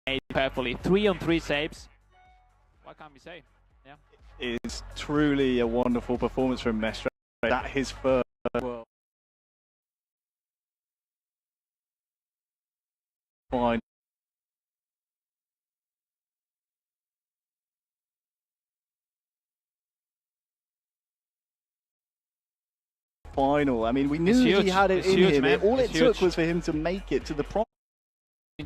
made perfectly. 3-on-3 saves. What can we say? Yeah. It's truly a wonderful performance from Mestre. That his first world final. I mean, we knew he had it in him. All it took was for him to make it to the pro.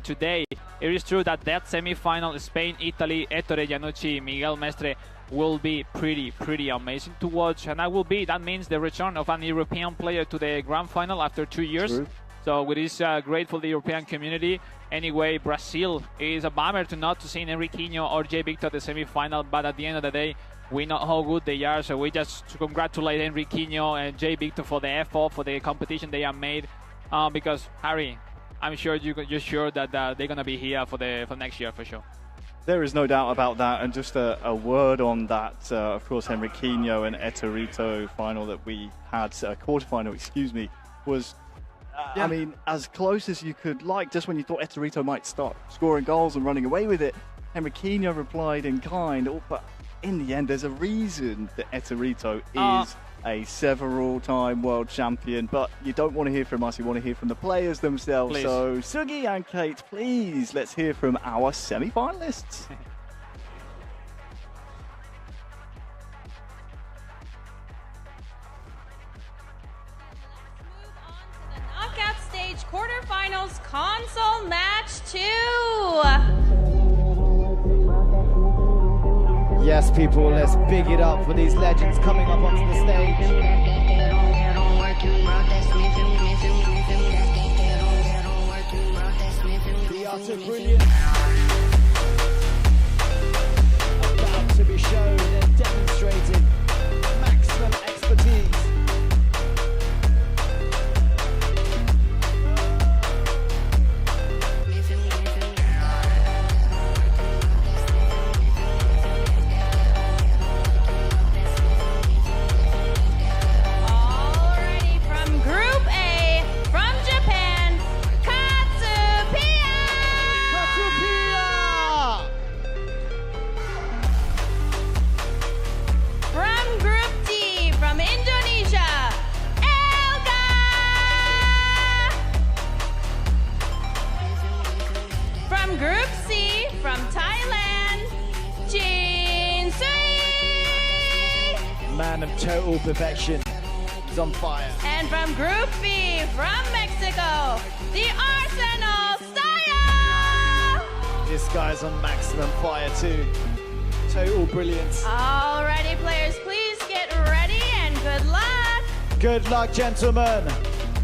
Today, it is true that semi-final, Spain, Italy, Ettore Giannucci, Miguel Mestre, will be pretty amazing to watch. And that means the return of an European player to the grand final after 2 years. True. So it is great for the European community. Anyway, Brazil is a bummer not to see Henriquinho or Jay Victor at the semi-final, but at the end of the day, we know how good they are, so we just congratulate Henriquinho and Jay Victor for the effort, for the competition they have made. Because, Harry, I'm sure you're sure that they're going to be here for next year for sure. There is no doubt about that. And just a word on that, of course, Henriquinho and Etorito final that we had, quarterfinal, excuse me, was, I mean, as close as you could like. Just when you thought Etorito might start scoring goals and running away with it, Henriquinho replied in kind. But in the end, there's a reason that Etorito is a several-time world champion, but you don't want to hear from us, you want to hear from the players themselves. Please. So, Sugi and Kate, please, let's hear from our semi-finalists. Knockout stage quarterfinals console match 2. Yes, people, let's big it up for these legends coming up onto the stage. The utter brilliance about to be shown and demonstrated maximum expertise. Group C from Thailand, Man of total perfection. He's on fire. And from Group B from Mexico, the Arsenal Style. This guy's on maximum fire too. Total brilliance. Alrighty, players, please get ready and good luck. Good luck, gentlemen.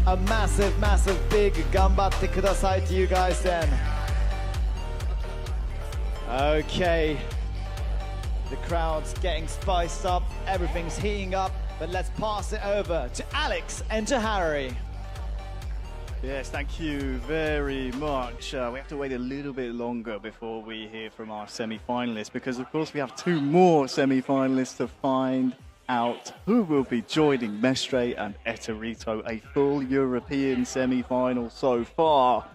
A massive big ganbatte kudasai to you guys then. Okay, the crowd's getting spiced up, everything's heating up, but let's pass it over to Alex and to Harry. Yes, thank you very much. We have to wait a little bit longer before we hear from our semi-finalists, because of course we have 2 more semi-finalists to find out who will be joining Mestre and Etorito, a full European semi-final so far.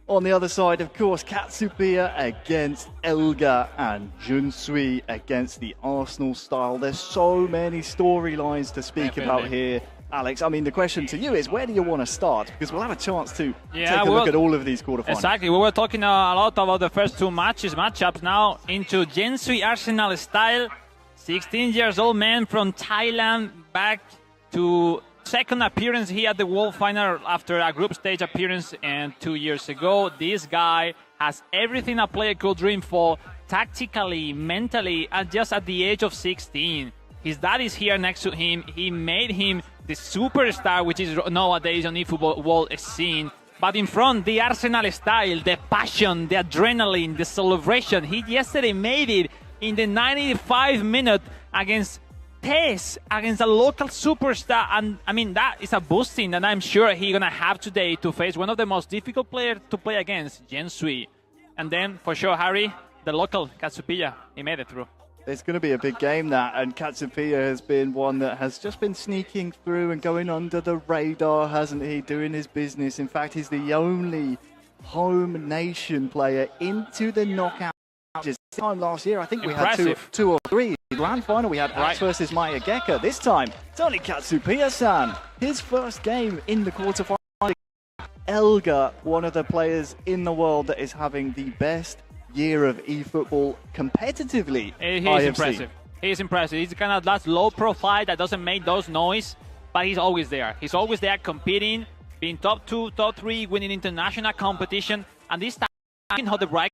On the other side, of course, Katsupia against Elga and Junsui against the Arsenal Style. There's so many storylines to speak about here. Alex, I mean, the question to you is, where do you want to start? Because we'll have a chance to take a look at all of these quarterfinals. Exactly. We were talking a lot about the first 2 matchups. Now into Junsui Arsenal Style. 16 years old man from Thailand, back to second appearance here at the World Final after a group stage appearance and 2 years ago. This guy has everything a player could dream for, tactically, mentally, and just at the age of 16. His dad is here next to him. He made him the superstar, which is nowadays on eFootball world scene. But in front, the Arsenal Style, the passion, the adrenaline, the celebration. He yesterday made it in the 95th minute against Tess, against a local superstar, and I mean that is a boosting that I'm sure he's gonna have today to face one of the most difficult players to play against, Junsui. And then for sure, Harry, the local Katsupia, he made it through. It's going to be a big game, that, and Katsupia has been one that has just been sneaking through and going under the radar, hasn't he, doing his business. In fact, he's the only home nation player into the knockout. This time last year, I think we Impressive. had two or three. The grand final, we had Axe versus Maya Geka. This time, it's only Katsupia-san. His first game in the quarterfinal. Elga, one of the players in the world that is having the best year of eFootball competitively. He's impressive. He's impressive. He's kind of that low profile that doesn't make those noise, but he's always there. He's always there competing, being top 2, top 3, winning international competition. And this time, how the right,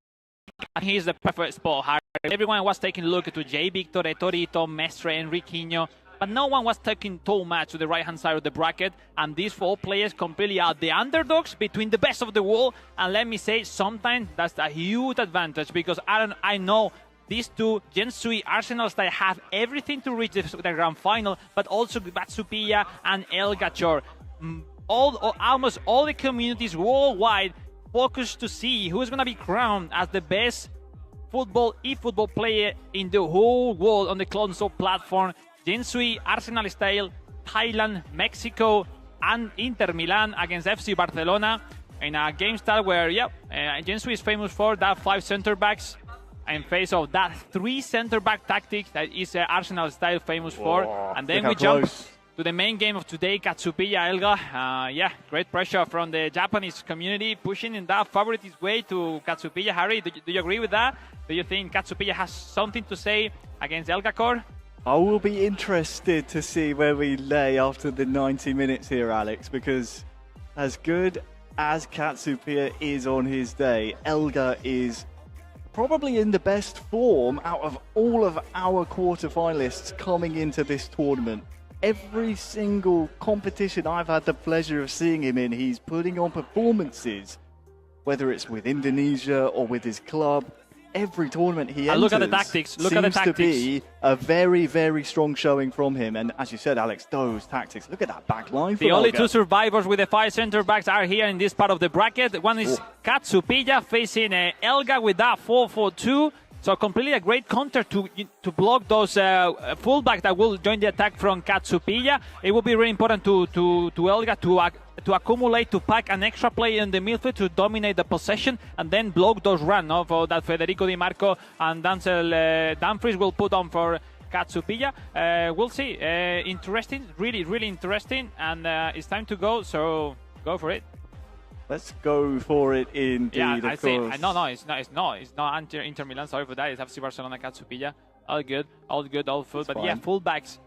and he's the perfect spot. Everyone was taking a look to J. Victor, Torito, Mestre, Enriquinho, but no one was taking too much to the right-hand side of the bracket. And these 4 players completely are the underdogs between the best of the world. And let me say, sometimes that's a huge advantage because I know these two Gensui Arsenals that have everything to reach the grand final, but also Katsupia and Elga Chor. Almost all the communities worldwide focus to see who's going to be crowned as the best eFootball player in the whole world on the console platform. Gensui Arsenal style, Thailand, Mexico, and Inter Milan against FC Barcelona in a game style where, Gensui is famous for that 5 center backs in face of that 3 center back tactics that is Arsenal style famous for. And then we jump to the main game of today, Katsupia Elga. Great pressure from the Japanese community, pushing in that favorite's way to Katsupia. Harry, do you agree with that? Do you think Katsupia has something to say against Elga Core? I will be interested to see where we lay after the 90 minutes here, Alex, because as good as Katsupia is on his day, Elga is probably in the best form out of all of our quarterfinalists coming into this tournament. Every single competition I've had the pleasure of seeing him in, he's putting on performances, whether it's with Indonesia or with his club. Every tournament he enters look at the tactics. Seems to be a very, very strong showing from him. And as you said, Alex, those tactics. Look at that back line. The only 2 survivors with the 5 center backs are here in this part of the bracket. One is Katsupia facing Elga with that 4-4-2. So completely a great counter to block those fullbacks that will join the attack from Katsupia. It will be really important to Elga to accumulate, to pack an extra play in the midfield to dominate the possession and then block those runs for that Federico Di Marco and Dancel Dumfries will put on for Katsupia. We'll see. Interesting, really, really interesting. And it's time to go, so go for it. Let's go for it indeed. Yeah, I think. No, it's not Inter Milan. Sorry for that. It's FC Barcelona, Katsupia. All good, all full. But yeah, fullbacks.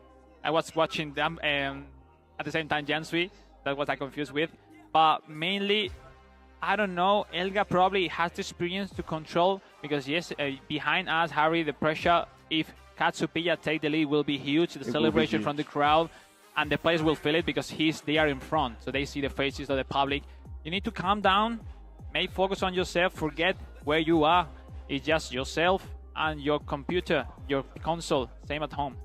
I was watching them at the same time, Jansui. That was I confused with. But mainly, I don't know. Elga probably has the experience to control because yes, behind us, Harry, the pressure. If Katsupia take the lead, will be huge. The celebration from the crowd, and the players will feel it because they are in front, so they see the faces of the public. You need to calm down, make focus on yourself, forget where you are. It's just yourself and your computer, your console, same at home.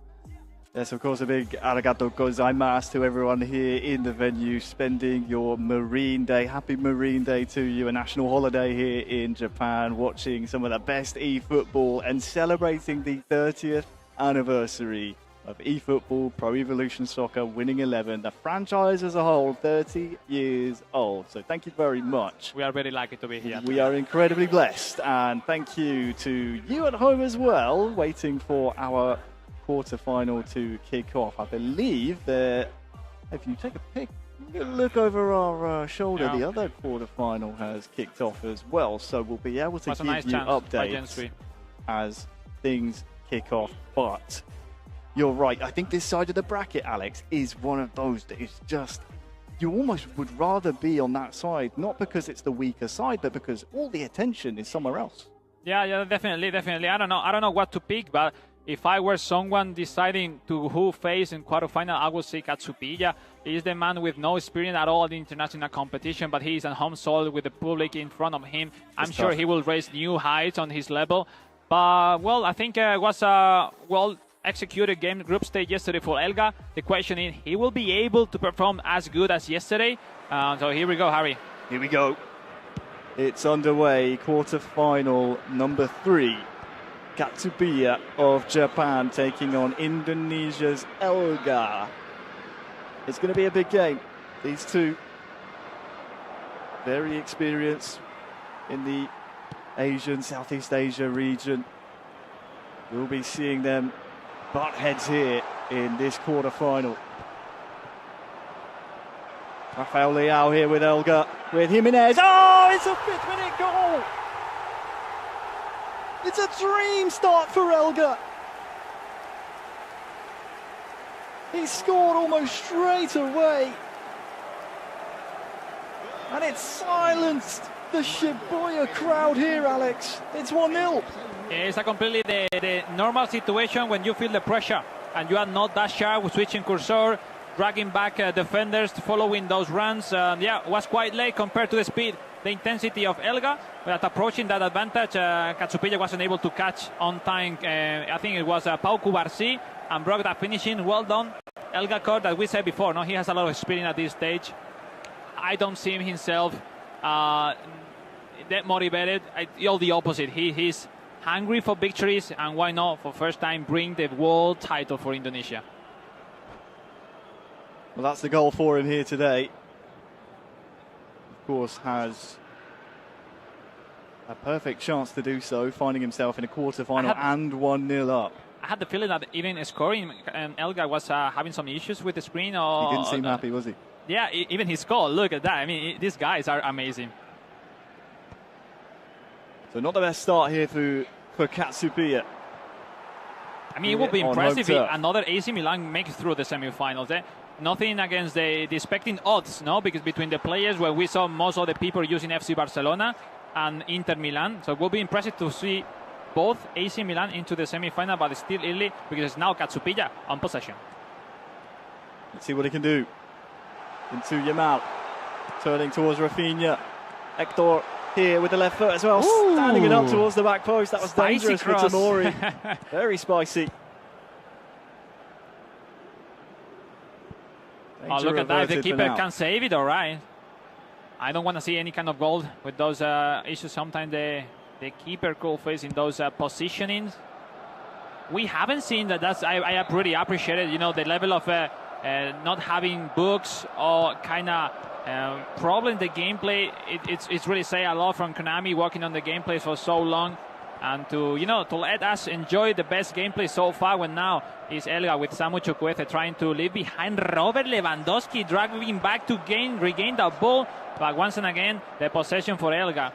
Yes, of course, a big arigato gozaimasu to everyone here in the venue, spending your Marine Day. Happy Marine Day to you, a national holiday here in Japan, watching some of the best eFootball and celebrating the 30th anniversary of eFootball, Pro Evolution Soccer, Winning 11, the franchise as a whole, 30 years old. So thank you very much. We are very lucky to be here. We are incredibly blessed. And thank you to you at home as well, waiting for our quarterfinal to kick off. I believe that if you take a look over our shoulder, the other quarterfinal has kicked off as well. So we'll be able to give you updates as things kick off. But you're right. I think this side of the bracket, Alex, is one of those that is just, you almost would rather be on that side, not because it's the weaker side, but because all the attention is somewhere else. Yeah, definitely. I don't know what to pick, but if I were someone deciding to who face in quarterfinal, I would say Katsupia. He is the man with no experience at all in international competition, but he is on home soil with the public in front of him. I'm sure he will raise new heights on his level. But, well, I think it was a executed game group stage yesterday for Elga. The question is, he will be able to perform as good as yesterday. So here we go, Harry. Here we go. It's underway. Quarterfinal number 3. Katsupia of Japan taking on Indonesia's Elga. It's going to be a big game. These two very experienced in the Asian, Southeast Asia region. We'll be seeing them butt heads here in this quarter-final. Rafael Leao here with Elga, with Jimenez. Oh, it's a 5th-minute goal! It's a dream start for Elga. He scored almost straight away. And it silenced the Shibuya crowd here, Alex. It's 1-0. It's a completely the normal situation when you feel the pressure and you are not that sharp with switching cursor, dragging back defenders, following those runs. Yeah, was quite late compared to the speed, the intensity of Elga. But approaching that advantage, Katsupia wasn't able to catch on time. I think it was Pau Kubarsi and broke that finishing. Well done. Elga Kor, that we said before, no, he has a lot of experience at this stage. I don't see him himself that motivated. All the opposite. He's hungry for victories, and why not, for first time, bring the world title for Indonesia. Well, that's the goal for him here today. Of course, has a perfect chance to do so, finding himself in a quarter-final and 1-0 up. I had the feeling that even scoring, Elga was having some issues with the screen. Or, he didn't seem happy, was he? Yeah, even his goal, look at that. I mean, these guys are amazing. So not the best start here for Katsupia. I mean, it would be impressive if another AC Milan makes it through the semi-finals. Nothing against the expecting odds, no? Because between the players, where we saw most of the people using FC Barcelona and Inter Milan. So it will be impressive to see both AC Milan into the semi-final, but it's still early because it's now Katsupia on possession. Let's see what he can do. Into Yamal, turning towards Rafinha. Hector here with the left foot as well, standing it up towards the back post. That was dangerous for Tamori. Very spicy. Oh, look at that. If the keeper can save it, all right. I don't want to see any kind of goal with those issues. Sometimes the keeper could face in those positionings. We haven't seen that. I really appreciate it. You know, the level of not having books or kind of problem the gameplay. It's really say a lot from Konami, working on the gameplay for so long, and to let us enjoy the best gameplay so far. When now is Elga with Samu Chukwueze trying to leave behind Robert Lewandowski, dragging back to regain the ball, but once and again the possession for Elga.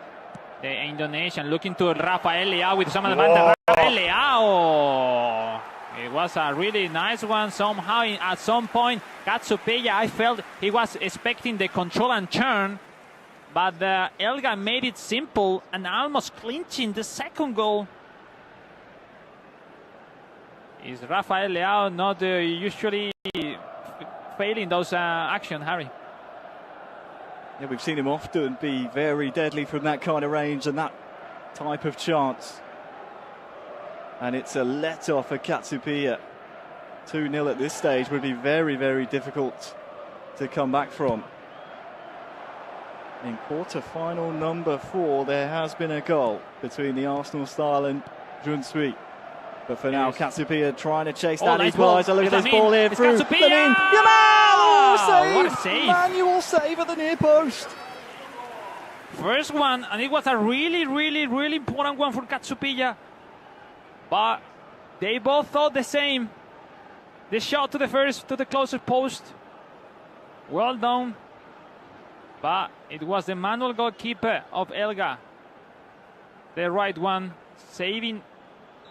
The Indonesian looking to Rafael Leao with some of the Rafael Leao. It was a really nice one. Somehow, at some point, Katsupia, I felt he was expecting the control and turn, but Elga made it simple and almost clinching the second goal. Is Rafael Leao not usually failing those actions, Harry? Yeah, we've seen him often be very deadly from that kind of range and that type of chance. And it's a let-off for Katsupia. 2-0 at this stage would be very, very difficult to come back from. In quarter-final number 4, there has been a goal between the Arsenal style and Junsui. But for now, Katsupia trying to chase that equaliser. Look at this ball here through Yamal! Oh, what a save! Manual save at the near post. First one, and it was a really, really, really important one for Katsupia. But they both thought the same. The shot to the closest post. Well done. But it was the manual goalkeeper of Elga, the right one, saving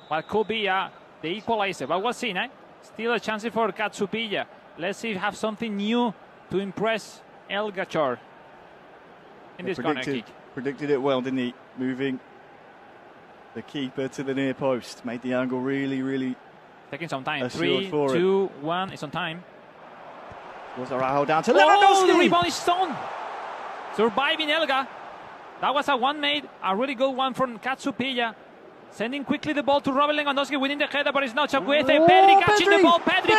what could be the equalizer. But we'll see, eh? Still a chance for Katsupia. Let's see if we have something new to impress Elga Chor in this corner kick. Predicted it well, didn't he? Moving the keeper to the near post. Made the angle really, really taking some time. 3, 2, 1. It's on time. Was Araujo down to Lewandowski. The rebound is Stone. Surviving Elga. That was a one made. A really good one from Katsupia. Sending quickly the ball to Robert Lewandowski, winning the header, but it's not Chukwueze. Pedri catching the ball. Pedri,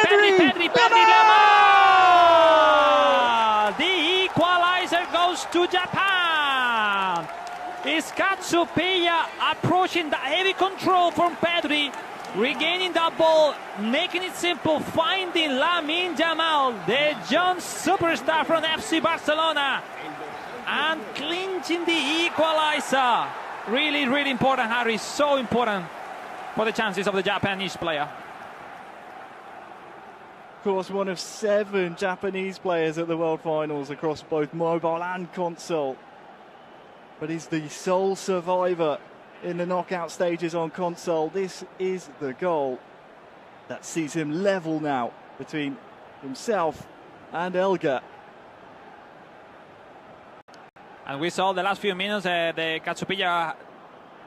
Lemar! The equalizer goes to Japan. It's Katsupia approaching the heavy control from Pedri, regaining that ball, making it simple, finding Lamine Yamal, the young superstar from FC Barcelona. and clinching the equalizer. Really, really important, Harry. So important for the chances of the Japanese player. Of course, one of 7 Japanese players at the World Finals across both mobile and console. But he's the sole survivor in the knockout stages on console. This is the goal that sees him level now between himself and Elga. And we saw the last few minutes, the Katsupia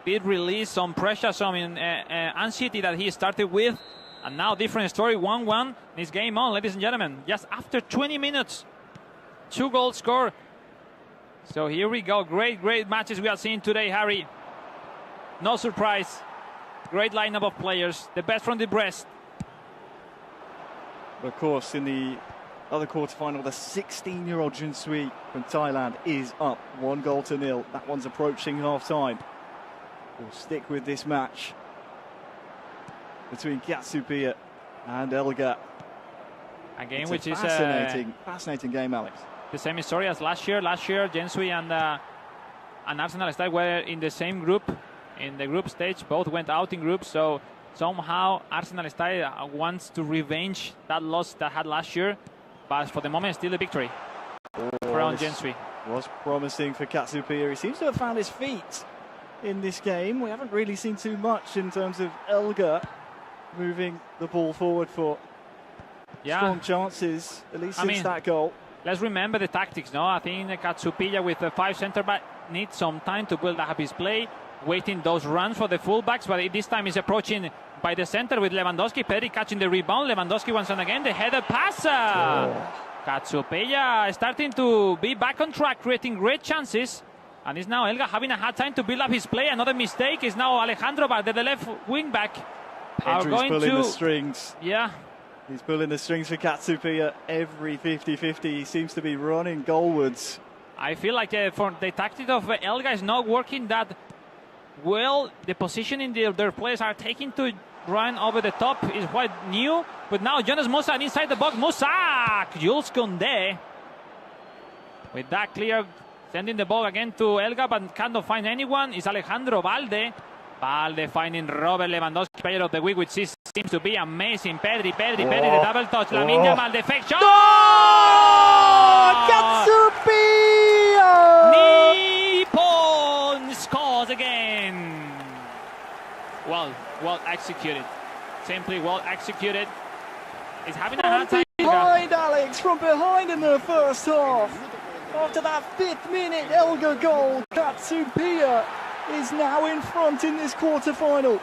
did release some pressure, some anxiety that he started with. And now different story, 1-1. This game on, ladies and gentlemen. Just after 20 minutes, 2 goals scored. So here we go. Great, great matches we are seeing today, Harry. No surprise. Great lineup of players. The best from the Brest. Of course, in the other quarterfinal, the 16-year-old Junsui from Thailand is up 1-0. That one's approaching half-time. We'll stick with this match between Katsupia and Elga. A game it's which is fascinating game, Alex. The same story as last year. Last year, Gensui and Arsenal Style were in the same group, in the group stage. Both went out in groups, so somehow Arsenal Style wants to revenge that loss that had last year. But for the moment, still a victory for Gensui. Was promising for Katsupia. He seems to have found his feet in this game. We haven't really seen too much in terms of Elga moving the ball forward for strong chances, at least since that goal. Let's remember the tactics, no? I think Katsupia with the 5 centre-back needs some time to build up his play, waiting those runs for the full-backs, but this time he's approaching by the centre with Lewandowski. Pedri catching the rebound. Lewandowski once and again, the header pass. Katsupia starting to be back on track, creating great chances. And it's now Elga having a hard time to build up his play. Another mistake is now Alejandro Valde, the left wing-back. Pedri's pulling the strings. Yeah. He's pulling the strings for Katsupia every 50-50. He seems to be running goalwards. I feel like for the tactic of Elga is not working that well. The positioning their players are taking to run over the top is quite new. But now Jonas Musa inside the box. Musa! Jules Koundé. With that clear, sending the ball again to Elga, but cannot find anyone. It's Alejandro Valde. Valde finding Robert Lewandowski, player of the week, which seems to be amazing. Pedri, the double touch. Lamine Yamal, the fake shot. Katsupia! Nippon scores again. Well executed. Simply well executed. He's having a hard time. Behind, Alex, from behind in the first half. After that 5th minute Elga goal, Katsupia is now in front in this quarterfinal.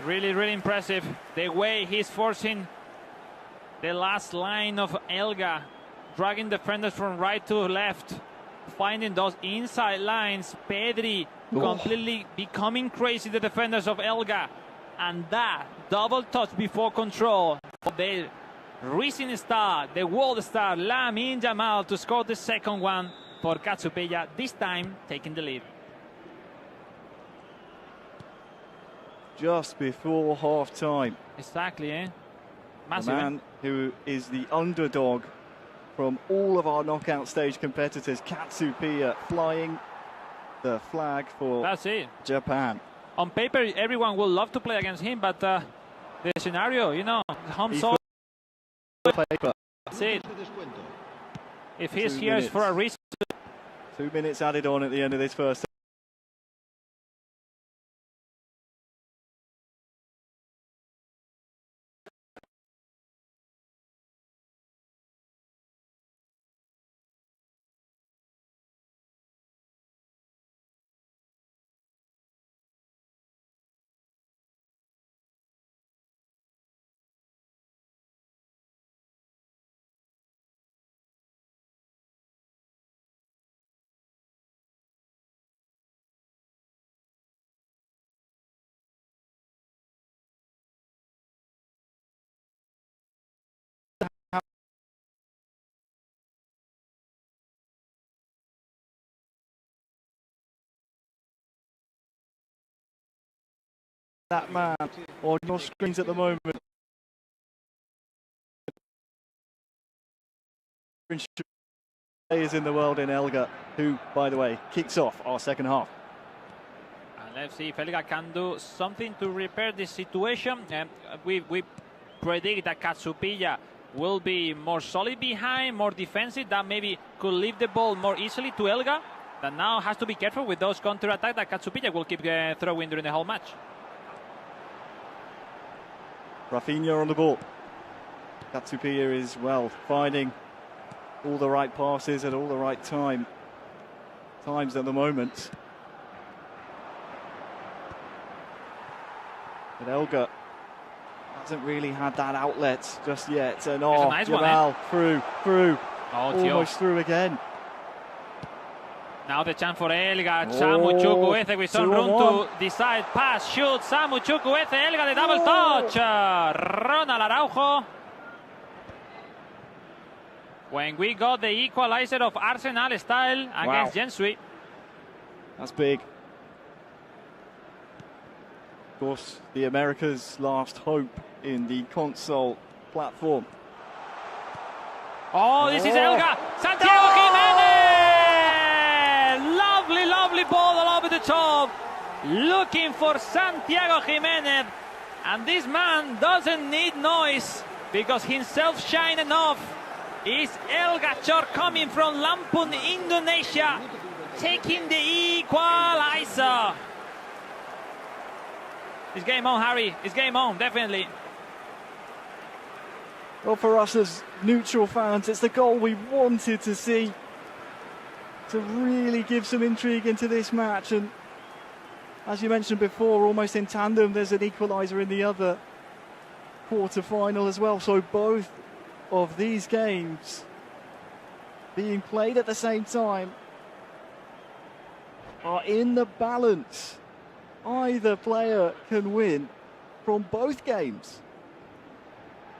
Really, really impressive the way he's forcing the last line of Elga, dragging defenders from right to left, finding those inside lines. Pedri completely becoming crazy, the defenders of Elga. And that double touch before control for the rising star, the world star, Lamine Yamal, to score the second one for Katsupia, this time taking the lead. Just before half-time. Exactly, eh? Massive. The man who is the underdog from all of our knockout stage competitors, Katsupia, flying the flag for Japan. On paper, everyone would love to play against him, but the scenario, you know, home soil. That's it. If he's here, it's for a reason. 2 minutes added on at the end of this first. That man on your screens at the moment. players in the world in Elga, who, by the way, kicks off our second half. And let's see if Elga can do something to repair this situation. We predict that Katsupia will be more solid behind, more defensive, that maybe could leave the ball more easily to Elga. That now has to be careful with those counter-attacks that Katsupia will keep throwing during the whole match. Rafinha on the ball. Katsupia is, well, finding all the right passes at all the right times at the moment. But Elga hasn't really had that outlet just yet. And oh, nice Jamal, one, through. Oh, almost through again. Now the chance for Elga, Samu Chukwueze with some room to decide, pass, shoot, Samu Chukwueze, Elga the double touch, Ronald Araujo. When we got the equalizer of Arsenal style against Gensui. That's big. Of course, the America's last hope in the console platform. Oh, this is Elga, Santiago Jimenez! Lovely ball all over the top. Looking for Santiago Jimenez. And this man doesn't need noise because himself shine enough. Is Elga Chor coming from Lampung, Indonesia, taking the equalizer. It's game on, Harry. It's game on, definitely. Well, for us as neutral fans, it's the goal we wanted to see to really give some intrigue into this match. And as you mentioned before, almost in tandem, there's an equaliser in the other quarter-final as well. So both of these games being played at the same time are in the balance. Either player can win from both games.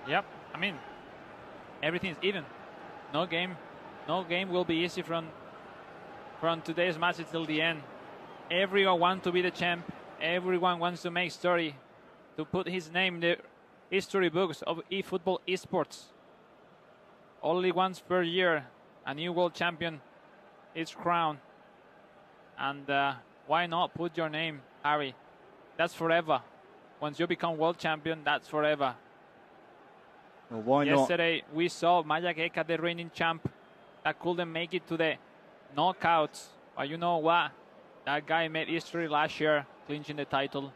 Yep, I mean, everything's even. No game will be easy from today's match until the end. Everyone wants to be the champ. Everyone wants to make story, to put his name in the history books of eFootball eSports. Only once per year, a new world champion is crowned. And why not put your name, Harry? That's forever. Once you become world champion, that's forever. Well, why Yesterday, we saw Maya Geka, the reigning champ, that couldn't make it to the knockouts. But you know what? That guy made history last year, clinching the title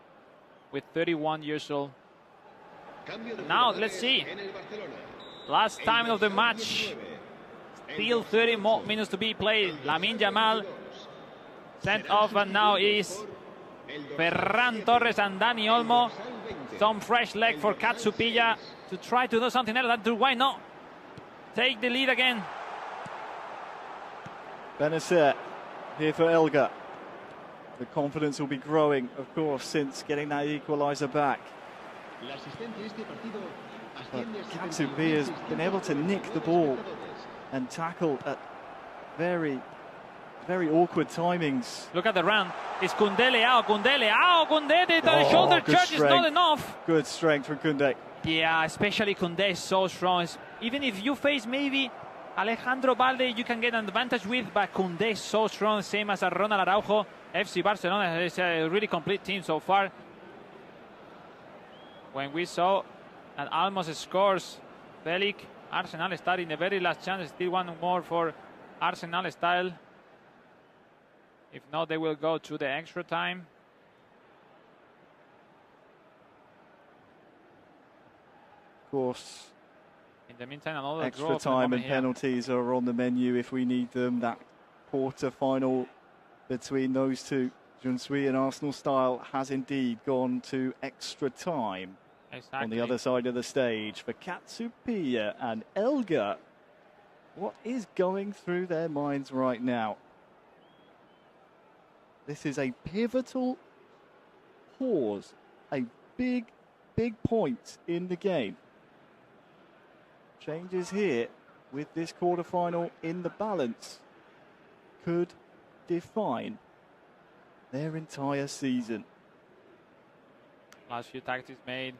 with 31 years old. Now, let's see. Last time of the match. Still 30 more minutes to be played. Lamine Yamal sent off, and now is Ferran Torres and Dani Olmo. Some fresh leg for Katsupia to try to do something else. Why not take the lead again? Benacer here for Elga. The confidence will be growing, of course, since getting that equaliser back. Katsupia has been able to nick the ball and tackle at very awkward timings. Look at the run. It's Koundé, Koundé, the shoulder charge is not enough. Good strength from Koundé. Yeah, especially Koundé is so strong. Even if you face maybe Alejandro Balde, you can get an advantage with, but Koundé is so strong, same as Ronald Araujo. FC Barcelona is a really complete team so far. When we saw that almost scores, Belic, Arsenal style in the very last chance, still one more for Arsenal style. If not, they will go to the extra time. Of course, in the meantime, another extra time and penalties are on the menu if we need them. That quarter-final between those two, Gensui and Arsenal style, has indeed gone to extra time. Exactly. On the other side of the stage for Katsupia and Elga. What is going through their minds right now? This is a pivotal pause, a big point in the game. Changes here with this quarter-final in the balance could define their entire season. Last few tactics made,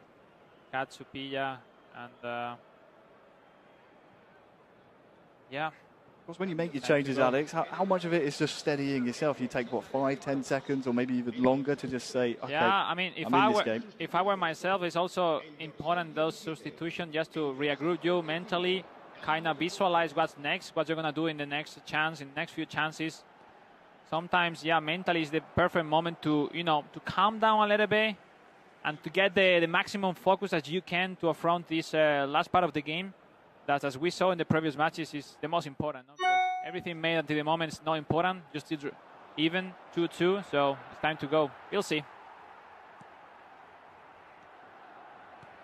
Katsupia, and yeah, Of course, when you make your changes, Alex, how much of it is just steadying yourself? You take, what, 5-10 seconds or maybe even longer to just say, okay, yeah, I mean, if I were myself, it's also important, those substitutions, just to regroup you mentally, kind of visualize what's next, what you're going to do in the next chance, in the next few chances. Sometimes, yeah, mentally is the perfect moment to, to calm down a little bit and to get the maximum focus as you can to affront this last part of the game. That, as we saw in the previous matches, is the most important. No? Because everything made until the moment is not important. Just even 2-2, so it's time to go. We'll see.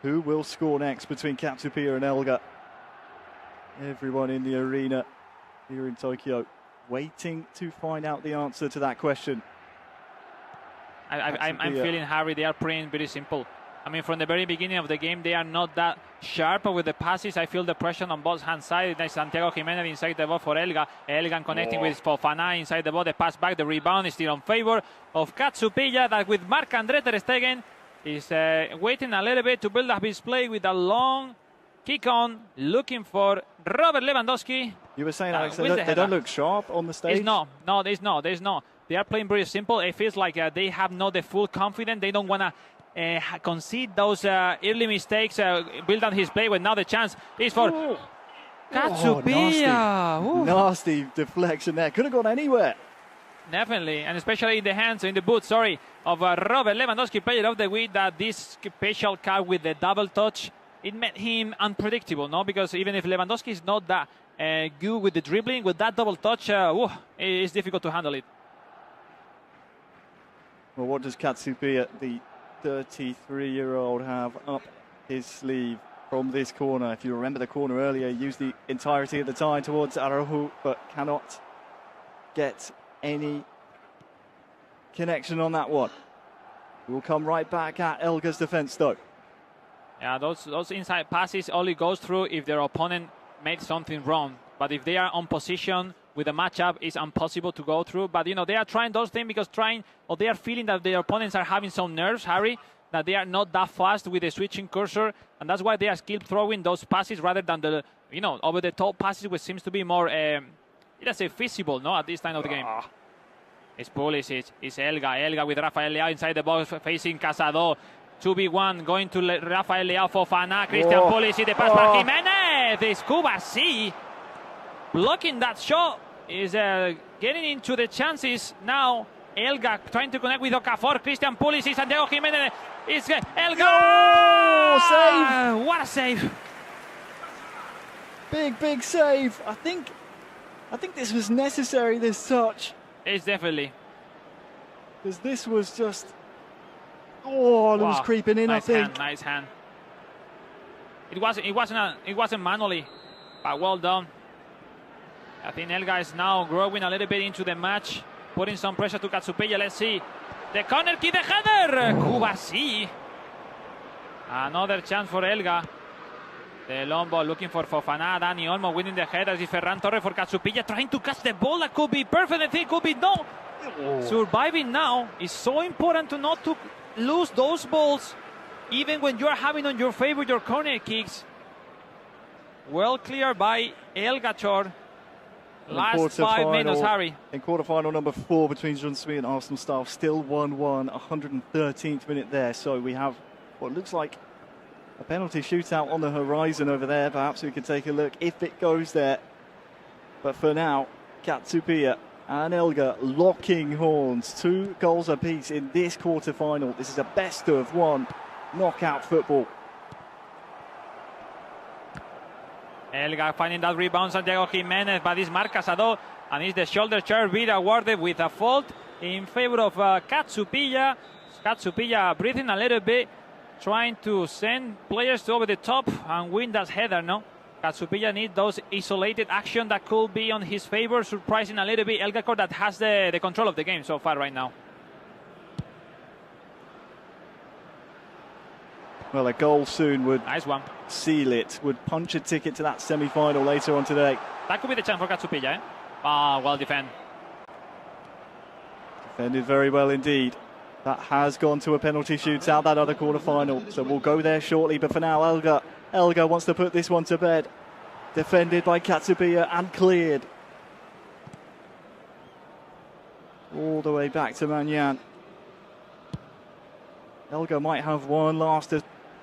Who will score next between Katsupia and Elga? Everyone in the arena here in Tokyo waiting to find out the answer to that question. I'm feeling, Harry, they are playing very simple. I mean, from the very beginning of the game, they are not that sharp with the passes. I feel the pressure on both hand side. There's Santiago Jimenez inside the ball for Elga. Elga connecting with Fofana inside the ball. The pass back, the rebound is still in favor of Katsupia. That with Marc-André ter Stegen is waiting a little bit to build up his play with a long kick on, looking for Robert Lewandowski. You were saying, Alex, they don't look sharp on the stage? No, there's not. They are playing very simple. It feels like they have not the full confidence. They don't want to concede those early mistakes, build on his play. With now the chance is for Katsupia. Nasty deflection there. Could have gone anywhere. Definitely, and especially in the hands, in the boots, of Robert Lewandowski, player of the week. That this special card with the double touch, it made him unpredictable, no? Because even if Lewandowski is not that good with the dribbling, with that double touch, it's difficult to handle it. Well, what does Katsupia, the 33-year-old, have up his sleeve from this corner? If you remember the corner earlier, used the entirety of the time towards Araujo, but cannot get any connection on that one. We'll come right back at Elga's defense, though. Yeah, those inside passes only goes through if their opponent made something wrong. But if they are on position with a matchup, it's impossible to go through. But, they are trying those things because they are feeling that their opponents are having some nerves, Harry, that they are not that fast with the switching cursor. And that's why they are skilled throwing those passes rather than the, over-the-top passes, which seems to be more, let's say, feasible, no, at this time of the game. It's Pulisic, it's Elga with Rafael Leao inside the box, facing Casado. 2v1, going to Rafael Leao, Fofana, Christian Pulisic, the pass for Jimenez. It's Kubasi blocking that shot, is getting into the chances now. Elga trying to connect with Okafor, Christian Pulisic, Santiago Jimenez. It's Elga! Save! What a save! Big save. I think this was necessary, this touch. It's definitely. Because this was just... it was creeping in, nice I think. Nice hand. It wasn't manually, but well done. I think Elga is now growing a little bit into the match, putting some pressure to Katsupia. Let's see. The corner kick, the header! Kubasi. Another chance for Elga. The long ball looking for Fofana. Dani Olmo winning the header. Is Ferran Torres for Katsupia, trying to catch the ball. That could be perfect. I think it could be no. Surviving now is so important to not to lose those balls, even when you are having on your favor your corner kicks. Well cleared by Elga Chor. Last 5 minutes, Harry. In quarterfinal number 4 between Junsui and Arsenal staff, still 1-1, 113th minute there. So we have what looks like a penalty shootout on the horizon over there. Perhaps we could take a look if it goes there. But for now, Katsupia and Elga locking horns. 2 goals apiece in this quarterfinal. This is a best of 1 knockout football. Elga finding that rebound, Santiago Jimenez, but it's Marc Casado, and it's the shoulder charge being awarded with a fault in favor of Katsupia. Katsupia breathing a little bit, trying to send players to over the top and win that header, no? Katsupia needs those isolated action that could be on his favor, surprising a little bit Elga that has the control of the game so far right now. Well, a goal soon would nice one. Seal it, would punch a ticket to that semi-final later on today. That could be the chance for Katsupia, well defended. Defended very well indeed. That has gone to a penalty shootout, that other quarter-final. So we'll go there shortly, but for now, Elga wants to put this one to bed. Defended by Katsupia and cleared. all the way back to Manyan. Elga might have one last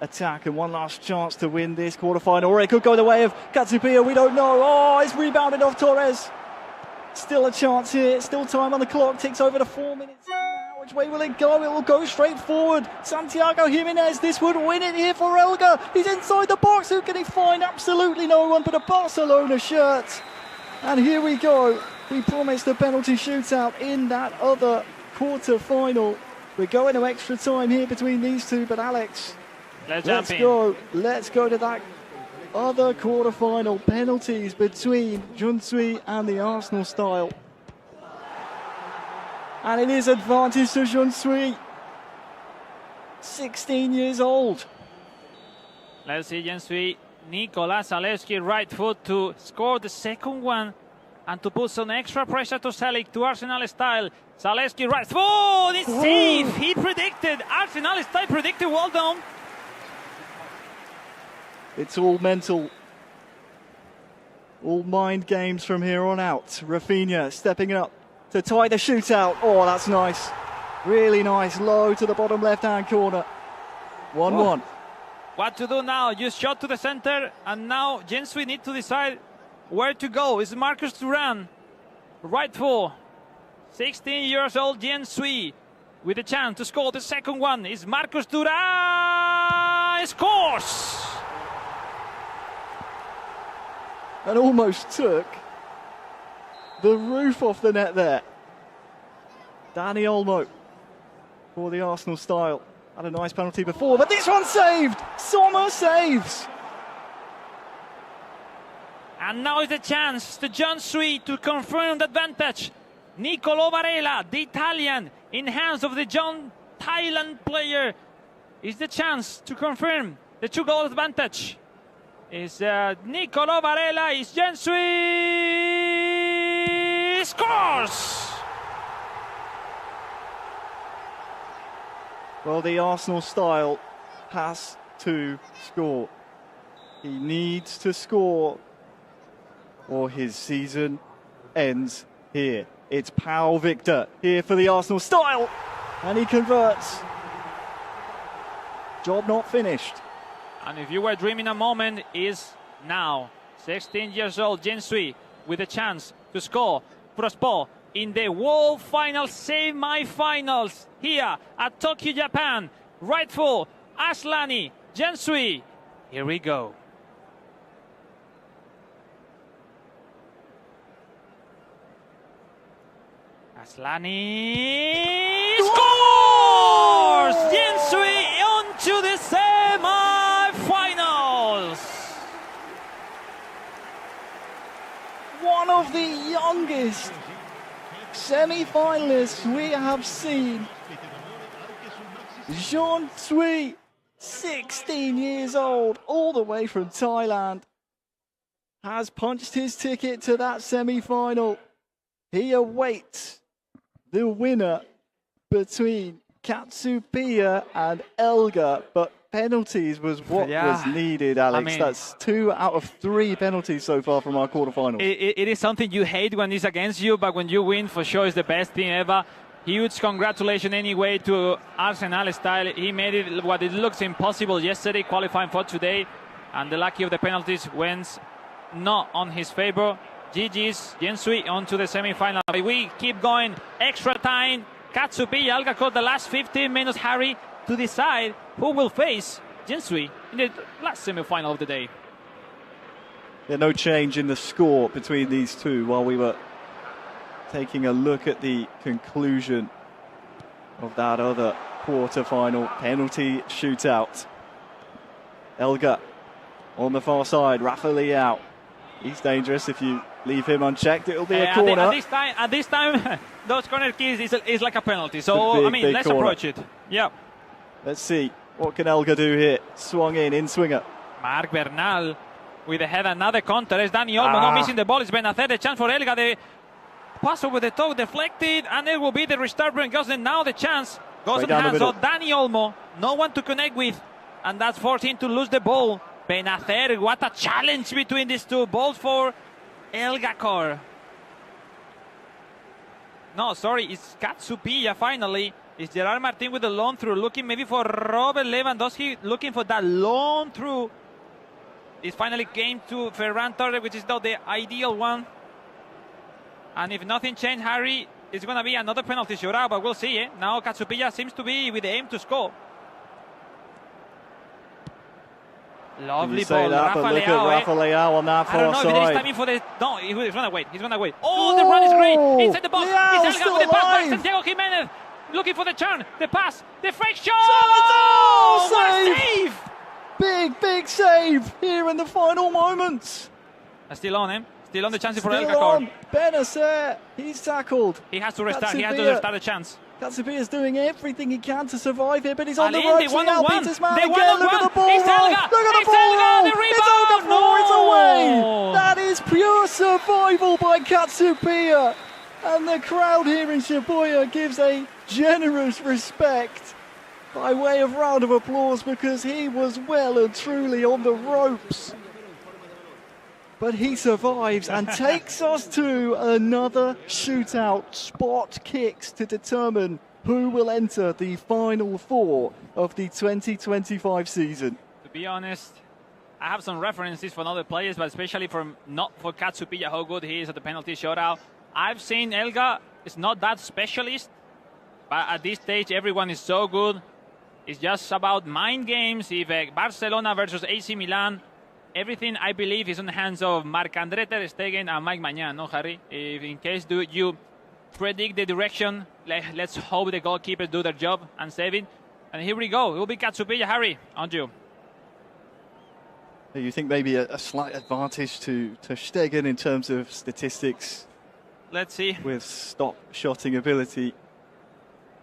attack and one last chance to win this quarterfinal, or it could go the way of Katsupia, we don't know. Oh, it's rebounded off Torres. Still a chance here, still time on the clock, ticks over to 4 minutes now. Which way will it go? It will go straight forward. Santiago Jimenez, this would win it here for Elga. He's inside the box, who can he find? Absolutely no one but a Barcelona shirt. And here we go. We promised a penalty shootout in that other quarter-final. We're going to extra time here between these two, but Alex, let's go. Let's go to that other quarter-final. Penalties between Junsui and the Arsenal style. And it is advantage to Junsui. 16 years old. Let's see Junsui. Nicolas Zalewski, right foot to score the second one and to put some extra pressure to Selig, to Arsenal style. Zalewski, right foot, it's safe. He predicted, Arsenal style predicted, well done. It's all mental. All mind games from here on out. Rafinha stepping up to tie the shootout. Oh, that's nice. Really nice. Low to the bottom left-hand corner. 1-1. What to do now? You shot to the center, and now Junsui need to decide where to go. It's Marcus Thuram. Right foot. 16 years old Junsui with a chance to score the second one. Is Marcus Thuram. Scores! And almost took the roof off the net there. Dani Olmo for the Arsenal style. Had a nice penalty before, but this one's saved! Sommer saves! And now is the chance to Junsui to confirm the advantage. Nicolo Varela, the Italian, in hands of the young Thailand player, is the chance to confirm the 2-goal advantage. Is Nicolo Varela, is Junsui scores! Well, the Arsenal style has to score. He needs to score or his season ends here. It's Pau Victor here for the Arsenal style, and he converts. Job not finished. And if you were dreaming a moment, is now. 16 years old Junsui with a chance to score for Sport in the World Final semi-finals here at Tokyo, Japan. Right foot, Aslani, Junsui. Here we go. Aslani scores! Junsui onto the semi-finals. One of the youngest semi-finalists we have seen. Junsui, 16 years old, all the way from Thailand, has punched his ticket to that semi-final. He awaits the winner between Katsupia and Elga, but penalties was what was needed, Alex. I mean, that's 2 out of 3 penalties so far from our quarterfinals. It is something you hate when it's against you, but when you win, for sure, it's the best thing ever. Huge congratulations anyway to Arsenal style. He made it what it looks impossible yesterday, qualifying for today, and the lucky of the penalties went not on his favor. GG's, Junsui on to the semi-final. We keep going, extra time. Katsupia, Elga called the last 15 minutes, Harry, to decide who will face Junsui in the last semi-final of the day. Yeah, no change in the score between these two while we were taking a look at the conclusion of that other quarter-final penalty shootout. Elga on the far side, Rafa Leao. He's dangerous. If you leave him unchecked, it'll be a corner. At this time, those corner kicks is like a penalty. So, big, I mean, let's corner. approach it. Yeah. Let's see. What can Elga do here? Swung in swinger. Marc Bernal with the head, another counter. It's Dani Olmo not missing the ball. It's Benacer, the chance for Elga. The pass over the toe deflected, and it will be the restart. Because now the chance goes in the hands of Dani Olmo. No one to connect with, and that's forced him to lose the ball. Benacer, what a challenge between these two balls for Elga core. No, sorry, it's Katsupia finally. It's Gerard Martin with the long through, looking maybe for Robert Lewandowski, looking for that long through. It finally came to Ferran Torres, which is not the ideal one. And if nothing changed, Harry, it's going to be another penalty shootout, but we'll see. Now Katsupia seems to be with the aim to score. Lovely ball, Rafa Rafa look at Rafa Leao on that I don't far know if side. it is timing for the... No, he's going to wait. He's going to wait. Oh, the run is great. Inside the box. Leao It's Elga still with the pass by alive. Santiago Jimenez. Looking for the turn, the pass, the fake shot. Oh, what a save. save! Big save here in the final moments. Still on him. Still on the chance for Still Elga. on. Benacer, he's tackled. He has to restart. He has to Katsupia. restart the chance. Katsupia's doing everything he can to survive here, but he's on the Alain, ropes. they Now one-on-one. Peters man They again. Look at the ball It's roll. Elga. Look at the It's ball Elga. roll. The It's rebound. on the floor. It's No. away. That is pure survival by Katsupia. And the crowd here in Shibuya gives a generous respect by way of round of applause because he was well and truly on the ropes. But he survives and takes us to another shootout. Spot kicks to determine who will enter the final four of the 2025 season. To be honest, I have some references from other players, but especially not for Katsupia, how good he is at the penalty shootout. I've seen Elga is not that specialist, but at this stage everyone is so good. It's just about mind games. If Barcelona versus AC Milan, everything I believe is in the hands of Marc-André ter Stegen and Mike Maignan, no, Harry? If in case you predict the direction, let's hope the goalkeepers do their job and save it. And here we go. It will be Katsupia. Harry, on you. You think maybe a slight advantage to Stegen in terms of statistics? Let's see. With shot-stopping ability.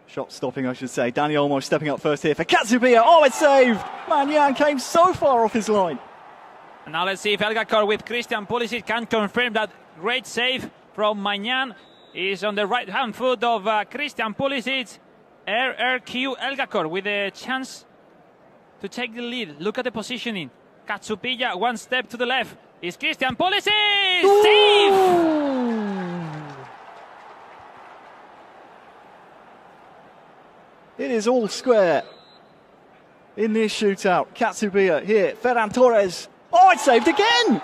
Shot-stopping, I should say. Danny Olmo stepping up first here for Katsupia. Oh, it's saved! Maignan came so far off his line. And now let's see if Elgakor with Christian Pulisic can confirm that great save from Maignan. Is on the right-hand foot of Christian Pulisic. RRQ Elgakor with a chance to take the lead. Look at the positioning. Katsupia one step to the left. Is Christian Pulisic! Ooh. Save! It is all square in this shootout. Katsupia here. Ferran Torres. Oh, it's saved again!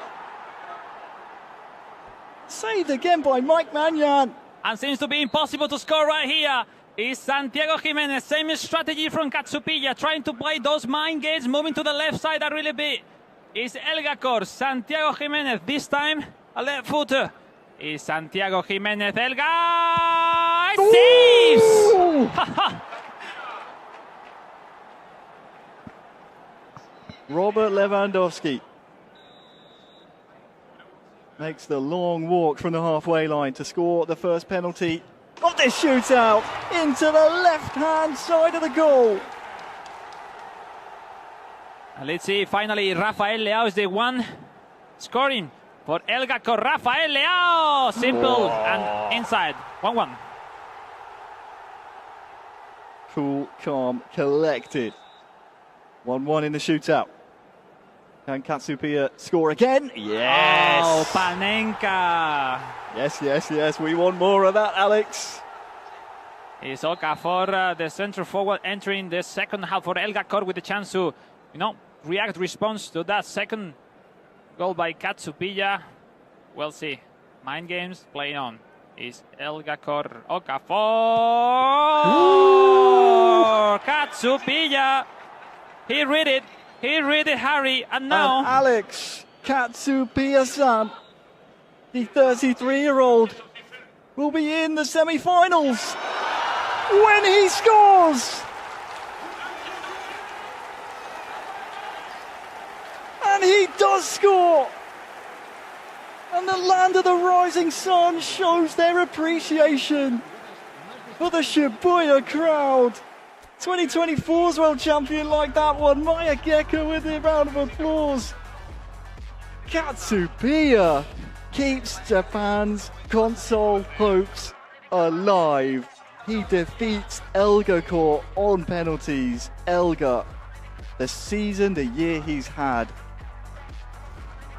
Saved again by Mike Maignan. And seems to be impossible to score right here. Is Santiago Jimenez. Same strategy from Katsupia, trying to play those mind games, moving to the left side a really bit. Is Elgakor. Santiago Jimenez, this time a left footer. Is Santiago Jimenez. Elga saves! Robert Lewandowski makes the long walk from the halfway line to score the first penalty of this shootout into the left-hand side of the goal. And let's see, finally, Rafael Leao is the one scoring for Elgakor. Rafael Leao! Simple and inside. 1-1. Cool, calm, collected. 1-1 in the shootout. Can Katsupia score again? Yes! Oh, Panenka! Yes. We want more of that, Alex. It's Okafor, the centre forward, entering the second half for Elgakor with the chance to, response to that second goal by Katsupia. We'll see. Mind games playing on. Is Elgakor. Okafor! Katsupia! He read it, Harry, and now... And Alex Katsupia-san, the 33-year-old, will be in the semi-finals when he scores! And he does score! And the land of the rising sun shows their appreciation for the Shibuya crowd. 2024's world champion like that one. Maya Gecko with a round of applause. Katsupia keeps Japan's console hopes alive. He defeats Elgakor on penalties. Elga, the season, the year he's had.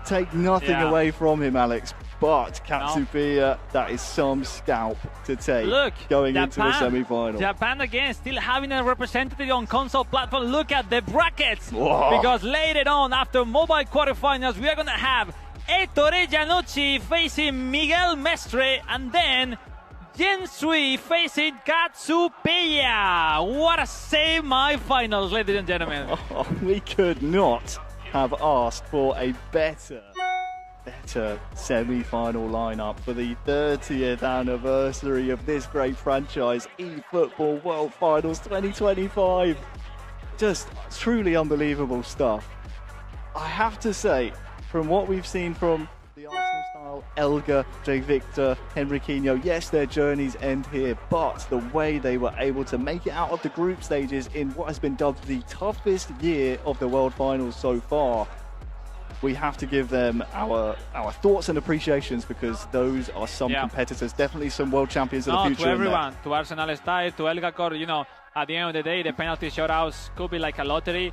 Take nothing away from him, Alex. but Katsupia, that is some scalp to take. Look, going into the semi-final. Japan again, still having a representative on console platform. Look at the brackets. Whoa. Because later on, after mobile quarterfinals, we are going to have Ettore Giannucci facing Miguel Mestre, and then Jensui facing Katsupia. What a semi-finals, ladies and gentlemen. Oh, we could not have asked for a better semi-final lineup for the 30th anniversary of this great franchise, eFootball World Finals 2025. Just truly unbelievable stuff. I have to say, from what we've seen from the Arsenal-style Elga, J. Victor, Henriquinho, yes, their journeys end here, but the way they were able to make it out of the group stages in what has been dubbed the toughest year of the World Finals so far, we have to give them our thoughts and appreciations, because those are some competitors, definitely some world champions of the future. To everyone, to Arsenal style, to Elga Core, you know, at the end of the day, the penalty shootouts could be like a lottery,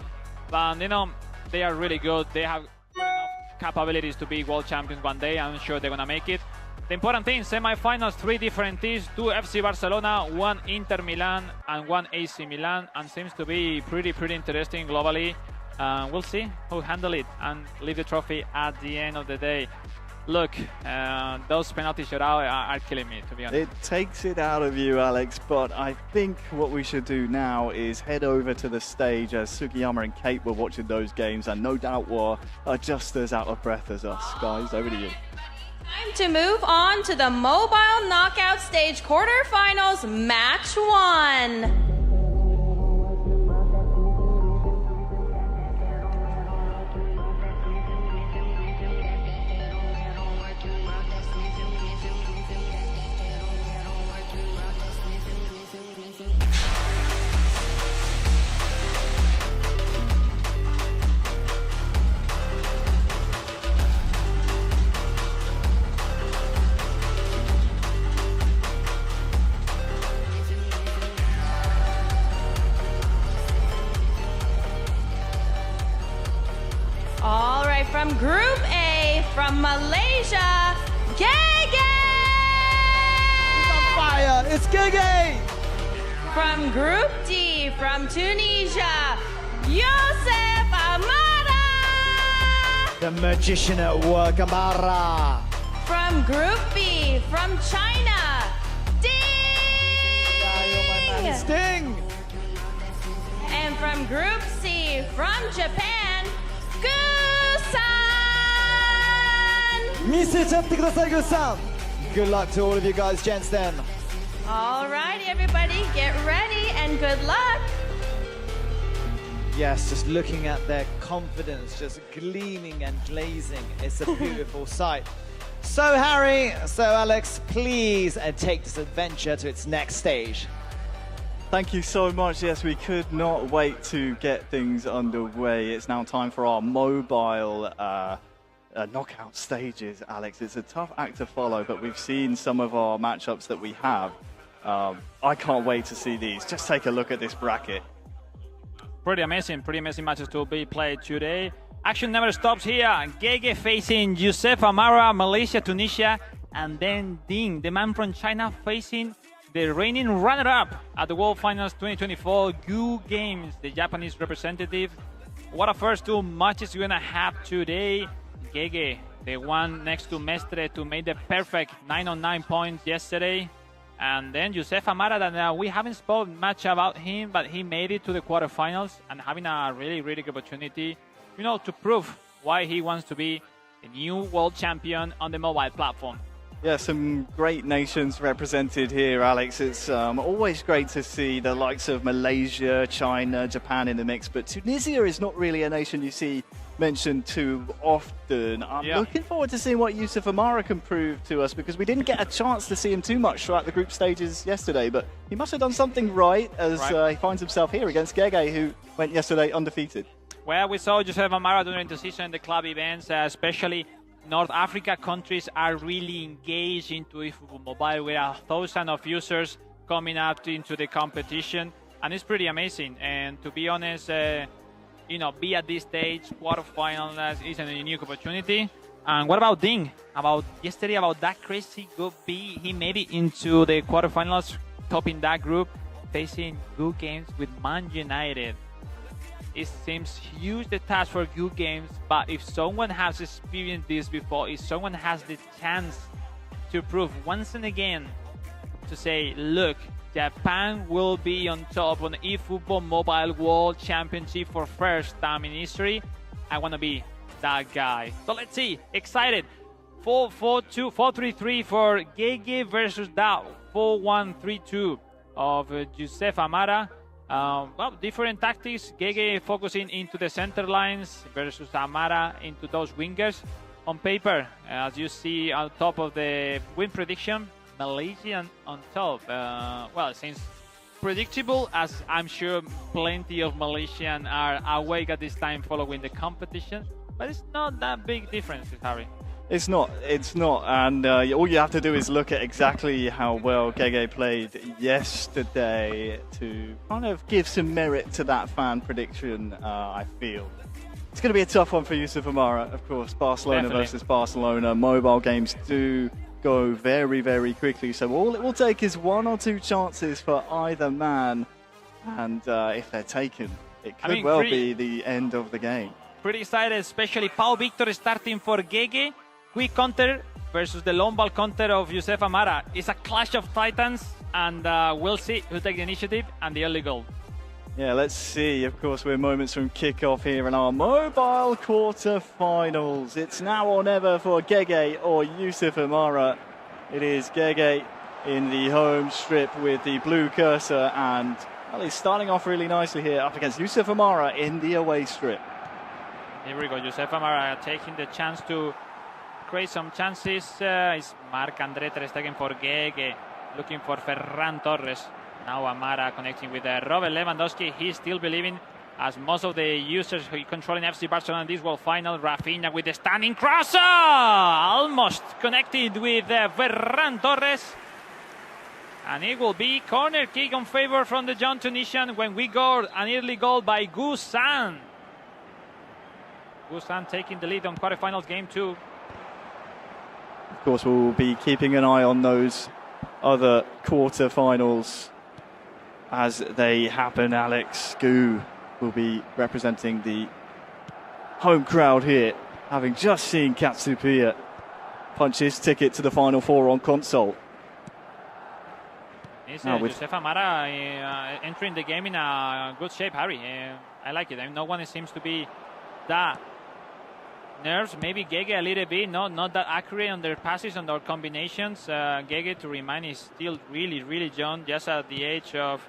but you know, they are really good. They have good enough capabilities to be world champions one day. I'm sure they're gonna make it. The important thing, semi-finals, 3 different teams, 2 FC Barcelona, 1 Inter Milan, and 1 AC Milan, and seems to be pretty interesting globally. We'll see who handle it and leave the trophy at the end of the day. Look, those penalty shootouts are killing me, to be honest. It takes it out of you, Alex, but I think what we should do now is head over to the stage, as Sugiyama and Kate were watching those games and no doubt were just as out of breath as us. Guys, over to you. Time to move on to the mobile knockout stage quarterfinals, match 1. From Group A, from Malaysia, Gege! He's on fire, it's Gege! From Group D, from Tunisia, Youssef Amara! The magician at work, Amara! From Group B, from China, Ding! Sting! And from Group C, from Japan, Gusan! Good luck to all of you guys, gents, then. All right, everybody, get ready and good luck. Yes, just looking at their confidence, just gleaming and glazing. It's a beautiful sight. So, Harry, so Alex, please take this adventure to its next stage. Thank you so much. Yes, we could not wait to get things underway. It's now time for our mobile knockout stages, Alex. It's a tough act to follow, but we've seen some of our matchups that we have. I can't wait to see these. Just take a look at this bracket. Pretty amazing matches to be played today. Action never stops here. Gege facing Youssef Amara, Malaysia, Tunisia, and then Ding, the man from China, facing the reigning runner-up at the World Finals 2024, Gu Games, the Japanese representative. What a first 2 matches we're gonna have today. Gege, the one next to Mestre, to make the perfect 9-on-9 points yesterday. And then Youssef Amara, that we haven't spoken much about him, but he made it to the quarterfinals and having a really good opportunity, you know, to prove why he wants to be the new world champion on the mobile platform. Yeah, some great nations represented here, Alex. It's always great to see the likes of Malaysia, China, Japan in the mix, but Tunisia is not really a nation you see mentioned too often. I'm looking forward to seeing what Youssef Amara can prove to us, because we didn't get a chance to see him too much throughout the group stages yesterday, but he must have done something right as he finds himself here against Gege, who went yesterday undefeated. Well, we saw Youssef Amara during the season in the club events, especially North Africa countries are really engaged into eFootball Mobile with 1,000 of users coming up into the competition, and it's pretty amazing. And to be honest, you know, be at this stage, quarterfinals is a unique opportunity. And what about Ding? About yesterday, about that crazy good B, he made it into the quarterfinals, topping that group, facing good games with Man United. It seems huge the task for good games, but if someone has experienced this before, if someone has the chance to prove once and again, to say, look, Japan will be on top on the eFootball Mobile World Championship for first time in history, I want to be that guy. So let's see, excited. 4-4-2, 4-3-3 for Gege versus that 4-1-3-2 of Youssef Amara. Well, different tactics. Gege focusing into the center lines versus Amara into those wingers. On paper, as you see on top of the win prediction, Malaysian on top. Well, it seems predictable, as I'm sure plenty of Malaysian are awake at this time following the competition. But it's not that big difference, Harry. It's not, and all you have to do is look at exactly how well Gege played yesterday to kind of give some merit to that fan prediction, I feel. It's going to be a tough one for Youssef Amara, of course. Barcelona Definitely. versus Barcelona. Mobile games do go very, very quickly, so all it will take is one or two chances for either man, and if they're taken, it could be the end of the game. Pretty excited, especially Pau Victor starting for Gege. Quick counter versus the long ball counter of Youssef Amara. It's a clash of titans, and we'll see who takes the initiative and the early goal. Yeah, let's see. Of course, we're moments from kickoff here in our mobile quarterfinals. It's now or never for Gege or Youssef Amara. It is Gege in the home strip with the blue cursor, and well, he's starting off really nicely here up against Youssef Amara in the away strip. Here we go, Youssef Amara taking the chance to create some chances. It's Marc-André ter Stegen for Gege, looking for Ferran Torres. Now Amara connecting with Robert Lewandowski. He's still believing, as most of the users who controlling FC Barcelona in this World Final. Rafinha with the standing crosser, almost connected with Ferran Torres. And it will be corner kick on favor from the young Tunisian when we got an early goal by Gusan. Gusan taking the lead on quarterfinals game 2. Of course, we'll be keeping an eye on those other quarterfinals as they happen. Alex Gu will be representing the home crowd here, having just seen Katsupia punch his ticket to the Final Four on console. Youssef Amara entering the game in a good shape, Harry. I like it. No one seems to be that nerves. Maybe Gege a little bit, not that accurate on their passes, on their combinations. Gege, to remind, is still really, really young, just at the age of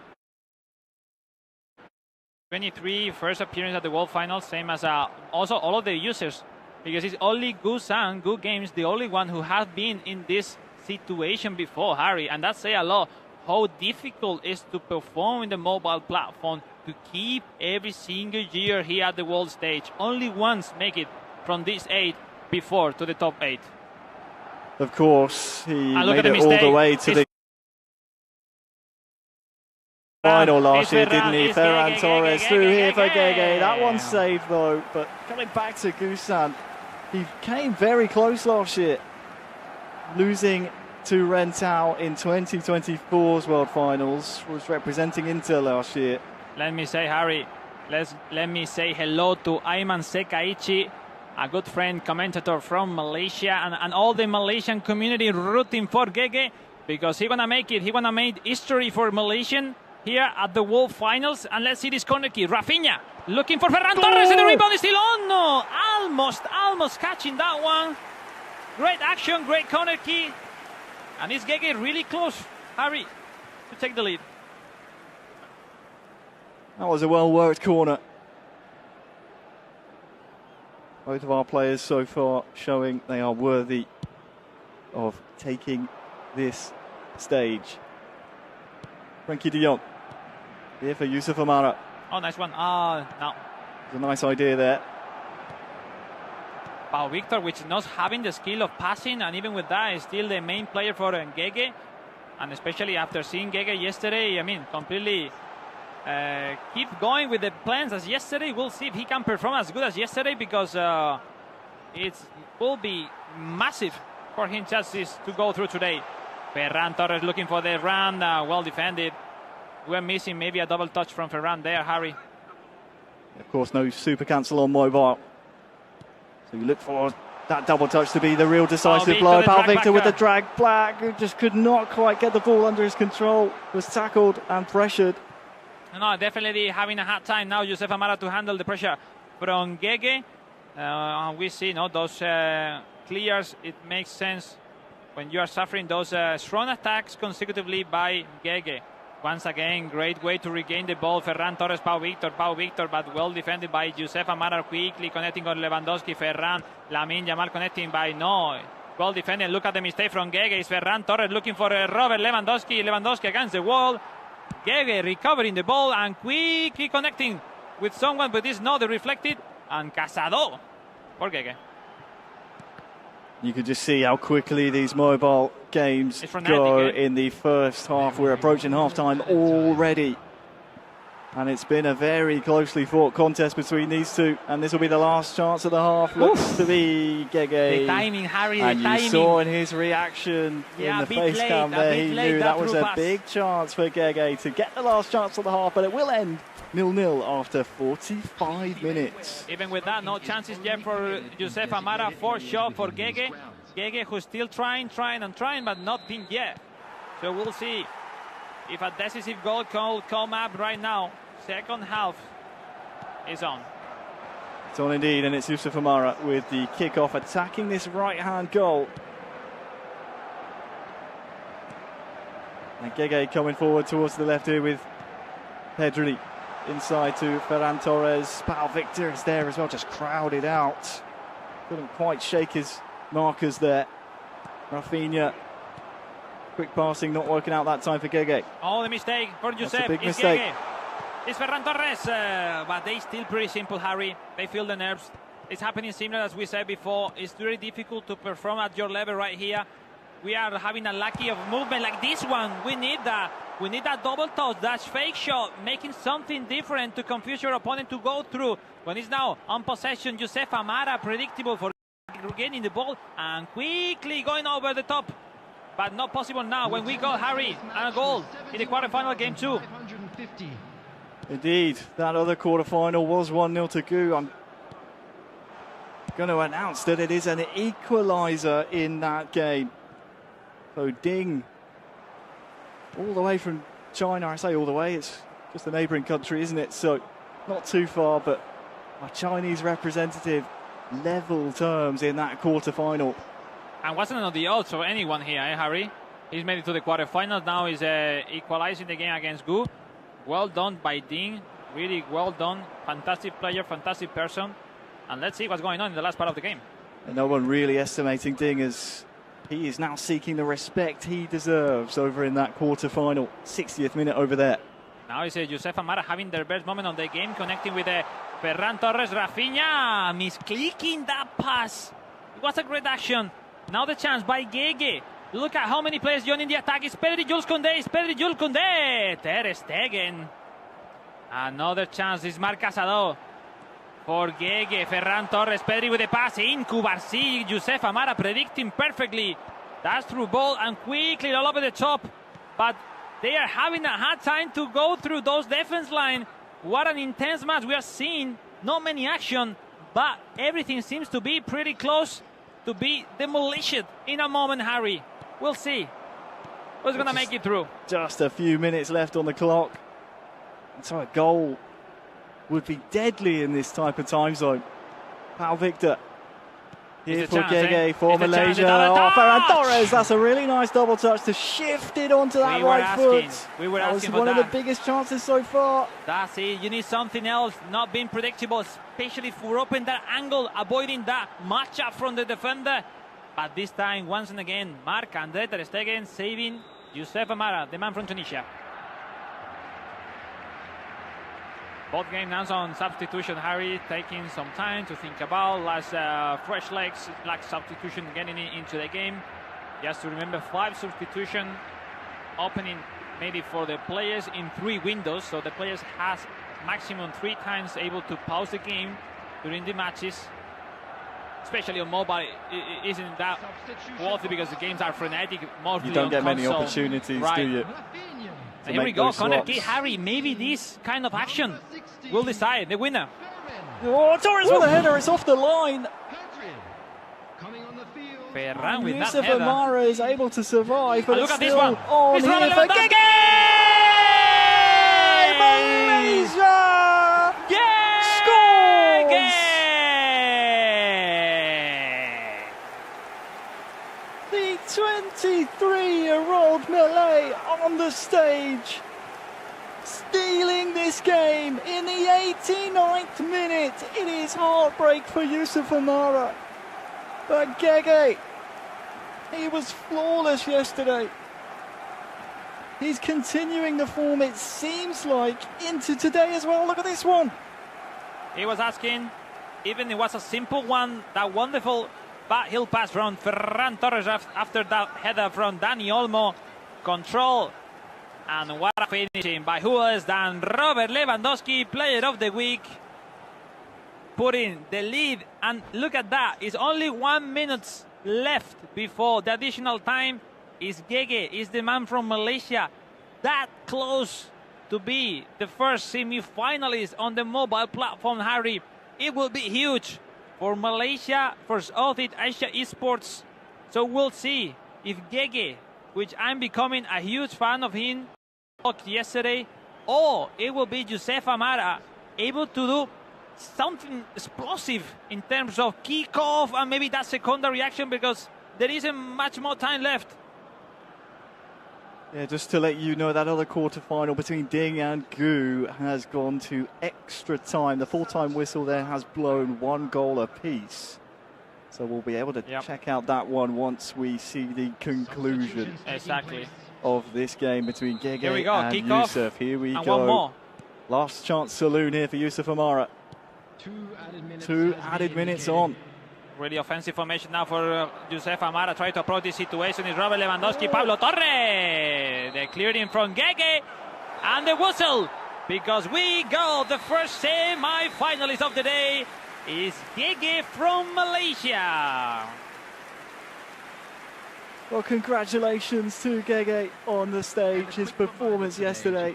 23, first appearance at the World Finals, same as also all of the users, because it's only Gusan, Good Games, the only one who has been in this situation before, Harry, and that say a lot how difficult it is to perform in the mobile platform, to keep every single year here at the world stage. Only once make it from this 8 before to the top 8. Of course, he made it all the way to the final last year, didn't he? Ferran Torres through here for Gege. That one's saved though, but coming back to Gusan, he came very close last year, losing to Rentau in 2024's World Finals, was representing Inter last year. Let me say, Harry, let me say hello to Ayman Sekaichi, a good friend, commentator from Malaysia, and all the Malaysian community rooting for Gege, because he wanna make it. He wanna make history for Malaysian here at the World Finals. And let's see this corner kick. Rafinha looking for Ferran Torres, and the rebound is still on. No, almost catching that one. Great action, great corner kick, and it's Gege really close, Harry, to take the lead. That was a well-worked corner. Both of our players so far showing they are worthy of taking this stage. Frenkie de Jong here for Youssef Amara. Oh, nice one. No. It's a nice idea there. Pau Victor, which is not having the skill of passing, and even with that, is still the main player for Gege. And especially after seeing Gege yesterday, I mean, completely keep going with the plans as yesterday. We'll see if he can perform as good as yesterday, because it will be massive for him chances to go through today. Ferran Torres looking for the run, well defended. We're missing maybe a double touch from Ferran there, Harry. Of course, no super cancel on mobile. So you look for that double touch to be the real decisive blow. Pal Victor with the drag black, who just could not quite get the ball under his control, was tackled and pressured. No, definitely having a hard time now, Josef Amara, to handle the pressure from Gege. We see those clears. It makes sense when you are suffering those strong attacks consecutively by Gege. Once again, great way to regain the ball. Ferran Torres, Pau Victor, but well defended by Josef Amara, quickly connecting on Lewandowski. Ferran, Lamine Yamal connecting by well defended. Look at the mistake from Gege. It's Ferran Torres looking for Robert Lewandowski. Lewandowski against the wall. Gege recovering the ball and quickly connecting with someone, but it's not reflected. And Casado for Gege. You can just see how quickly these mobile games go in the first half. We're approaching half-time already. And it's been a very closely fought contest between these two. And this will be the last chance of the half. Looks to be Gege. The timing, Harry, and you saw in his reaction in the face cam there, he knew that was a big chance for Gege to get the last chance of the half. But it will end 0-0 after 45 minutes. Even with that, no chances yet for Josef Amara. 4 shot for Gege. Gege who's still trying, but nothing yet. So we'll see if a decisive goal can come up right now. Second half is on. It's on indeed, and it's Josef Amara with the kickoff attacking this right-hand goal. And Gege coming forward towards the left here with Pedri. Inside to Ferran Torres. Pau Victor is there as well, just crowded out. Couldn't quite shake his markers there. Rafinha. Quick passing, not working out that time for Gege. Oh, the mistake for Josef. That's a big mistake. Gege. It's Ferran Torres, but they still pretty simple, Harry. They feel the nerves. It's happening similar as we said before. It's very difficult to perform at your level right here. We are having a lucky of movement like this one. We need that. We need that double touch, that fake shot, making something different to confuse your opponent to go through. When it's now on possession, Josef Amara, predictable for regaining the ball and quickly going over the top. But not possible now when we got Harry and a goal in the quarterfinal game 2. Indeed, that other quarterfinal was 1-0 to Gu. I'm going to announce that it is an equaliser in that game. So Ding, all the way from China. I say all the way, it's just a neighbouring country, isn't it? So not too far, but our Chinese representative level terms in that quarterfinal. And wasn't on the odds for anyone here, Harry? He's made it to the quarterfinals. Now he's equalizing the game against Gu. Well done by Ding. Really well done. Fantastic player, fantastic person. And let's see what's going on in the last part of the game. And no one really estimating Ding as he is now seeking the respect he deserves over in that quarterfinal. 60th minute over there. Now is Josef Amara having their best moment on the game, connecting with Ferran Torres. Rafinha misclicking that pass. It was a great action. Now the chance by Gege. Look at how many players joining the attack. It's Pedri, Jules Koundé. It's Pedri, Jules Koundé. Ter Stegen. Another chance is Marc Casado for Gege. Ferran Torres, Pedri with the pass in. Cubarsí, Josef Amara predicting perfectly. That's through ball and quickly all over the top. But they are having a hard time to go through those defense line. What an intense match we are seeing. Not many action, but everything seems to be pretty close to be demolished in a moment, Harry. We'll see who's going to make it through. Just a few minutes left on the clock. And so a goal would be deadly in this type of time zone. Pau Victor here for Gege, for Malaysia. Oh, Ferran Torres, that's a really nice double touch to shift it onto that right foot. We were asking for that. One of the biggest chances so far. That's it. You need something else, not being predictable, especially for opening that angle, avoiding that matchup from the defender. But this time, once and again, Marc-André ter Stegen saving Josef Amara, the man from Tunisia. Both games now on substitution. Harry taking some time to think about last fresh legs, like substitution getting into the game. Just to remember, 5 substitution opening maybe for the players in 3 windows. So the players has maximum 3 times able to pause the game during the matches. especially on mobile, isn't that worthy because the games are frenetic. Mostly You don't on get many console. opportunities, Right. do you? And here we go, corner kick, Harry. Maybe this kind of action will decide the winner. Oh, Torres with a header. It's off the line. Ferran with that Yusuf header. Amara is able to survive, but And look it's at this still one. on It's here Robert for Lewandowski. Malaysia. Yeah! Scores! The 23-year-old Malay on the stage, stealing this game in the 89th minute. It is heartbreak for Yusuf Amara. But Gege, he was flawless yesterday. He's continuing the form, it seems like, into today as well. Look at this one. He was asking, even it was a simple one, that wonderful backheel pass from Ferran Torres after that header from Dani Olmo. Control. And what a finishing by who else than Robert Lewandowski, player of the week. Putting the lead, and look at that, it's only 1 minute left before the additional time. Is Gege, is the man from Malaysia, that close to be the first semi-finalist on the mobile platform, Harry. It will be huge for Malaysia, for Southeast Asia eSports. So we'll see if Gege, which I'm becoming a huge fan of him yesterday, or it will be Yusuf Amara able to do something explosive in terms of kickoff and maybe that secondary action, because there isn't much more time left. Yeah, just to let you know, that other quarterfinal between Ding and Gu has gone to extra time. The full-time whistle there has blown 1 goal apiece. So we'll be able to check out that one once we see the conclusion Exactly. of this game between Gege Here we go, and kick-off. Yusuf. Here we And go. one more. Last chance saloon here for Yusuf Amara. 2 added minutes on. Really offensive formation now for Yusuf Amara. Try to approach this situation is Robert Lewandowski. Pablo Torre. The clearing from Gege. And the whistle. Because we go. The first semi-finalist of the day is Gege from Malaysia. Well, congratulations to Gege on the stage. His performance yesterday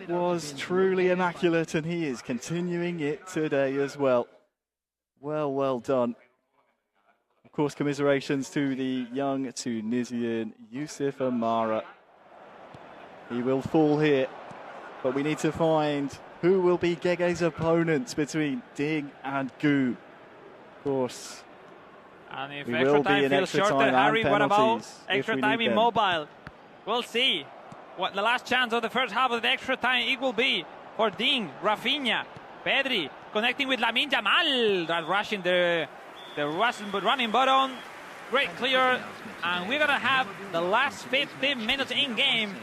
was truly immaculate, and he is continuing it today as well. Well done. Of course, commiserations to the young Tunisian Yusuf Amara. He will fall here, but we need to find who will be Gege's opponents between Ding and Gu. Of course, And if we extra will be time in feels extra shorter, time and Harry, what about penalties if extra we time need in them. mobile? We'll see what the last chance of the first half of the extra time it will be for Ding, Rafinha, Pedri, connecting with Lamine Yamal, that rushing the running button. Great clear, and we're gonna have the last 15 minutes in game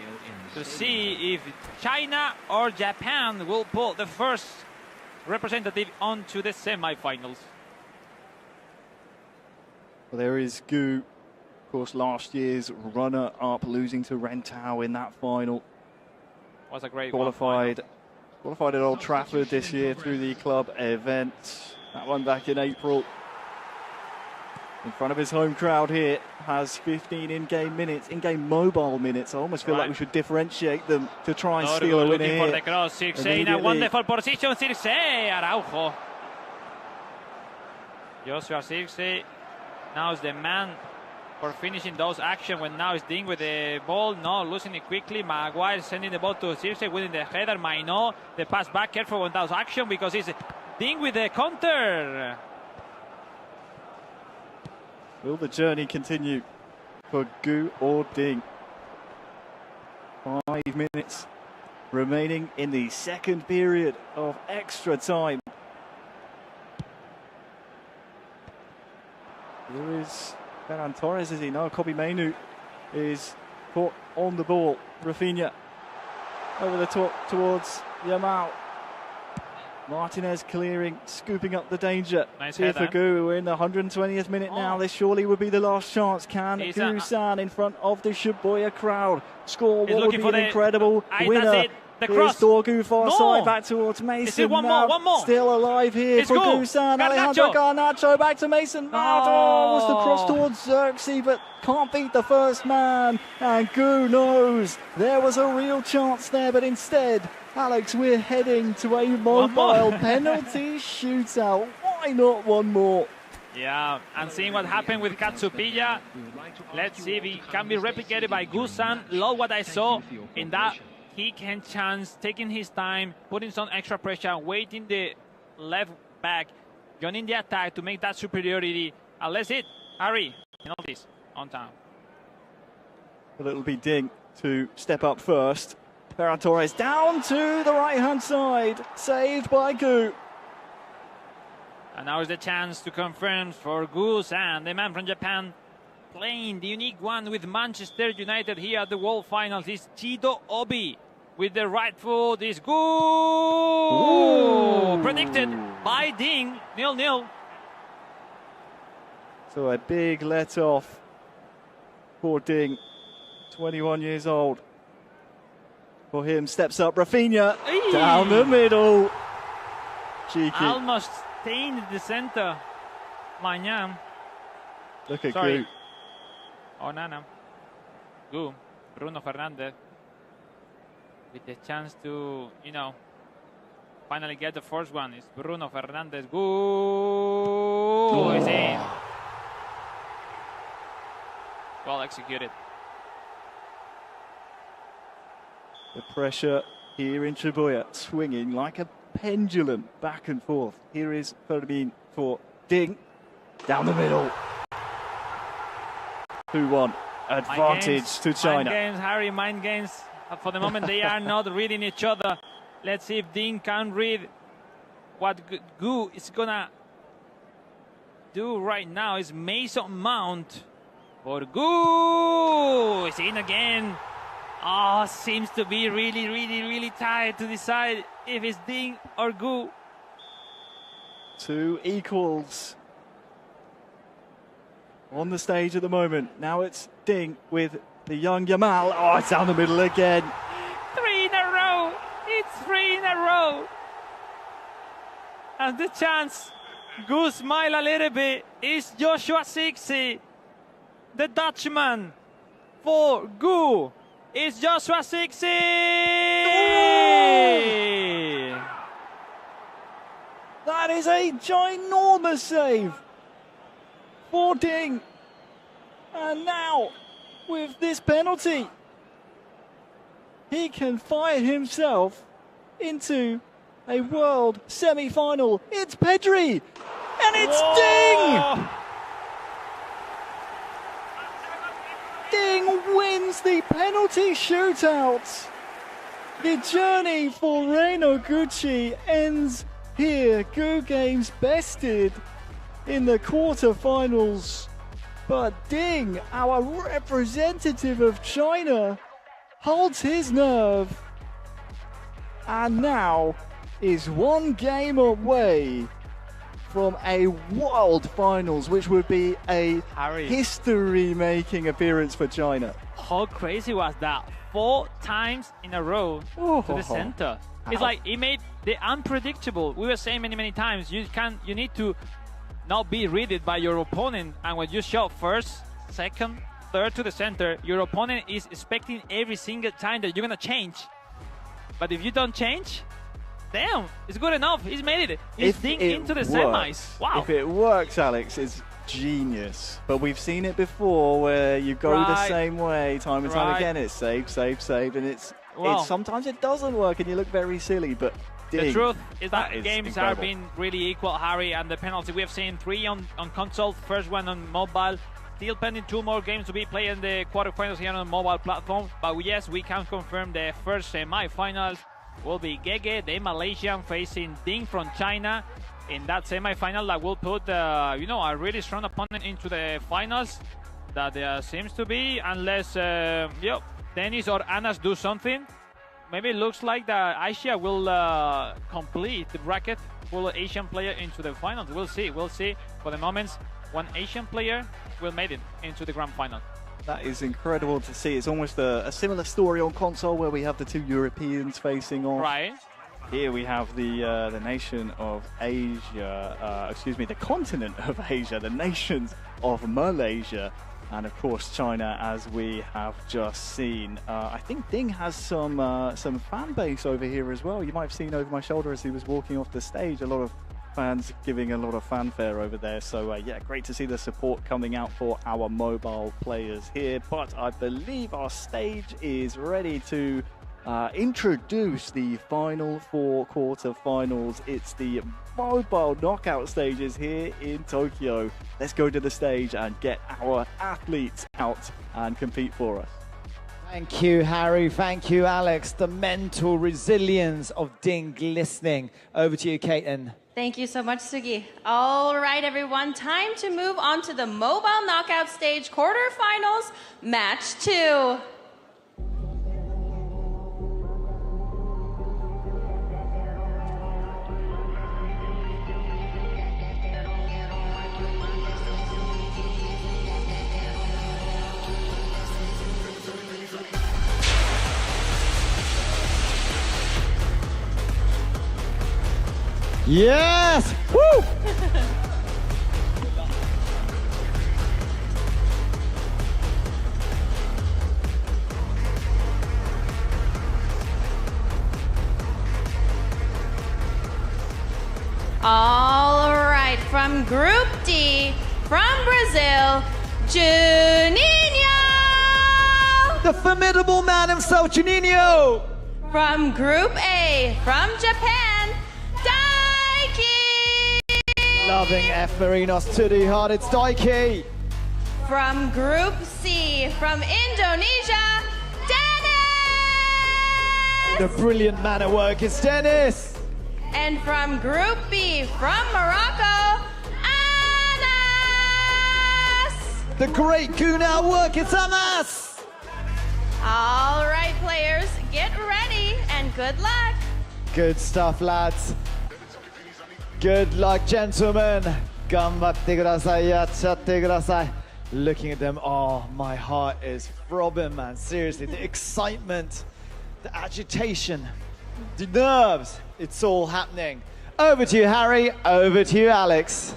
to see if China or Japan will pull the first representative onto the semi-finals. Well, there is Gu, of course, last year's runner-up, losing to Rentau in that final. Was a great Qualified at Old Trafford this year through the club event. That one back in April. In front of his home crowd here, has 15 in-game minutes, in-game mobile minutes. I almost feel like we should differentiate them to try and steal a win looking here. for the cross. Circe in a wonderful position. Circe, Araujo. Joshua Circe now is the man for finishing those actions when now is Ding with the ball. No, losing it quickly. Maguire sending the ball to Circe, winning the header. Maino, the pass back. Careful on those action because it's Ding with the counter. Will the journey continue for Gu or Ding? 5 minutes remaining in the second period of extra time. There is Ferran Torres, is he? No, Kobe Mainu is caught on the ball. Rafinha over the top towards Yamal. Martinez clearing, scooping up the danger. Nice here for header. Gu. We're in the 120th minute now. This surely would be the last chance. Can Gu-san in front of the Shibuya crowd score what would be an incredible winner? The Here's cross. Dorgu far No. side back towards Mason. Is it one Mount more? One more. Still alive here It's for goal. Gusan. Garnacho. Alejandro Garnacho back to Mason Mount. Oh, was the cross Oh. towards Xerxes, but can't beat the first man. And Gu knows there was a real chance there, but instead, Alex, we're heading to a more. mobile penalty shootout. Why not one more? Yeah, and seeing what happened with Katsupia, let's see if it can be replicated by Gusan. Love what I saw in that kick and chance, taking his time, putting some extra pressure, waiting the left back, joining the attack to make that superiority. And let's hit Harry, penalties on time. Well, it'll be Ding to step up first. Ferran Torres down to the right-hand side, saved by Gu. And now is the chance to confirm for Gusan, the man from Japan, playing the unique one with Manchester United here at the World Finals. Is Chido Obi with the right foot. Is Gu! Predicted by Ding, 0-0. So a big let-off for Ding, 21 years old. For him, steps up Rafinha, Eee. down the middle. Cheeky. Almost stained the center. Mañana. Look at Sorry. Gu. Oh, Nana. Gu. Bruno Fernandes. With the chance to, finally get the first one. It's Bruno Fernandes. Gu is in. Well executed. The pressure here in Shibuya, swinging like a pendulum back and forth. Here is Fermin for Ding, down the middle. 2-1, advantage to China. Mind games, Harry, mind games. For the moment, they are not reading each other. Let's see if Ding can read what Gu is gonna do right now. Is Mason Mount for Gu. Is in again. Oh, seems to be really tight to decide if it's Ding or Gu. 2 equals on the stage at the moment. Now it's Ding with the young Yamal. Oh, it's down the middle again. 3 in a row. It's 3 in a row. And the chance, Gu smile a little bit, is Joshua Sixi, the Dutchman. For Gu, is Joshua Sixi. That is a ginormous save for Ding. And now, with this penalty, he can fire himself into a world semi-final. It's Pedri, and it's Whoa. Ding! Ding wins the penalty shootout. The journey for Reino Gucci ends here. Gu Games bested in the quarterfinals. But Ding, our representative of China, holds his nerve and now is 1 game away from a World Finals, which would be a Harry. history-making appearance for China. How crazy was that? 4 times in a row to the center. It's like he made the unpredictable. We were saying many times, you need to not be read by your opponent, and when you shot first, second, third to the center, your opponent is expecting every single time that you're gonna change. But if you don't change, damn, it's good enough. He's made it. He's Ding into the semis. Wow. If it works, Alex, it's genius. But we've seen it before where you go the same way time and time again. It's saved, and it's sometimes it doesn't work and you look very silly, but Ding, the truth is that games incredible. have been really equal, Harry, and the penalty we have seen 3 on console, first one on mobile. Still pending 2 more games to be played in the quarterfinals here on the mobile platform. But yes, we can confirm the first semi-finals will be Gege, the Malaysian, facing Ding from China in that semi-final that will put a really strong opponent into the finals. That seems to be, unless Dennis or Anas do something. Maybe it looks like that Asia will complete the bracket, full Asian player into the finals. We'll see. For the moment, 1 Asian player will make it into the grand final. That is incredible to see. It's almost a similar story on console where we have the two Europeans facing off. Right. Here we have the nation of Asia, excuse me, the continent of Asia, the nations of Malaysia, and of course China, as we have just seen. I think Ding has some fan base over here as well. You might have seen over my shoulder as he was walking off the stage, a lot of fans giving a lot of fanfare over there. So yeah, great to see the support coming out for our mobile players here. But I believe our stage is ready to introduce the final four quarterfinals. It's the mobile knockout stages here in Tokyo. Let's go to the stage and get our athletes out and compete for us. Thank you, Harry. Thank you, Alex. The mental resilience of Ding glistening. Over to you, Caitlin. Thank you so much, Sugi. All right, everyone, time to move on to the mobile knockout stage quarterfinals, match 2. Yes! Woo! All right, from Group D, from Brazil, Juninho! The formidable man himself, Juninho! From Group A, from Japan, Daiki! Loving F. Marinos to the heart, it's Daiki! From Group C, from Indonesia, Dennis! The brilliant man at work is Dennis! And from Group B, from Morocco, Anas! The great goon at work, it's Anas! All right, players, get ready and good luck. Good stuff, lads. Good luck, gentlemen. Ganbatte kudasai, yachatte kudasai. Looking at them, oh, my heart is throbbing, man. Seriously, the excitement, the agitation, the nerves, it's all happening. Over to you, Harry. Over to you, Alex.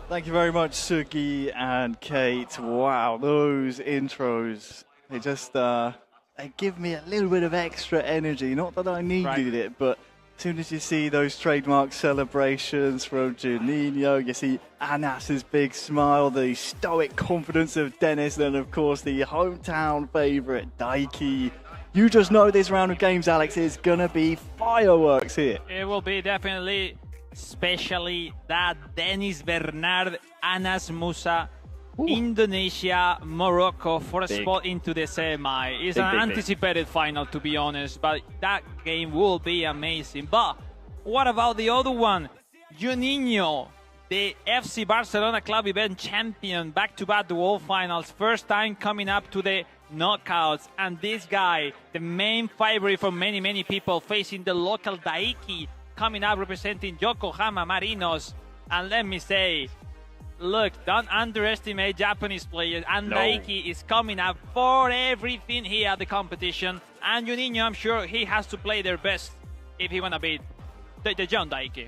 Thank you very much, Sugi and Kate. Wow, those intros, they just they give me a little bit of extra energy. Not that I needed it, but as soon as you see those trademark celebrations from Juninho, you see Anas's big smile, the stoic confidence of Dennis, and of course the hometown favourite Daiki. You just know this round of games, Alex, is gonna be fireworks here. It will be definitely, especially that Dennis Bernard, Anas Musa, Indonesia, Morocco for a spot into the semi. It's an anticipated final, to be honest, but that game will be amazing. But what about the other one? Juninho, the FC Barcelona club event champion, back-to-back dual finals, first time coming up to the knockouts, and this guy, the main favorite for many, many people, facing the local Daiki, coming up representing Yokohama Marinos. And let me say, look, don't underestimate Japanese players, and Daiki is coming up for everything here at the competition, and Juninho, I'm sure he has to play their best if he wanna beat the young Daiki.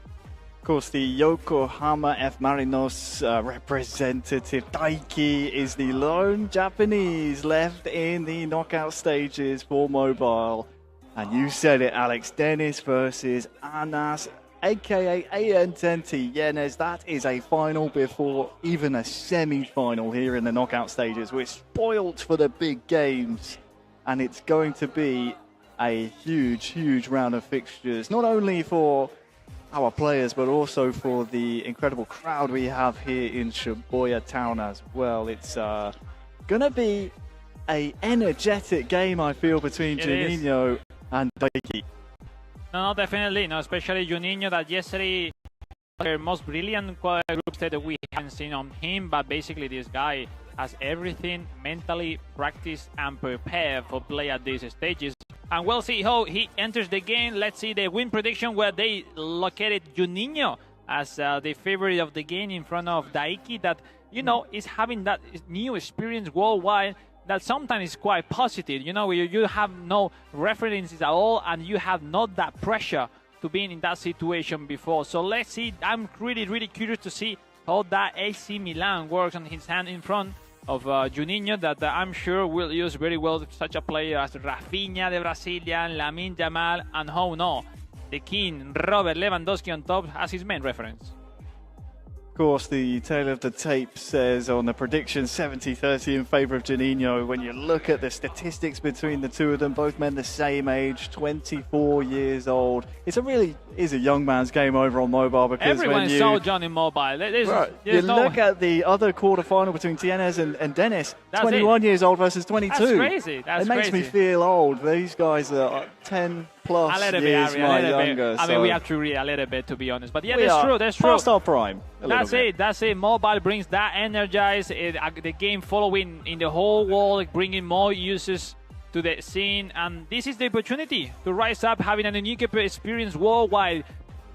Of course, the Yokohama F. Marinos representative Daiki is the lone Japanese left in the knockout stages for mobile. And you said it, Alex, Dennis versus Anas, aka AN10T Yenes. That is a final before even a semi-final here in the knockout stages. We're spoilt for the big games, and it's going to be a huge, huge round of fixtures, not only for our players, but also for the incredible crowd we have here in Shibuya town as well. It's gonna be a energetic game, I feel, between Juninho and Daiki. No, definitely, no, especially Juninho, that yesterday the most brilliant group stage that we haven't seen on him, but basically this guy has everything mentally practiced and prepared for play at these stages. And we'll see how he enters the game. Let's see the win prediction, where they located Juninho as the favorite of the game in front of Daiki, that, you know, is having that new experience worldwide, that sometimes is quite positive. You know, you have no references at all, and you have not that pressure to being in that situation before. So let's see. I'm really, really curious to see how that AC Milan works on his hand in front of Juninho, that I'm sure will use very well such a player as Rafinha, the Brazilian, Lamine Yamal, and how no, the king Robert Lewandowski on top as his main reference. Of course, the tail of the tape says on the prediction 70-30 in favour of Juninho. When you look at the statistics between the two of them, both men the same age, 24 years old. It really is a young man's game over on mobile, because everyone is so young in mobile. You look at the other quarter-final between Tienes and Dennis, 21 years old versus 22. That's crazy. It makes me feel old. These guys are 10 plus years younger. I mean, we have to read a little bit, to be honest. But yeah, that's true. That's true. Past our prime. That's it. Mobile brings that energize, the game following in the whole world, bringing more users to the scene. And this is the opportunity to rise up, having an unique experience worldwide,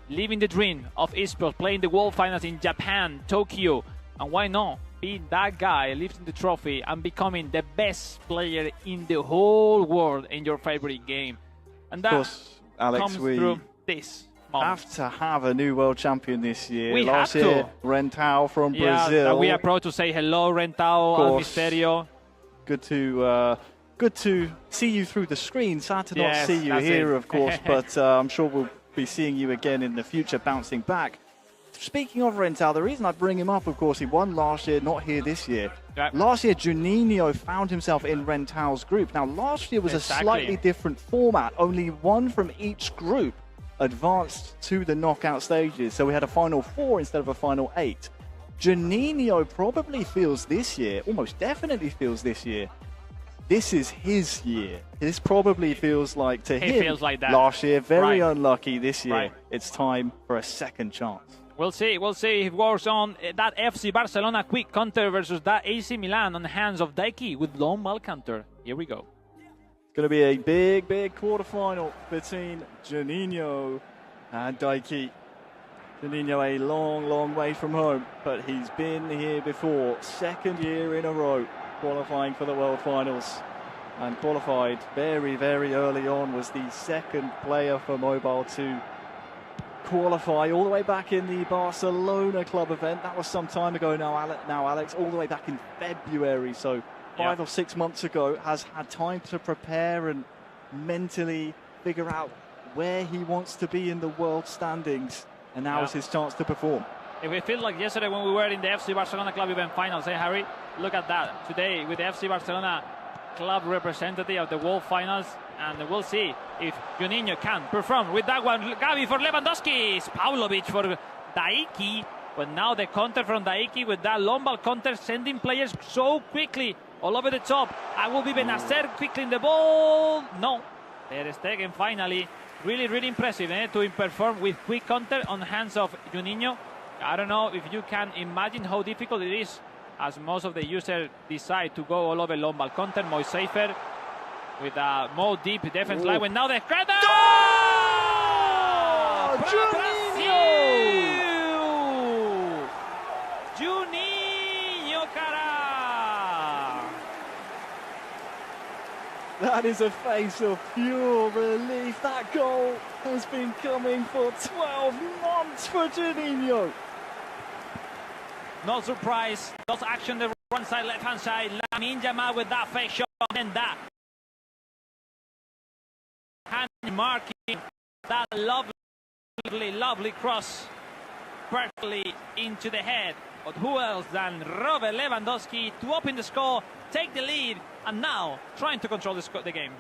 living the dream of esports, playing the World Finals in Japan, Tokyo. And why not be that guy lifting the trophy and becoming the best player in the whole world in your favorite game. And that, of course, Alex, comes through this moment. Have to have a new world champion this year. Last year, Rentao from Brazil. We are proud to say hello, Rentao and Misterio. Good to see you through the screen. Sad to not see you here, of course, but I'm sure we'll be seeing you again in the future, bouncing back. Speaking of Rentao, the reason I bring him up, of course, he won last year, not here this year. Yep. Last year, Juninho found himself in Rentao's group. Now, last year was a slightly different format. Only one from each group advanced to the knockout stages. So we had a final 4 instead of a final 8. Juninho probably feels this year, almost definitely feels this year, this is his year. This probably feels like to him feels like that. Last year, very unlucky. This year, it's time for a second chance. We'll see if it works on that FC Barcelona quick counter versus that AC Milan on the hands of Daiki with long ball counter. Here we go. It's going to be a big, big quarterfinal between Juninho and Daiki. Juninho a long, long way from home, but he's been here before. Second year in a row qualifying for the World Finals, and qualified very, very early on. Was the second player for Mobile to qualify all the way back in the Barcelona club event. That was some time ago now, Alex, all the way back in February. So 5 or 6 months ago, has had time to prepare and mentally figure out where he wants to be in the world standings. And now is his chance to perform. It feels like yesterday when we were in the FC Barcelona club event finals, Harry? Look at that. Today with the FC Barcelona club representative of the World Finals, and we'll see if Juninho can perform with that one. Gavi for Lewandowski, Pavlovic for Daiki, but now the counter from Daiki with that long ball counter, sending players so quickly all over the top. I will be Benacer quickly in the ball. No, Ter Stegen finally. Really, really impressive to perform with quick counter on the hands of Juninho. I don't know if you can imagine how difficult it is, as most of the users decide to go all over long ball counter, more safer, with a more deep defense line. When now the credit! Juninho, cara! That is a face of pure relief. That goal has been coming for 12 months for Juninho. No surprise. Those action the right side, left hand side. Lamine Yamal with that fake shot, and that hand marking, that lovely cross perfectly into the head. But who else than Robert Lewandowski to open the score, take the lead, and now trying to control the game.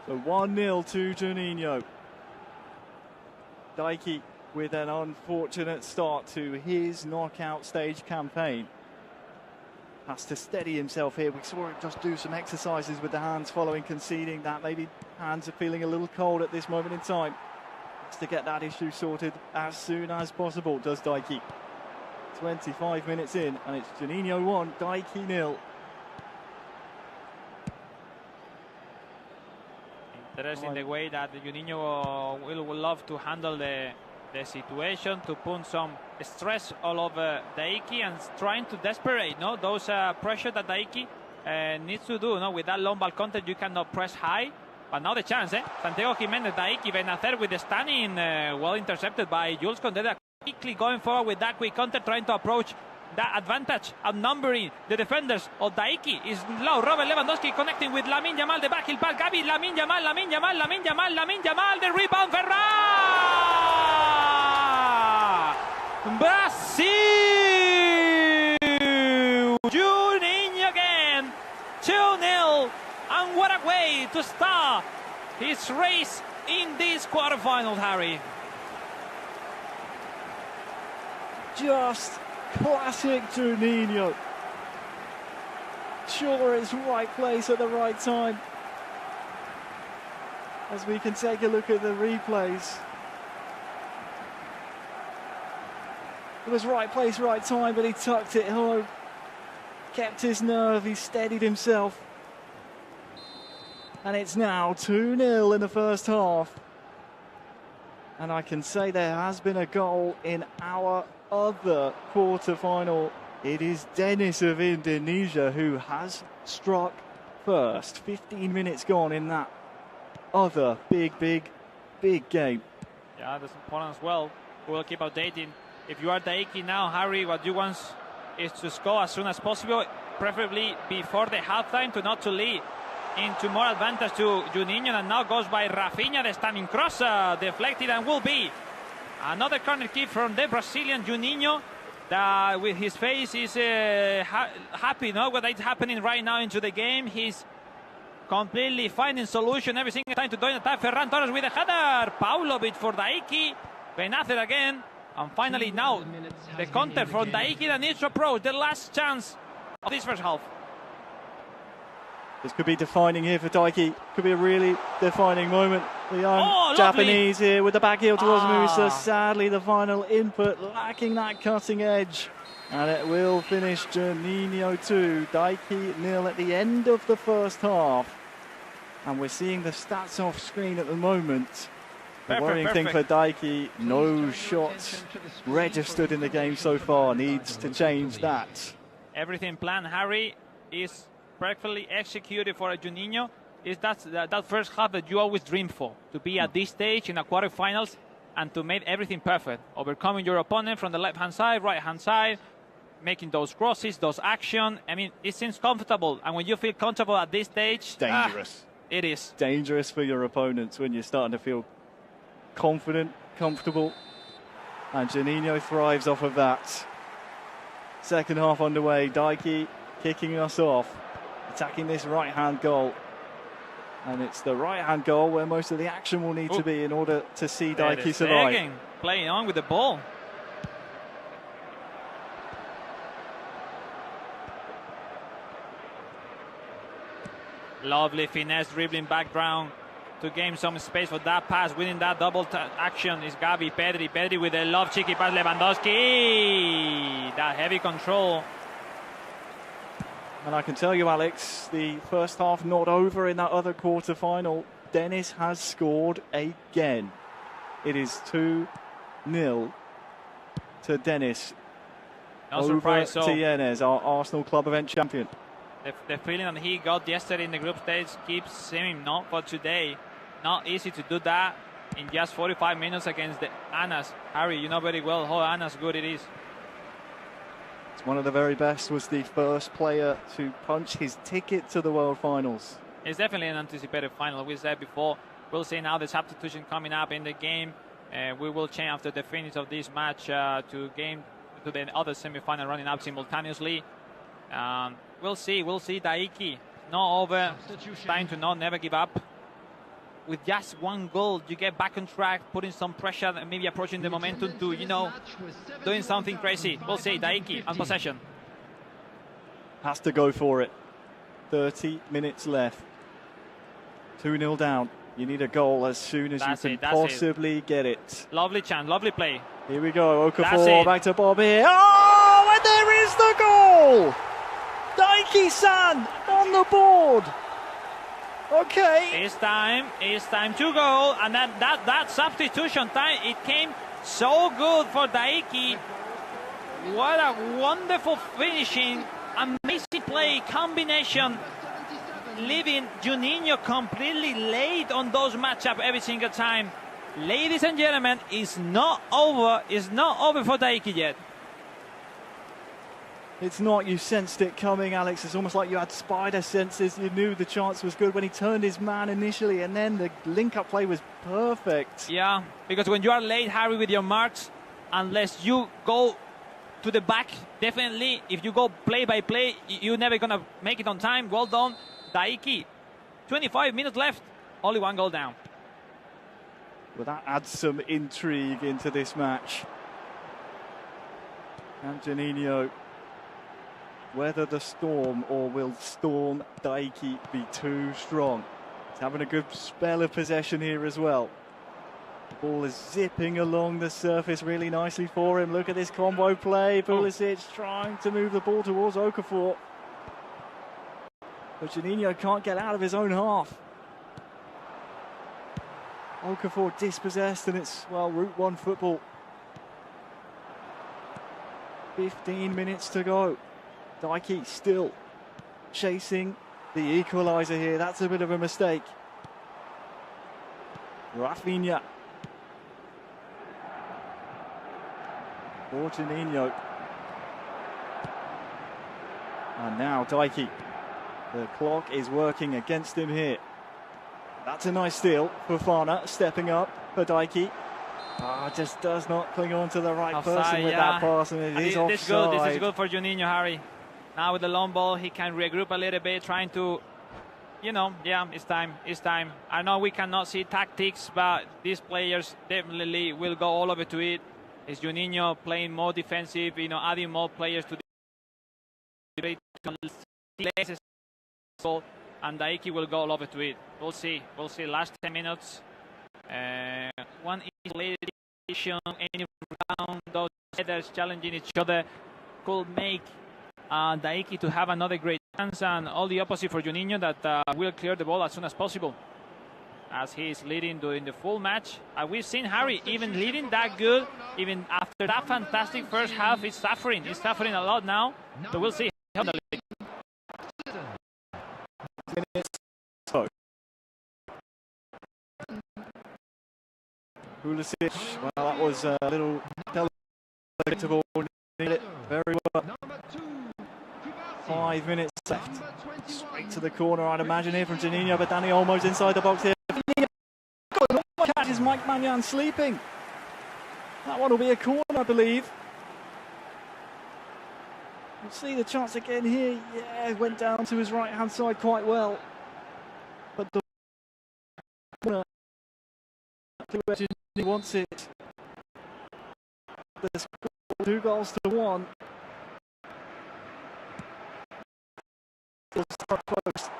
So 1-0 to Juninho. Daiki with an unfortunate start to his knockout stage campaign. Has to steady himself here. We saw him just do some exercises with the hands following conceding that. Maybe hands are feeling a little cold at this moment in time. Has to get that issue sorted as soon as possible, does Daiki. 25 minutes in, and it's Juninho 1, Daiki 0. Interesting the way that Juninho will love to handle the the situation, to put some stress all over Daiki and trying to desperate, no? Those pressure that Daiki needs to do, no? With that long ball contact, you cannot press high. But now the chance, Santiago Jimenez, Daiki, Benacer with the stunning, well intercepted by Jules Condeda. Quickly going forward with that quick counter, trying to approach that advantage, outnumbering the defenders of Daiki. Is low. Robert Lewandowski connecting with Lamine Yamal, the backheel pass. Gavi, Lamine Yamal, the rebound, Ferran! Brazil! Juninho again, 2-0. And what a way to start his race in this quarterfinal, Harry. Just classic Juninho. Sure, it's right place at the right time. As we can take a look at the replays. It was right place, right time, but he tucked it home. Kept his nerve, he steadied himself. And it's now 2-0 in the first half. And I can say there has been a goal in our other quarter-final. It is Dennis of Indonesia who has struck first. 15 minutes gone in that other big game. Yeah, that's important as well. We'll keep updating. If you are Daiki now, Harry, what you want is to score as soon as possible, preferably before the halftime, to not to lead into more advantage to Juninho. And now goes by Rafinha, the stunning cross, deflected, and will be another corner kick from the Brazilian Juninho, that with his face is happy, no, what is happening right now into the game. He's completely finding solution every single time to join attack. Ferran Torres with a header. Paulovic for Daiki. Benacer again. And finally now the counter from Daiki that needs to approach the last chance of this first half. This could be defining here for Daiki. Could be a really defining moment. The young Japanese here with the back heel towards Musa. Sadly, the final input lacking that cutting edge. And it will finish Juninho 2, Daiki 0 at the end of the first half. And we're seeing the stats off screen at the moment. The worrying thing for Daiki, no shots registered in the game so far. Needs to change that. Everything planned, Harry, is perfectly executed for a Juninho. Is that first half that you always dream for, to be at this stage in the quarterfinals and to make everything perfect, overcoming your opponent from the left-hand side, right-hand side, making those crosses, those action. I mean, it seems comfortable, and when you feel comfortable at this stage, dangerous. It is dangerous for your opponents when you're starting to feel confident, comfortable, and Juninho thrives off of that. Second half underway, Daiki kicking us off, attacking this right-hand goal. And it's the right-hand goal where most of the action will need to be in order to see Daiki survive. Playing on with the ball. Lovely finesse dribbling background to gain some space for that pass. Winning that double action is Gavi. Pedri with a love cheeky pass. Lewandowski. That heavy control. And I can tell you, Alex, the first half not over in that other quarter-final. Dennis has scored again. It is 2-0 to Dennis. No surprise. To Yenez, our Arsenal Club event champion. The feeling that he got yesterday in the group stage keeps him, not for today. Not easy to do that in just 45 minutes against the Anas. Harry, you know very well how Anas good it is. One of the very best, was the first player to punch his ticket to the World Finals. It's definitely an anticipated final. We said before, we'll see now the substitution coming up in the game. We will change after the finish of this match to the other semi-final running up simultaneously. We'll see Daiki. Not over, time to not never give up. With just one goal, you get back on track, putting some pressure, and maybe approaching the momentum to, doing something crazy. We'll see Daiki on possession. Has to go for it. 30 minutes left. 2-0 down. You need a goal as soon as you can possibly get it. Lovely chance, lovely play. Here we go. Okafor back to Bob here. Oh, and there is the goal! Daiki-san on the board. Okay. It's time to go. And that substitution time, it came so good for Daiki. What a wonderful finishing, amazing play, combination, leaving Juninho completely late on those matchups every single time. Ladies and gentlemen, it's not over. It's not over for Daiki yet. It's not. You sensed it coming, Alex. It's almost like you had spider senses. You knew the chance was good when he turned his man initially, and then the link-up play was perfect. Yeah, because when you are late, Harry, with your marks, unless you go to the back, definitely, if you go play by play, you're never going to make it on time. Well done, Daiki. 25 minutes left, only one goal down. Well, that adds some intrigue into this match. And Juninho, whether the storm or will Storm Daiki be too strong? He's having a good spell of possession here as well. The ball is zipping along the surface really nicely for him. Look at this combo play. Pulisic trying to move the ball towards Okafor. But Juninho can't get out of his own half. Okafor dispossessed, and it's, well, Route 1 football. 15 minutes to go. Daiki still chasing the equaliser here. That's a bit of a mistake. Rafinha. For Juninho. And now Daiki. The clock is working against him here. That's a nice steal for Fana, stepping up for Daiki. Just does not cling on to the right person with that pass, and it is offside. This is good for Juninho, Harry. Now with the long ball, he can regroup a little bit, trying to, it's time. I know we cannot see tactics, but these players definitely will go all over to it. Is Juninho playing more defensive, adding more players to the and Daiki will go all over to it. We'll see. Last 10 minutes. One isolation, any round, those headers challenging each other could make Daiki to have another great chance, and all the opposite for Juninho, that will clear the ball as soon as possible, as he is leading during the full match. We've seen Harry even leading that good, even after that fantastic first half. He's suffering a lot now, so we'll see how the lead. Pulisic, well, that was a little predictable. It very well. 5 minutes left. Straight to the corner, I'd imagine, here from Juninho, but Dani Olmo's inside the box here. Catches Mike Maignan sleeping. That one will be a corner, I believe. We'll see the chance again here. Yeah, went down to his right-hand side quite well. But the corner, where Juninho wants it. The score, 2-1. Close.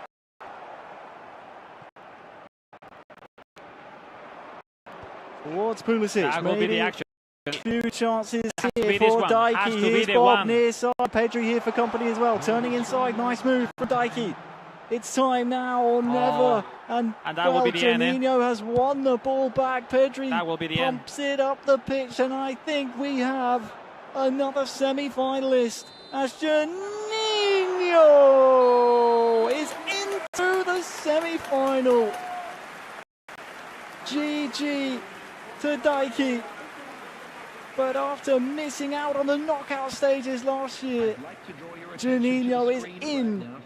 Towards Pulisic. That will be the action. A few chances here for Daiki. Here's Bob near side. Pedri here for company as well. Turning inside. Nice move for Daiki. It's time now or never. And that will be the end. Juninho has won the ball back. Pedri that will be the end. Pumps it up the pitch, and I think we have another semi-finalist as Juninho is into the semi-final. GG to Daiki. But after missing out on the knockout stages last year, Juninho is in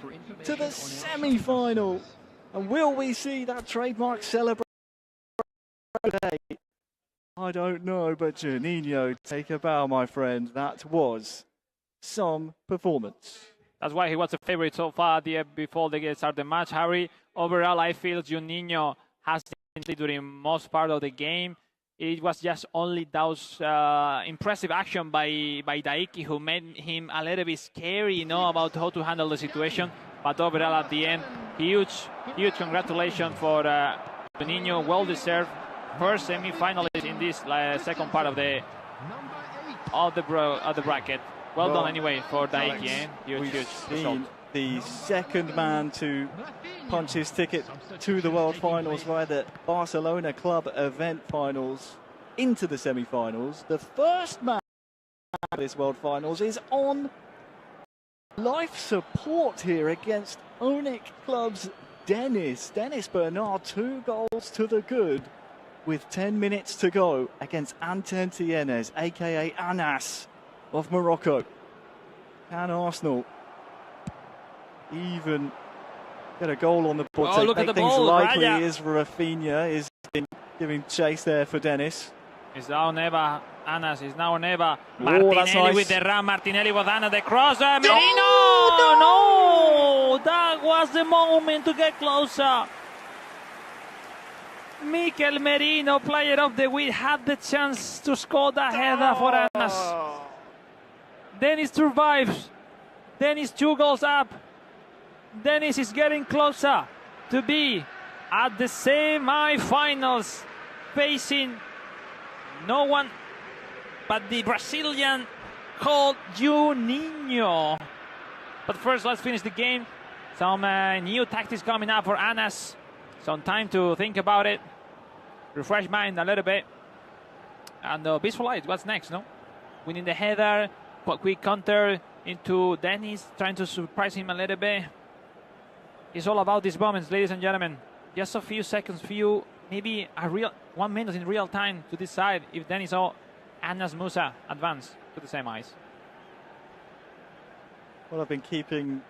to the semi-final. And will we see that trademark celebration today? I don't know, but Juninho, take a bow, my friend. That was some performance. That's why he was a favorite so far before they start the match, Harry. Overall, I feel Juninho has during most part of the game. It was just only those impressive action by Daiki who made him a little bit scary, about how to handle the situation. But overall, at the end, huge congratulations for Juninho. Well-deserved first semi-finalist in this second part of the bracket. Well done anyway for Daiki. Huge result. the second man to punch his ticket to the World Finals via the Barcelona Club Event Finals into the semi-finals. The first man to this World Finals is on life support here against Onyx Club's Dennis Bernard, 2 goals to the good with 10 minutes to go against Anten Tienes, aka Anas of Morocco. Can Arsenal even get a goal on the board to look at make the things ball, likely? Raya. Is Rafinha is giving chase there for Dennis. It's now never. Anas is now never. Oh, Martinelli that's nice. with the run. Martinelli with Anas. The cross. Merino! No! That was the moment to get closer. Mikel Merino, player of the week, had the chance to score the header for Anas. Dennis survives. Dennis 2 goals up. Dennis is getting closer to be at the semi-finals, facing no one but the Brazilian called Juninho. But first, let's finish the game. Some new tactics coming up for Anas. Some time to think about it, refresh mind a little bit, and visualize what's next. No, winning the header, quick counter into Dennis, trying to surprise him a little bit. It's all about these moments, ladies and gentlemen. Just a few seconds, maybe a real 1 minute in real time to decide if Dennis or Anas Musa advance to the semis. Well, I've been keeping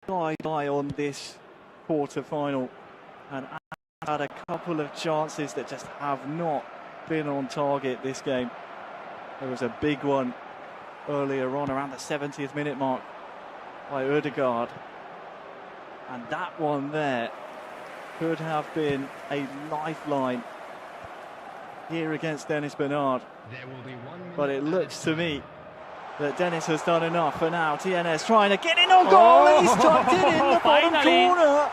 an eye on this quarter-final, and had a couple of chances that just have not been on target this game. There was a big one earlier on around the 70th minute mark by Ødegaard, and that one there could have been a lifeline here against Dennis Bernard. But it looks to me that Dennis has done enough for now. TNS trying to get in on goal, and he's tucked it in the bottom corner.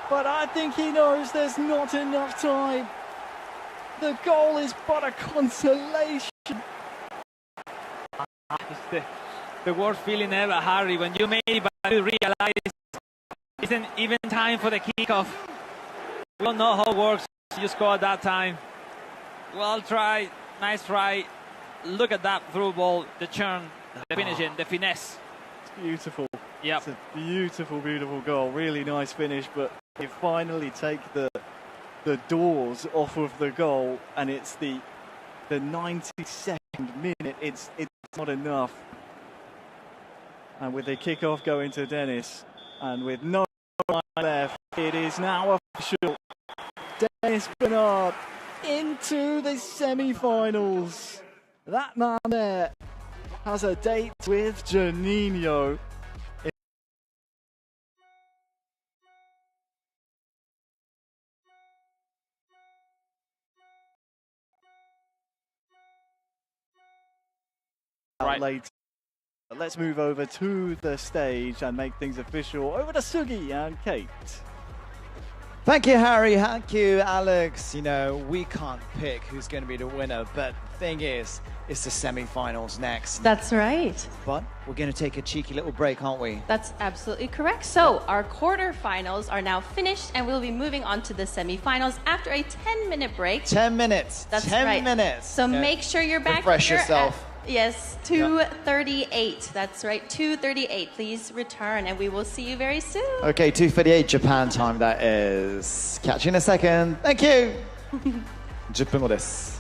But I think he knows there's not enough time. The goal is but a consolation. It's the worst feeling ever, Harry, when you maybe realize it isn't even time for the kickoff. We don't know how it works. You score at that time. Well tried, nice try. Look at that through ball, the churn, the finishing, the finesse. It's beautiful. Yep. It's a beautiful, beautiful goal. Really nice finish, but you finally take the doors off of the goal, and it's the 92nd minute. It's not enough. And with the kickoff going to Dennis, and with no time left, it is now official. Dennis Bernard into the semi-finals. That man there has a date with Juninho. Later. Let's move over to the stage and make things official. Over to Sugi and Kate. Thank you, Harry. Thank you, Alex. You know, we can't pick who's going to be the winner, but the thing is, it's the semi-finals next. That's right. But we're going to take a cheeky little break, aren't we? That's absolutely correct. So our quarterfinals are now finished, and we'll be moving on to the semifinals after a 10-minute break. 10 minutes. That's 10 right. minutes. So make sure you're back Refresh here yourself. Yes, 2:38. That's right, 2:38. Please return, and we will see you very soon. Okay, 2:38 Japan time, that is. Catch you in a second. Thank you. 10分後です。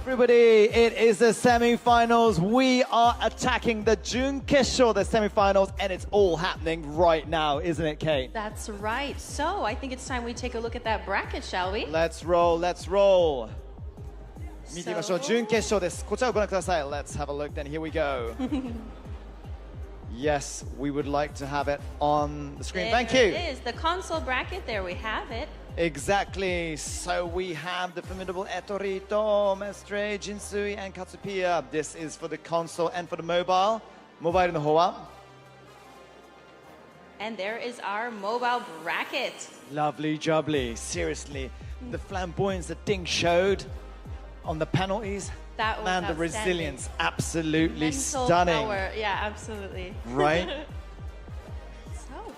Everybody, it is the semi-finals. We are attacking the Junkesho, the semi-finals, and it's all happening right now, isn't it, Kate? That's right. So I think it's time we take a look at that bracket, shall we? Let's roll, let's roll. 見てみましょう、 So- 準決勝です。こちらをご覧ください。Let's have a look, then here we go. Yes, we would like to have it on the screen. Thank There you. it is, the console bracket. There we have it. Exactly. So we have the formidable Etorito, Mestre, Jinsui, and Katsupia. This is for the console and for the mobile. Mobileの方は And there is our mobile bracket. Lovely jubbly. Seriously, the flamboyance that Ding showed on the penalties. That was Man, the outstanding. resilience, absolutely Mental stunning. power. Yeah, absolutely. Right? So,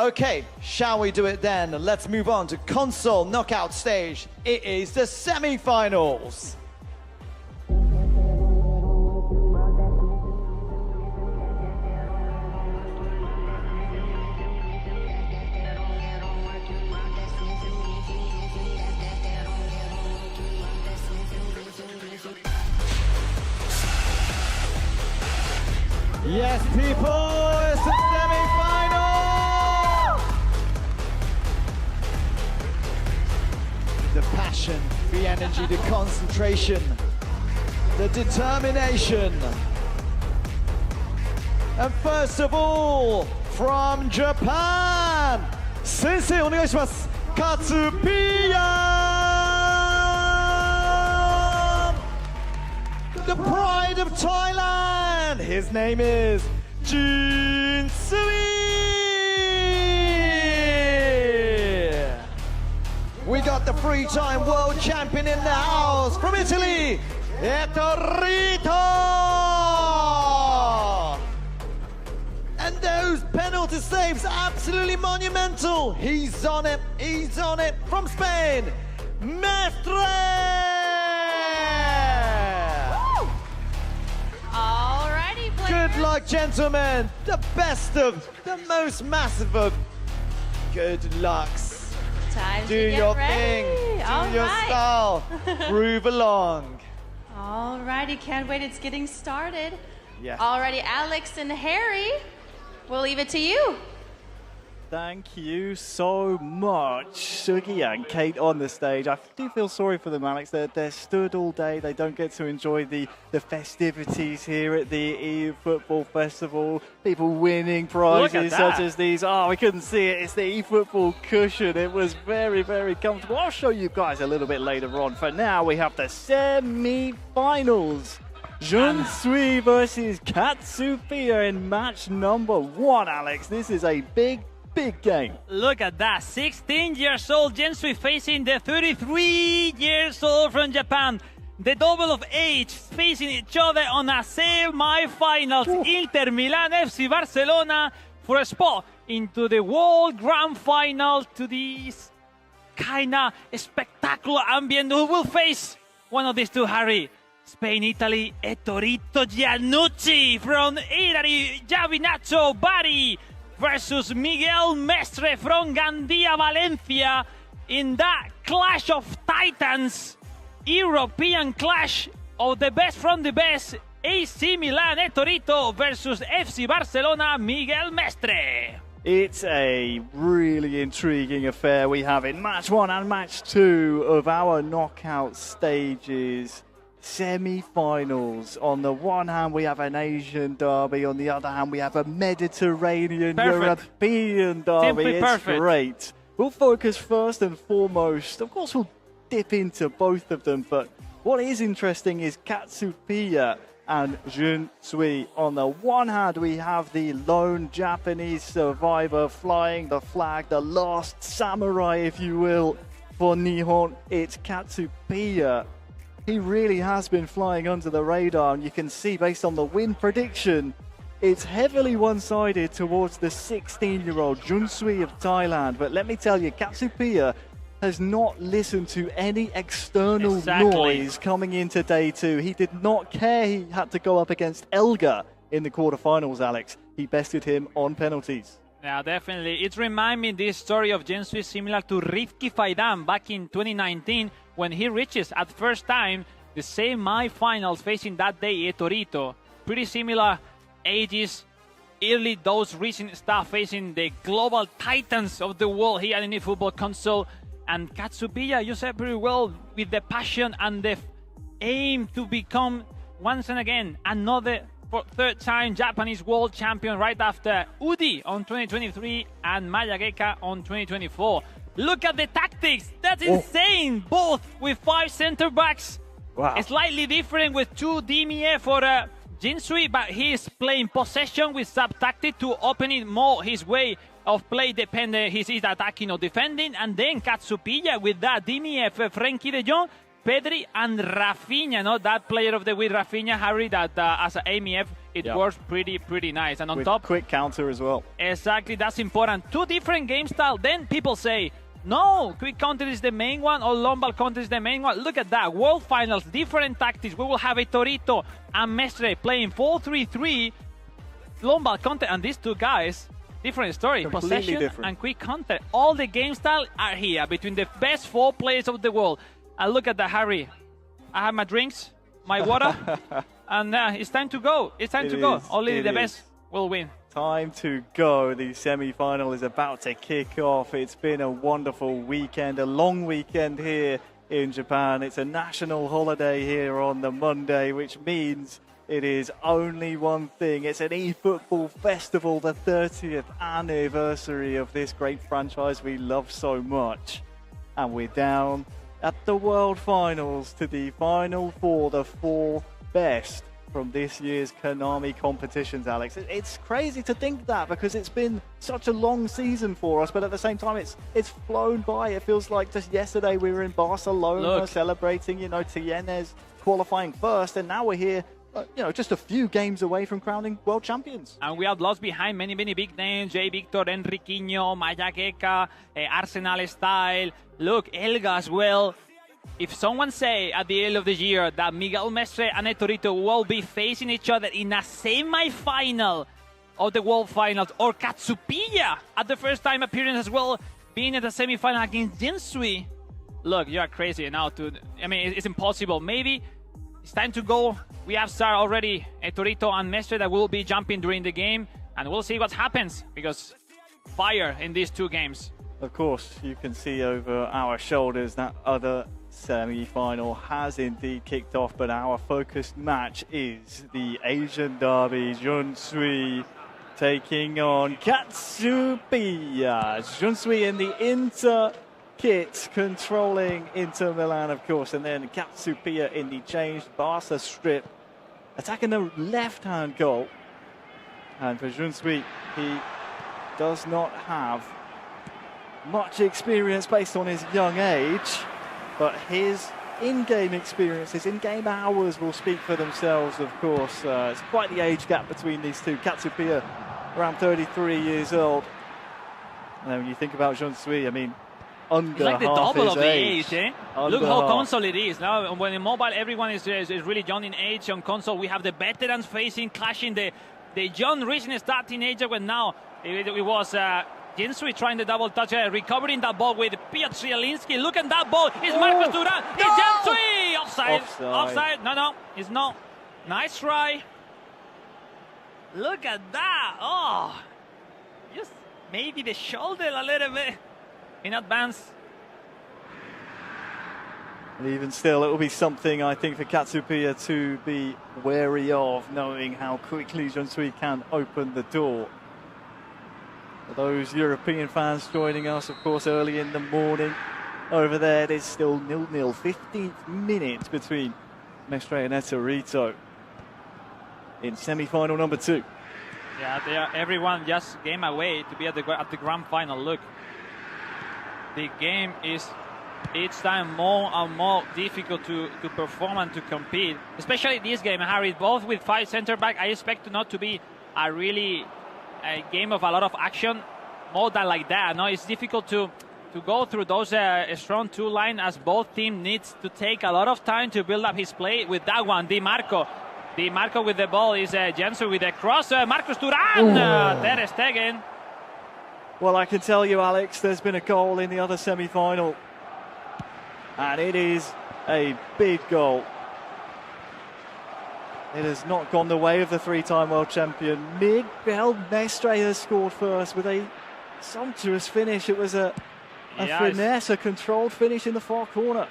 Okay, shall we do it then? Let's move on to console knockout stage. It is the semi-finals. Yes, people, it's the semi-final! The passion, the energy, the concentration, the determination. And first of all, from Japan, Sensei, お願いします。Katsupia! The pride of Thailand! His name is Jinsui! We got the three-time world champion in the house from Italy, Etorito! water saves, absolutely monumental. He's on it from Spain. Mestre! Alrighty, players. Good luck, gentlemen. The best of, the most massive of good lucks. Time Do to get your ready. thing. Do your Alright. style. Groove along. Alrighty, can't wait. It's getting started. Yes. Alrighty, Alex and Harry, we'll leave it to you. Thank you so much, Sugi and Kate on the stage. I do feel sorry for them, Alex. They're stood all day. They don't get to enjoy the festivities here at the eFootball Festival. People winning prizes such as these. Oh, we couldn't see it. It's the eFootball cushion. It was very, very comfortable. I'll show you guys a little bit later on. For now, we have the semi-finals. Junsui versus Katsupia in match number 1, Alex. This is a big game. Look at that. 16 years old Junsui facing the 33 years old from Japan. The double of age facing each other on a semi-finals. Inter Milan FC Barcelona for a spot into the World Grand Final to this kind of spectacular ambient. Who will face one of these two, Harry? Spain, Italy, Torito Giannucci from Italy, Giovinazzo Bari versus Miguel Mestre from Gandia, Valencia in that clash of titans, European clash of the best from the best, AC Milan, Torito versus FC Barcelona, Miguel Mestre. It's a really intriguing affair we have in match 1 and match 2 of our knockout stages. Semi-finals. On the one hand, we have an Asian derby. On the other hand, we have a Mediterranean European derby. Simply it's perfect. Great. We'll focus first and foremost. Of course, we'll dip into both of them, but what is interesting is Katsupia and Junsui. On the one hand, we have the lone Japanese survivor flying the flag, the last samurai, if you will, for Nihon. It's Katsupia. He really has been flying under the radar, and you can see based on the win prediction, it's heavily one-sided towards the 16-year-old Junsui of Thailand. But let me tell you, Katsupia has not listened to any external noise coming into day 2. He did not care he had to go up against Elga in the quarterfinals, Alex. He bested him on penalties. Yeah, definitely. It reminds me this story of Junsui similar to Rifki Faidan back in 2019 when he reaches at first time the semi-finals facing that day Torito. Pretty similar ages, early those recent stuff facing the global titans of the world here in the football console. And Katsupia, you said pretty well, with the passion and the aim to become once and again another for third time Japanese world champion right after Udi on 2023 and Mayageka on 2024. Look at the tactics. That's insane. Both with 5 center backs. Wow. Slightly different with 2 DME for Junsui, but he's playing possession with sub-tactic to open it more his way of play dependent. He's either attacking or defending. And then Katsupia with that DMF, Frenkie de Jong, Pedri and Rafinha, no? That player of the week, Rafinha, Harry, that as an AMF, it works pretty nice. And on with top, quick counter as well. Exactly, that's important. 2 different game styles. Then people say, no, quick counter is the main one or long ball counter is the main one. Look at that. World finals, different tactics. We will have a Torito and Mestre playing 4-3-3, long ball counter, and these two guys, different story. Completely Possession different. and quick counter. All the game style are here between the best 4 players of the world. And look at that, Harry. I have my drinks, my water, and it's time to go. It's time to go. Only the best will win. Time to go. The semi-final is about to kick off. It's been a wonderful weekend, a long weekend here in Japan. It's a national holiday here on the Monday, which means it is only one thing. It's an eFootball Festival, the 30th anniversary of this great franchise we love so much. And we're down at the World Finals to the Final 4, the 4 best from this year's Konami competitions, Alex. It's crazy to think that because it's been such a long season for us, but at the same time, it's flown by. It feels like just yesterday we were in Barcelona celebrating, Tienes qualifying first, and now we're here just a few games away from crowning world champions. And we have lost behind many big names: J. Victor, Enriquinho, Maya Geka, Arsenal Style. Look, Elga as well. If someone say at the end of the year that Miguel Mestre and Torito will be facing each other in a semi-final of the World Finals, or Katsupia at the first time appearance as well, being at the semi-final against Jinsui, look, you are crazy now. It's impossible. Maybe it's time to go. We have started already Torito and Mestre that will be jumping during the game, and we'll see what happens, because fire in these two games. Of course, you can see over our shoulders that other semi-final has indeed kicked off, but our focused match is the Asian derby. Jinsui taking on Katsupia. Jinsui in the Inter kit, controlling Inter Milan, of course, and then Katsupia in the changed Barca strip, attacking the left-hand goal. And for Jinsui, he does not have much experience based on his young age, but his in-game experience, his in-game hours will speak for themselves, of course. It's quite the age gap between these two. Katsupia, around 33 years old. And then when you think about Jinsui, under it's like the half double his of the age, eh? Look how half. console it is. Now, when in mobile, everyone is really young in age. On console, we have the veterans clashing the young, recent start teenager, when now it was Jinsui trying the double touch, recovering that ball with Piotr Zielinski. Look at that ball. It's Marcus Thuram. It's Jinsui. Offside. No, it's not. Nice try. Look at that. Oh, just maybe the shoulder a little bit in advance. And even still, it will be something, I think, for Katsupia to be wary of, knowing how quickly Jinsui can open the door. For those European fans joining us, of course, early in the morning, over there, it is still 0-0, 15th minute between Mestre and Torito in semi-final number 2. Yeah, everyone just game away to be at the grand final. Look, the game is each time more and more difficult to perform and to compete, especially this game, Harry, both with 5 center back. I expect not to be a game of a lot of action, more than like that. No, it's difficult to go through those strong 2 line, as both team needs to take a lot of time to build up his play. With that one, Di Marco with the ball is Jinsui with the cross. Marcus Thuram, Ter Stegen. Well, I can tell you, Alex, there's been a goal in the other semi-final, and it is a big goal. It has not gone the way of the 3-time world champion. Miguel Mestre has scored first with a sumptuous finish. It was a finesse, a controlled finish in the far corner.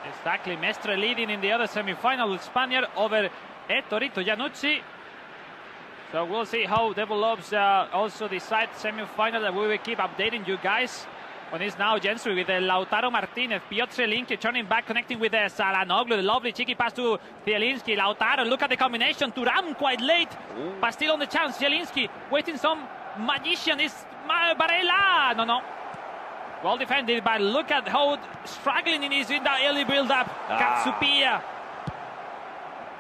Exactly. Mestre leading in the other semi-final with Spaniard over Torito Januzzi. So we'll see how develops also the side semi-final, that we will keep updating you guys. When it's now Jinsui with Lautaro Martinez, Piotr Zielinski turning back, connecting with Salanoglu. The lovely cheeky pass to Zielinski. Lautaro, look at the combination. Thuram quite late, but still on the chance. Zielinski waiting some magician. Is Barella. No. Well defended, but look at how struggling it is in that early build-up. Katsupia.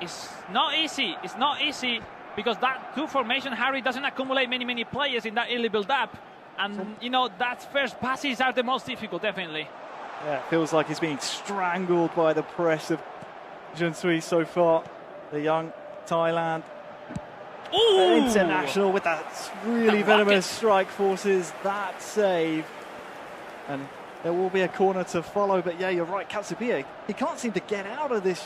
It's not easy. It's not easy, because that 2 formation, Harry, doesn't accumulate many players in that early build-up. And, that first passes are the most difficult, definitely. Yeah, it feels like he's being strangled by the press of Jinsui so far. The young Thailand international with that really venomous strike forces that save. And there will be a corner to follow. But, yeah, you're right, Katsupia, he can't seem to get out of this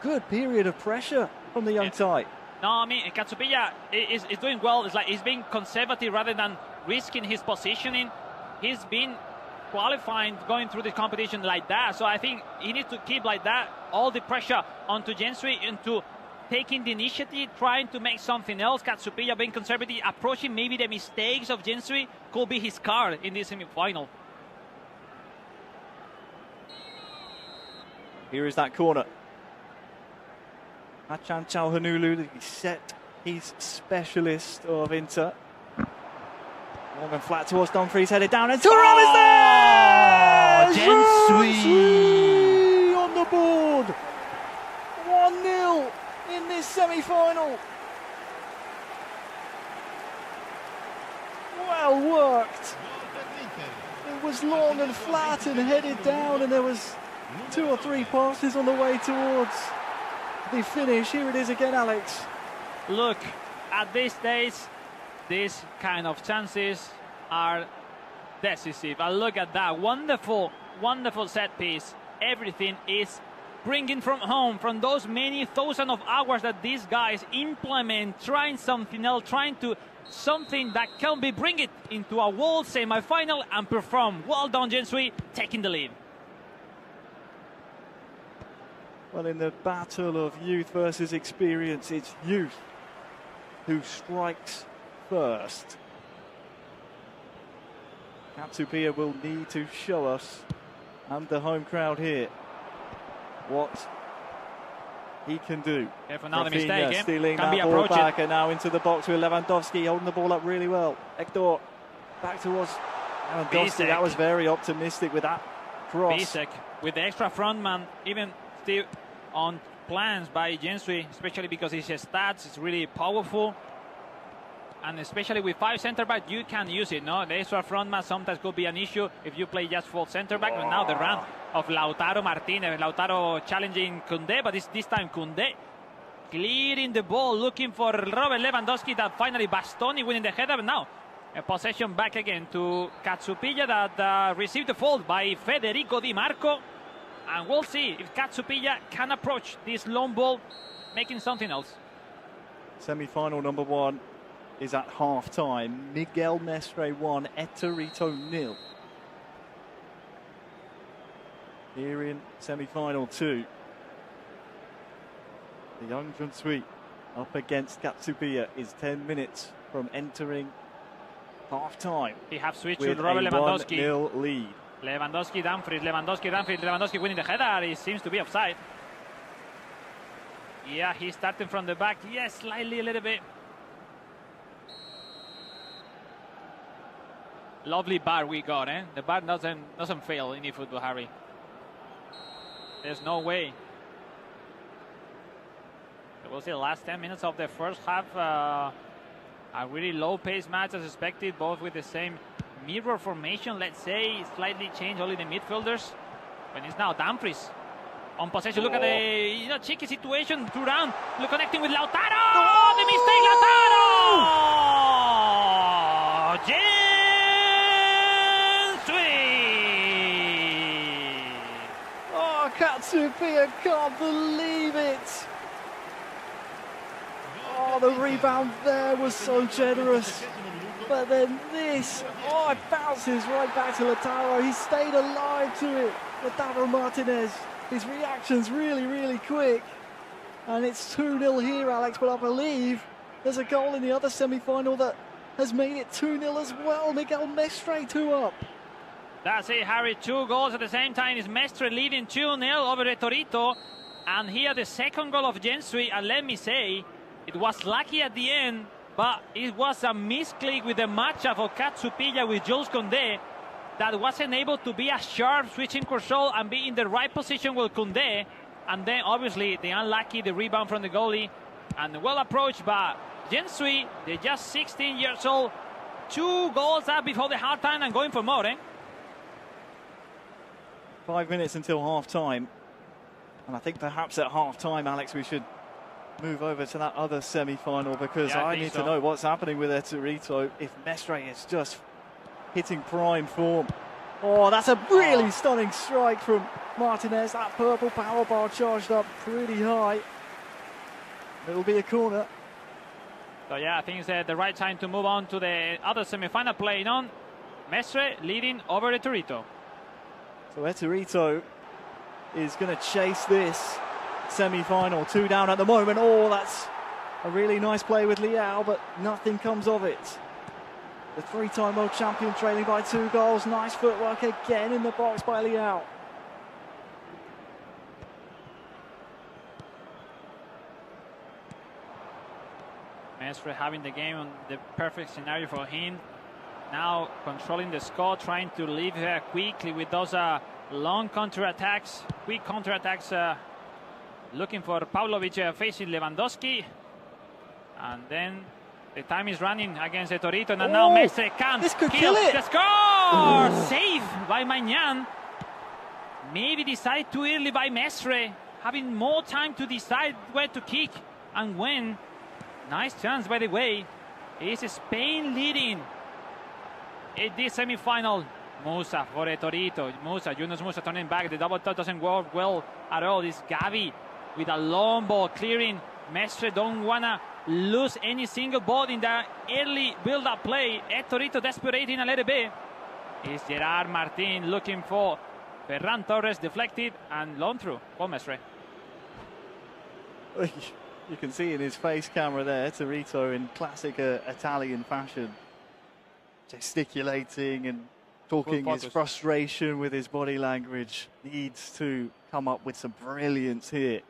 good period of pressure from the young Thai. No, Katsupia is doing well. It's like he's being conservative rather than risking his positioning. He's been qualifying, going through the competition like that. So I think he needs to keep like that, all the pressure onto Jinsui, into taking the initiative, trying to make something else. Katsupia being conservative, approaching maybe the mistakes of Jinsui could be his card in this semi-final. Here is that corner. Achan Calhanoglu, the set piece specialist of Inter. Morgan flat towards Dumfries, headed down, and Thuram is there! Jinsui on the board! 1-0 in this semi-final. Well worked. It was long and flat and headed down, and there was 2 or 3 passes on the way towards the finish. Here it is again, Alex. Look, at these days, these kind of chances are decisive. And look at that, wonderful, wonderful set piece. Everything is bringing from home, from those many thousands of hours that these guys implement, trying something else, trying to something that can be bring it into a world semi-final and perform. Well done, Jensui, taking the lead. Well, in the battle of youth versus experience, it's youth who strikes first. Katsupia will need to show us, and the home crowd here, what he can do. Careful now, the mistake, stealing can that be ball approaching. back, and now into the box with Lewandowski, holding the ball up really well. Hector back towards Lewandowski. That was very optimistic with that cross. Bisek with the extra frontman, even still on plans by Jensui, especially because his stats is really powerful. And especially with 5 centre-back, you can use it, no? The extra frontman sometimes could be an issue if you play just 4 centre-back. But now the run of Lautaro Martinez. Lautaro challenging Koundé, but this time Koundé clearing the ball, looking for Robert Lewandowski, that finally Bastoni winning the header. But now a possession back again to Katsupia, that received the fault by Federico Di Marco. And we'll see if Katsupia can approach this long ball, making something else. Semi-final number 1 is at half-time. Miguel Mestre 1, Etorito 0. Here in semi-final 2, the young Jensui up against Katsupia is 10 minutes from entering half-time. He have switched with to Robert a Lewandowski. 1-0 lead. Lewandowski, Dumfries, Lewandowski winning the header. It seems to be offside. Yeah, he's starting from the back. Yes, slightly a little bit. Lovely bar we got, eh? The bar doesn't fail in eFootball, Harry. There's no way. It was the last 10 minutes of the first half. A really low-paced match as expected, both with the same mirror formation, let's say. Slightly changed only the midfielders. But it's now Dumfries on possession. Look at the cheeky situation. Two round. Look, connecting with Lautaro. Oh, the mistake, Lautaro! Oh, Katsupia can't believe it. Oh, the rebound there was so generous. But then this, it bounces right back to Lautaro. He stayed alive to it. Lautaro Martinez, his reaction's really, really quick. And it's 2-0 here, Alex, but I believe there's a goal in the other semi-final that has made it 2-0 as well. Miguel Mestre 2 up. That's it, Harry. 2 goals at the same time. Is Mestre leading 2-0 over Torito. And here the second goal of Jensui. And let me say, it was lucky at the end, but it was a misclick with the matchup of Katsupia with Jules Koundé that wasn't able to be a sharp switching control and be in the right position with Koundé. And then obviously the unlucky, the rebound from the goalie, and well approached by Jensui. They're just 16 years old. 2 goals up before the halftime and going for more, eh? 5 minutes until half-time. And I think perhaps at half-time, Alex, we should move over to that other semi-final, because I need to know what's happening with Torito if Mestre is just hitting prime form. Oh, that's a really stunning strike from Martinez. That purple power bar charged up pretty high. It'll be a corner. So yeah, I think it's the right time to move on to the other semi-final playing on. Mestre leading over the Torito. So Torito is going to chase this semi-final. 2 down at the moment. Oh, that's a really nice play with Leao, but nothing comes of it. The 3-time world champion trailing by 2 goals. Nice footwork again in the box by Leao. Mestre having the game on the perfect scenario for him. Now controlling the score, trying to leave quickly with those long counter-attacks, quick counter-attacks, looking for Pavlovic facing Lewandowski. And then the time is running against the Torito, and now Mestre can this could kill it. The score! Save by Magnan. Maybe decided too early by Mestre, having more time to decide where to kick and when. Nice chance, by the way. Is Spain leading in this semi-final? Musa for the Torito. Yunus Musa turning back. The double touch doesn't work well at all. This Gavi with a long ball clearing. Mestre don't wanna lose any single ball in the early build-up play. Torito desperating a little bit. Is Gerard Martin looking for Ferran Torres, deflected and long through for Mestre. You can see in his face camera there, Torito in classic Italian fashion, gesticulating and talking his frustration with his body language. Needs to come up with some brilliance here.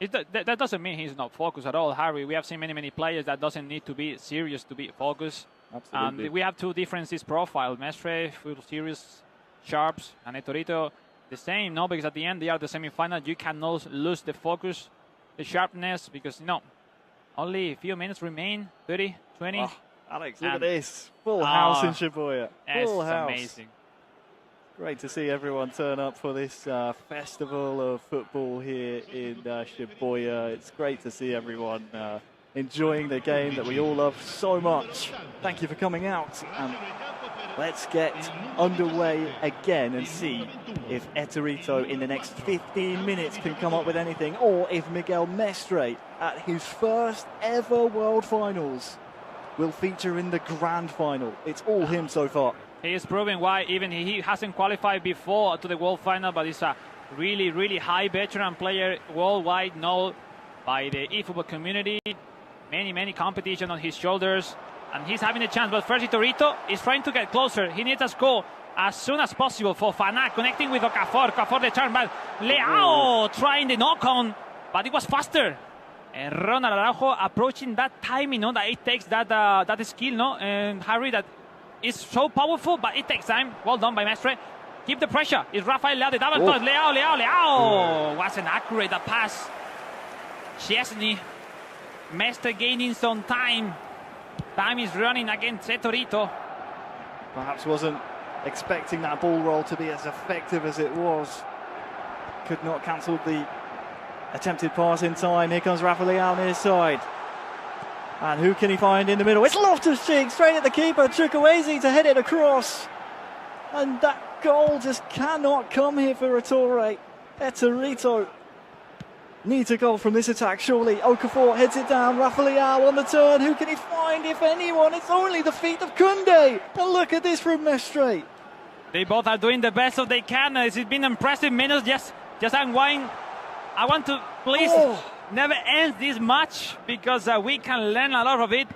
That doesn't mean he's not focused at all, Harry. We have seen many players that doesn't need to be serious to be focused. Absolutely. We have two differences profile. Mestre, full serious, sharps, and Torito the same, no? Because at the end they are the semi-final. You cannot lose the focus, the sharpness, because only a few minutes remain. 30, 20. Oh, Alex, look at this. Full house in Shibuya. Full house. Amazing. Great to see everyone turn up for this festival of football here in Shibuya. It's great to see everyone enjoying the game that we all love so much. Thank you for coming out. Let's get underway again and see if Torito in the next 15 minutes can come up with anything, or if Miguel Mestre at his first ever World Finals will feature in the Grand Final. It's all him so far. He is proving why even he hasn't qualified before to the World Final, but he's a really high veteran player, worldwide known by the eFootball community. Many competition on his shoulders, and he's having a chance. But first, Torito is trying to get closer. He needs a score as soon as possible. For Fana connecting with Okafor. Okafor the turn back. Leao trying the knock-on, but it was faster. And Ronald Araujo approaching that timing, that it takes that skill, and Harry, that is so powerful, but it takes time. Well done by Mestre. Keep the pressure. It's Rafael Leao, the double touch. Leao. Wasn't accurate, that pass. Chesney. Mestre gaining some time. Time is running against Torito. Perhaps wasn't expecting that ball roll to be as effective as it was. Could not cancel the attempted pass in time. Here comes Rafa Leao on his side. And who can he find in the middle? It's Loftus-Cheek straight at the keeper. Chukwueze to head it across. And that goal just cannot come here for Torre. Torito needs a goal from this attack, surely. Okafor heads it down. Rafa Leao on the turn. Who can he find, if anyone? It's only the feet of Koundé. And look at this from Mestre. They both are doing the best of they can. It's been impressive minutes. Just unwind. I want to please never end this match, because we can learn a lot of it.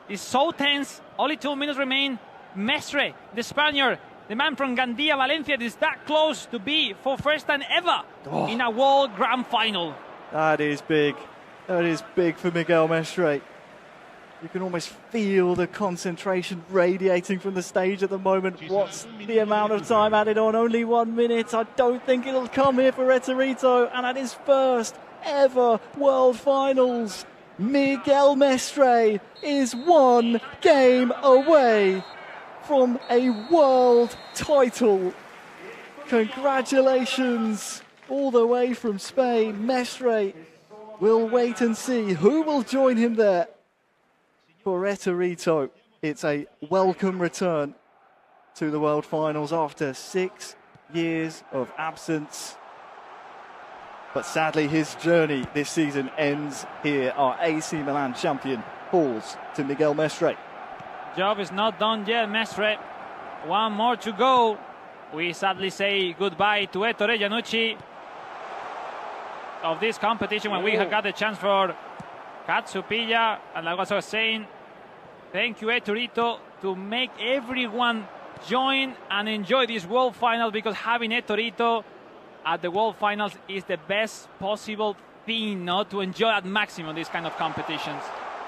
It's so tense. Only 2 minutes remain. Mestre, the Spaniard, the man from Gandia, Valencia, is that close to be for first time ever in a World Grand Final. That is big. That is big for Miguel Mestre. You can almost feel the concentration radiating from the stage at the moment. What's the amount of time added on? Only 1 minute. I don't think it'll come here for Torito. And at his first ever World Finals, Miguel Mestre is one game away from a world title. Congratulations all the way from Spain. Mestre will wait and see who will join him there. For Torito, it's a welcome return to the World Finals after 6 years of absence. But sadly, his journey this season ends here. Our AC Milan champion falls to Miguel Mestre. Job is not done yet, Mestre. One more to go. We sadly say goodbye to Ettore Giannucci of this competition when we have got the chance for Katsupia. And like I was saying, thank you, Torito, to make everyone join and enjoy this World Final, because having Torito at the World Finals is the best possible thing, to enjoy at maximum these kind of competitions.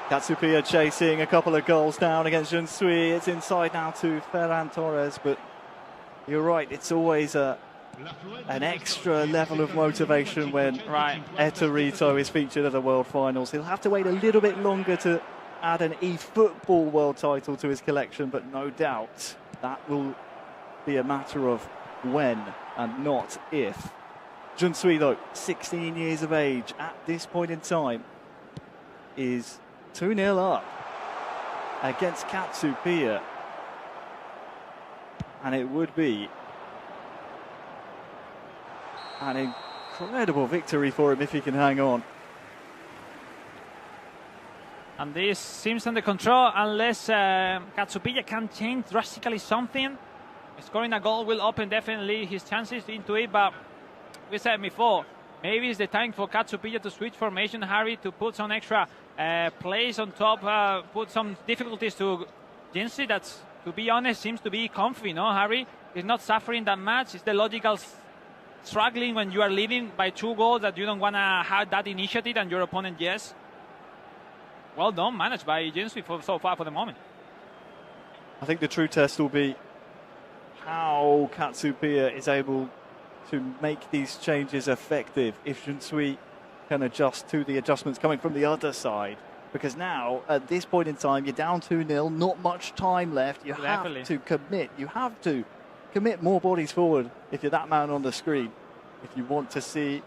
Katsupia chasing a couple of goals down against Junsui. It's inside now to Ferran Torres, but you're right, it's always an extra level of motivation when Torito is featured at the World Finals. He'll have to wait a little bit longer to add an eFootball world title to his collection, but no doubt that will be a matter of when and not if. Junsui, though, 16 years of age at this point in time, is 2-0 up against Katsupia. And it would be an incredible victory for him if he can hang on. And this seems under control unless Katsupia can change drastically something. Scoring a goal will open definitely his chances into it, but we said before, maybe it's the time for Katsupia to switch formation, Harry, to put some extra plays on top, put some difficulties to Jinsui. That's, to be honest, seems to be comfy, no, Harry? He's not suffering that much. It's the logical struggling when you are leading by 2 goals that you don't want to have that initiative and your opponent, yes. Well done, managed by Jinsui so far for the moment. I think the true test will be how Katsupia is able to make these changes effective, if Jinsui can adjust to the adjustments coming from the other side. Because now, at this point in time, you're down 2-0, not much time left. You have to commit. You have to commit more bodies forward if you're that man on the screen, if you want to see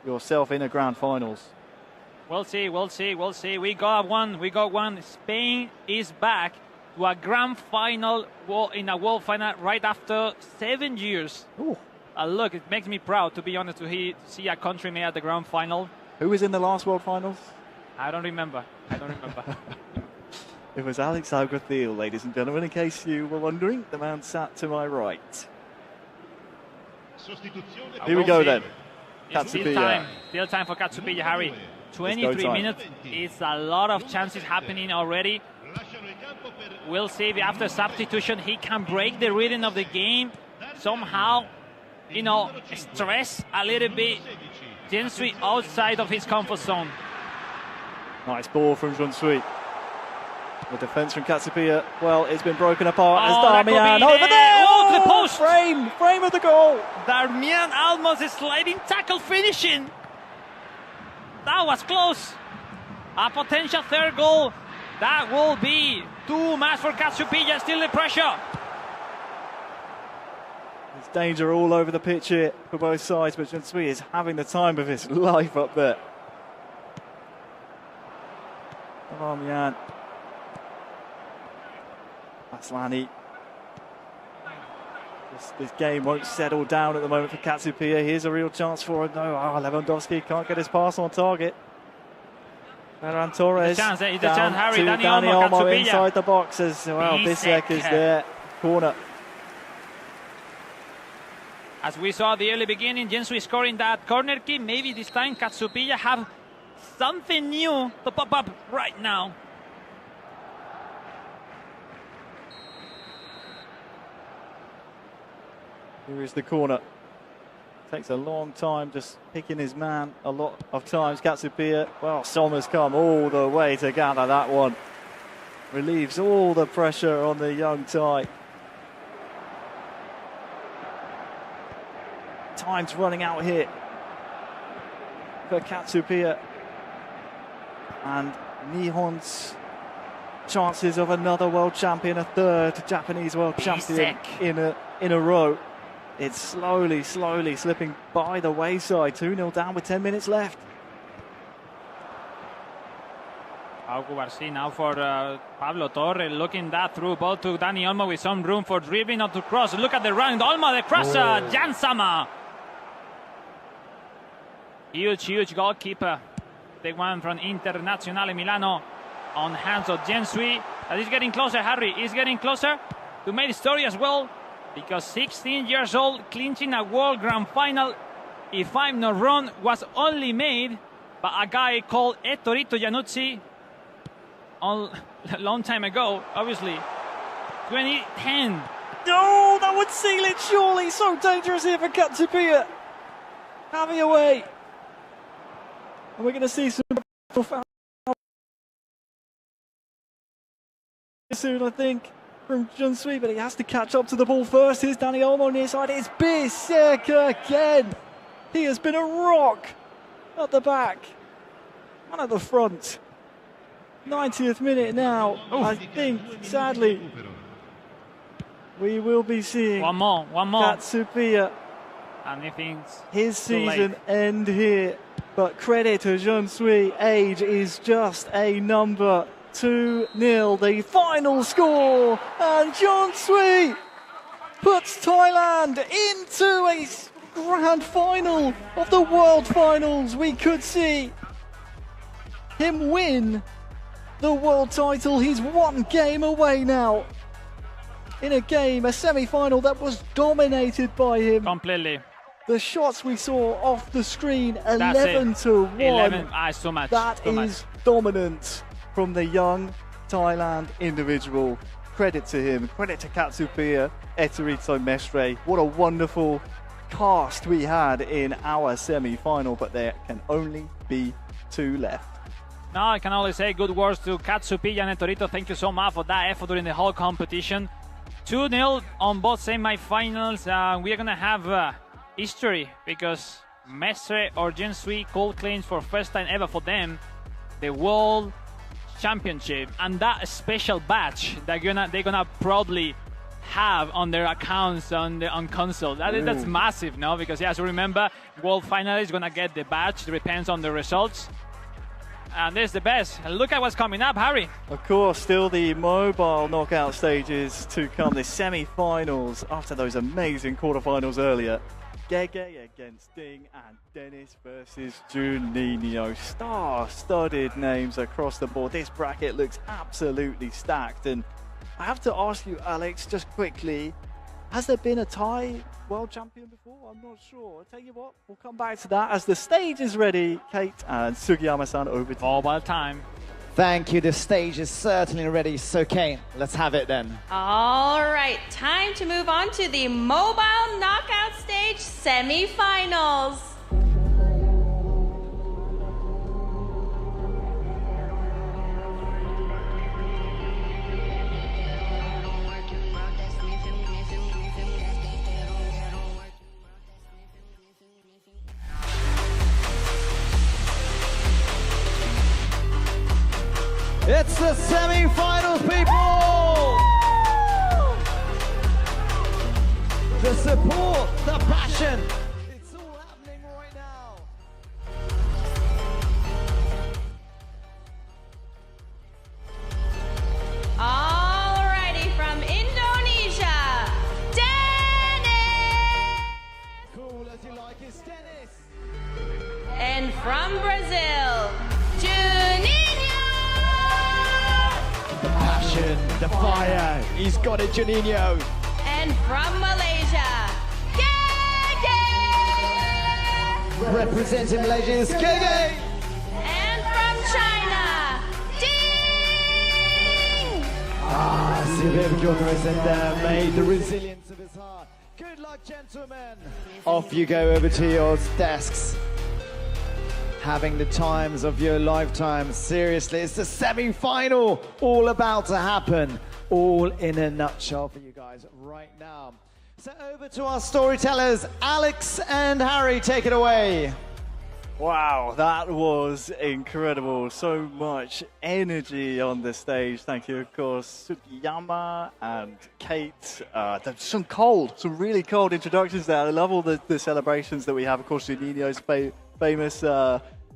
yourself in a grand finals. We'll see, we'll see, we'll see. We got one. Spain is back to a grand final in a world final right after 7 years. Look, it makes me proud, to be honest, to see a country made at the grand final. Who was in the last world finals? I don't remember. It was Alex Alguacil, ladies and gentlemen, in case you were wondering. The man sat to my right. Here we go then. Katsupia. Still time for Katsupia, Harry. 23 minutes. It's a lot of chances happening already. We'll see if after substitution he can break the rhythm of the game. Somehow, you know, stress a little bit Jinsui outside of his comfort zone. Nice ball from Jinsui. The defence from Katsupia, well, it's been broken apart as Darmian over there! Oh, to the post! Frame of the goal! Darmian almost a sliding tackle finishing. That was close. A potential third goal. That will be too much for Katsupia, still the pressure. There's danger all over the pitch here for both sides, but Jinsui is having the time of his life up there. Darmian. Aslani. This game won't settle down at the moment for Katsupia. Here's a real chance for it. No, Lewandowski can't get his pass on target. Ferran Torres. It's a chance, Harry. Dani Olmo inside the box as well. Bisek is there. Corner. As we saw at the early beginning, Jinsui scoring that corner kick. Maybe this time Katsupia have something new to pop up right now. Here is the corner. Takes a long time just picking his man a lot of times. Katsupia, well, Sommer's come all the way to gather that one. Relieves all the pressure on the young Thai. Time's running out here for Katsupia. And Nihon's chances of another world champion, a third Japanese world champion in a row. It's slowly slipping by the wayside. 2-0 down with 10 minutes left. Alcubarci now for Pablo Torre, looking that through ball to Dani Olmo with some room for dribbling or to cross. Look at the run. Olmo, the cross, Jan Sama. Huge goalkeeper. The one from Internazionale Milano on hands of Jinsui. That is getting closer, Harry. Is getting closer to make the story as well. Because 16 years old, clinching a World Grand Final, if I'm not wrong, was only made by a guy called Ettore Januzzi a long time ago, obviously. 2010. No, that would seal it, surely. So dangerous here for Katsupia. Having away. And we're going to see some fouls soon, I think, from Jinsui, but he has to catch up to the ball first. Here's Dani Olmo near side. It's Bisek again. He has been a rock at the back and at the front. 90th minute now. I think, sadly, we will be seeing One more. Katsupia, Anything's his too late. season end here. But credit to Jean-Sui, age is just a number. 2-0, the final score, and Jean-Sui puts Thailand into a grand final of the World Finals. We could see him win the world title. He's one game away now in a game, a semi-final that was dominated by him. Completely. The shots we saw off the screen, That's 11 to 1. 11. So much. That so much. is dominance from the young Thailand individual. Credit to him. Credit to Katsupia, Eterito Mestre. What a wonderful cast we had in our semi-final, but there can only be 2 left. No, I can only say good words to Katsupia and Etorito. Thank you so much for that effort during the whole competition. 2-0 on both semi-finals. We are going to have history because Mestre or Jean-Sui cold claims for first time ever for them the World Championship, and that special badge they're gonna proudly have on their accounts on console. That's massive, no? Because as you remember, World Finalists gonna get the badge. It depends on the results. And this is the best. Look at what's coming up, Harry. Of course, still the mobile knockout stages to come, the semi-finals after those amazing quarterfinals earlier. Gege against Ding and Dennis versus Juninho. Star-studded names across the board. This bracket looks absolutely stacked. And I have to ask you, Alex, just quickly, has there been a Thai world champion before? I'm not sure. I'll tell you what, we'll come back to that as the stage is ready. Kate and Sugiyama-san, over to you. Mobile time. Thank you. The stage is certainly ready. So, Kane, let's have it then. All right, time to move on to the mobile knockout stage semifinals. It's the semi-finals, people! The support, the passion. It's all happening right now. Alrighty, from Indonesia, Dennis! Cool as you like, it's Dennis. And from Brazil, Juninho! The passion, the fire. He's got it, Juninho. And from Malaysia, Gege! Representing Malaysia is Gege. And from China, Ding! Sibim Gyokuris and made the resilience of his heart. Good luck, gentlemen. Off you go over to your desks. Having the times of your lifetime. Seriously, it's the semi-final all about to happen. All in a nutshell for you guys right now. So over to our storytellers, Alex and Harry, take it away. Wow, that was incredible. So much energy on the stage. Thank you, of course, Sugiyama and Kate. Some really cold introductions there. I love all the celebrations that we have. Of course, Juninho's famous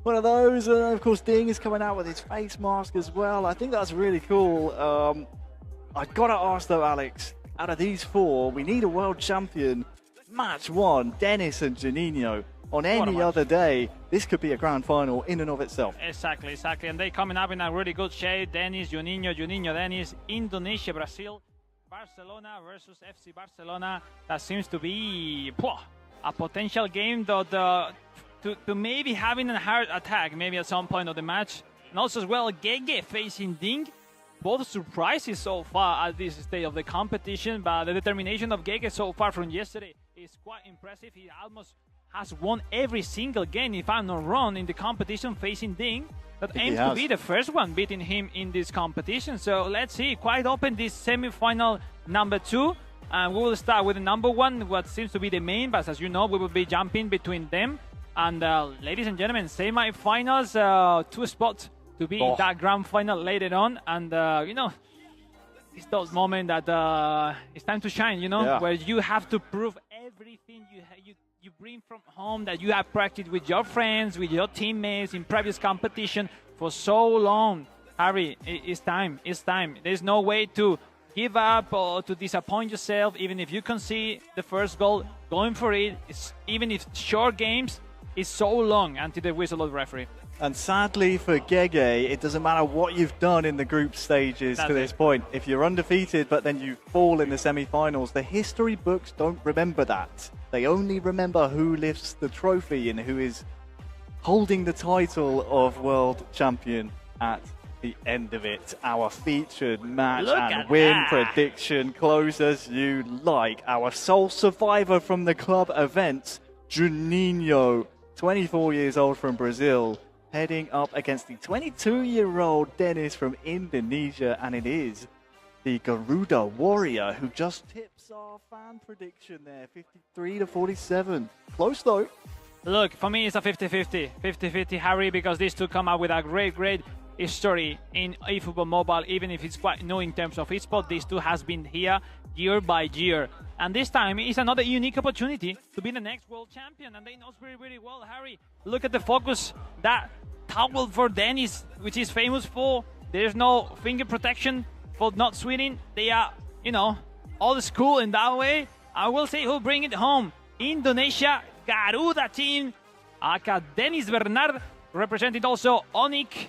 one of those. And of course, Ding is coming out with his face mask as well. I think that's really cool. I've got to ask though, Alex, out of these 4, we need a world champion. Match 1, Dennis and Juninho. On any other day, this could be a grand final in and of itself. Exactly. And they coming up in a really good shape. Dennis, Juninho, Dennis, Indonesia, Brazil, Barcelona versus FC Barcelona. That seems to be a potential game that to maybe having a hard attack maybe at some point of the match. And also as well, Gege facing Ding. Both surprises so far at this stage of the competition, but the determination of Gege so far from yesterday is quite impressive. He almost has won every single game, if I'm not wrong, in the competition facing Ding. That aims to be the first one beating him in this competition. So let's see, quite open this semi-final number 2. And we will start with the number 1, what seems to be the main, but as you know, we will be jumping between them. And ladies and gentlemen, semi-finals, 2 spots to be in that grand final later on. And, it's those moments that it's time to shine, where you have to prove everything you bring from home, that you have practiced with your friends, with your teammates in previous competition for so long. Harry, it's time. It's time. There's no way to give up or to disappoint yourself, even if you concede the first goal. Going for it, even if short games, is so long until the whistle of the referee. And sadly for Gege, it doesn't matter what you've done in the group stages to this point. If you're undefeated, but then you fall in the semi-finals, the history books don't remember that. They only remember who lifts the trophy and who is holding the title of world champion at the end of it. Our featured match and win prediction, close as you like. Our sole survivor from the club event, Juninho, 24 years old from Brazil, heading up against the 22-year-old Dennis from Indonesia, and it is the Garuda Warrior who just tips our fan prediction there, 53-47. Close though. Look, for me it's a 50-50. 50-50, Harry, because these two come out with a great history in eFootball Mobile. Even if it's quite new in terms of eSports, these two has been here year by year. And this time is another unique opportunity to be the next world champion. And they know very well, Harry. Look at the focus. That towel for Dennis, which is famous for. There's no finger protection for not swinging. They are, old school in that way. I will say who'll bring it home. Indonesia, Garuda team. Aka Dennis Bernard, representing also Onyx.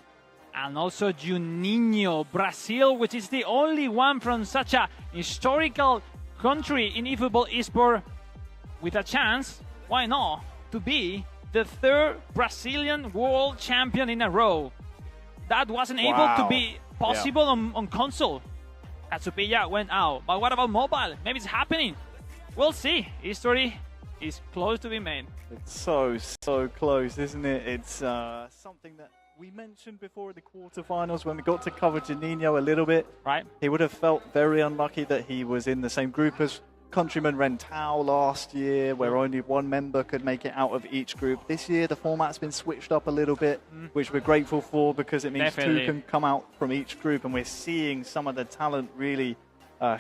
And also Juninho, Brazil, which is the only one from such a historical country in eFootball eSport with a chance, why not, to be the third Brazilian world champion in a row. That wasn't able to be possible on console. Katsupia went out. But what about mobile? Maybe it's happening. We'll see. History is close to be made. It's so close, isn't it? It's something that we mentioned before in the quarterfinals when we got to cover Juninho a little bit. Right. He would have felt very unlucky that he was in the same group as countryman Rentao last year, where only one member could make it out of each group. This year, the format's been switched up a little bit, which we're grateful for because it means two can come out from each group, and we're seeing some of the talent really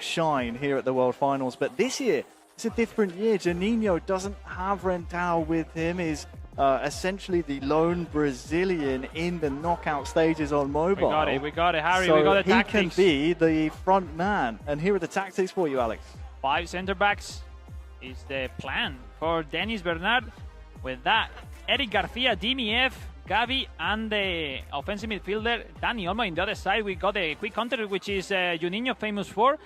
shine here at the World Finals. But this year, it's a different year. Juninho doesn't have Rentao with him. Is essentially the lone Brazilian in the knockout stages on mobile. We got it, Harry. So we got the he tactics. can be the front man. And here are the tactics for you, Alex. 5 center backs is the plan for Dennis Bernard. With that, Eric Garcia, Dimiev, Gavi, and the offensive midfielder Dani Olmo. On the other side, we got a quick counter, which is Juninho famous for.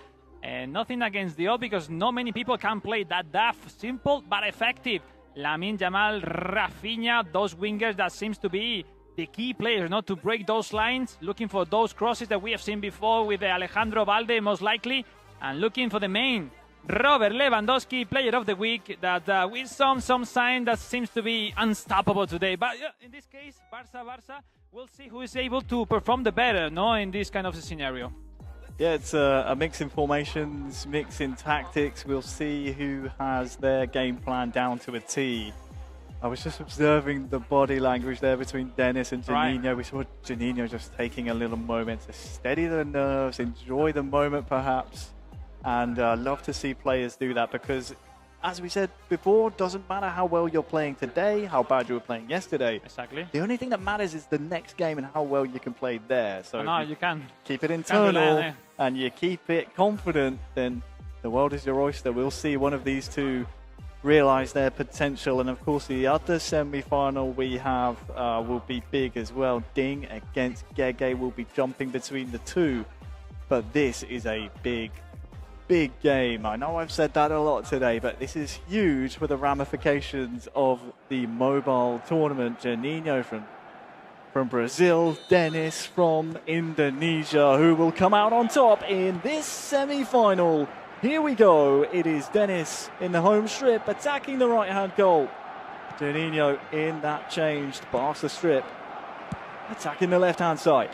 Nothing against the all, because not many people can play that daft, simple but effective. Lamine Yamal, Rafinha, those wingers that seems to be the key players, not to break those lines, looking for those crosses that we have seen before with Alejandro Valde most likely, and looking for the main Robert Lewandowski, player of the week, that with some sign that seems to be unstoppable today. But in this case, Barca, we'll see who is able to perform the better, in this kind of a scenario. Yeah, it's a mix in formations, mix in tactics. We'll see who has their game plan down to a T. I was just observing the body language there between Dennis and Juninho. Right. We saw Juninho just taking a little moment to steady the nerves, enjoy the moment perhaps. And love to see players do that because, as we said before, doesn't matter how well you're playing today, how bad you were playing yesterday. Exactly. The only thing that matters is the next game and how well you can play there. So you can keep it internal and you keep it confident, then the world is your oyster. We'll see one of these two realize their potential. And of course, the other semi-final we have will be big as well. Ding against Gege will be jumping between the two. But this is a big game. I know I've said that a lot today, but this is huge for the ramifications of the mobile tournament. Juninho from Brazil, Dennis from Indonesia, who will come out on top in this semi-final. Here we go. It is Dennis in the home strip attacking the right-hand goal. Juninho in that changed Barca strip attacking the left-hand side.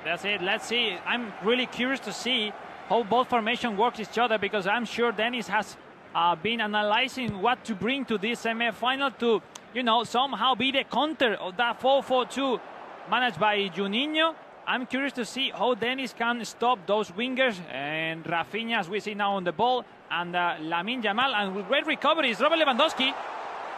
That's it. Let's see. I'm really curious to see how both formations work each other, because I'm sure Dennis has been analyzing what to bring to this semi-final to, somehow be the counter of that 4-4-2 managed by Juninho. I'm curious to see how Dennis can stop those wingers and Rafinha, as we see now on the ball, and Lamine Yamal, and with great recoveries, Robert Lewandowski.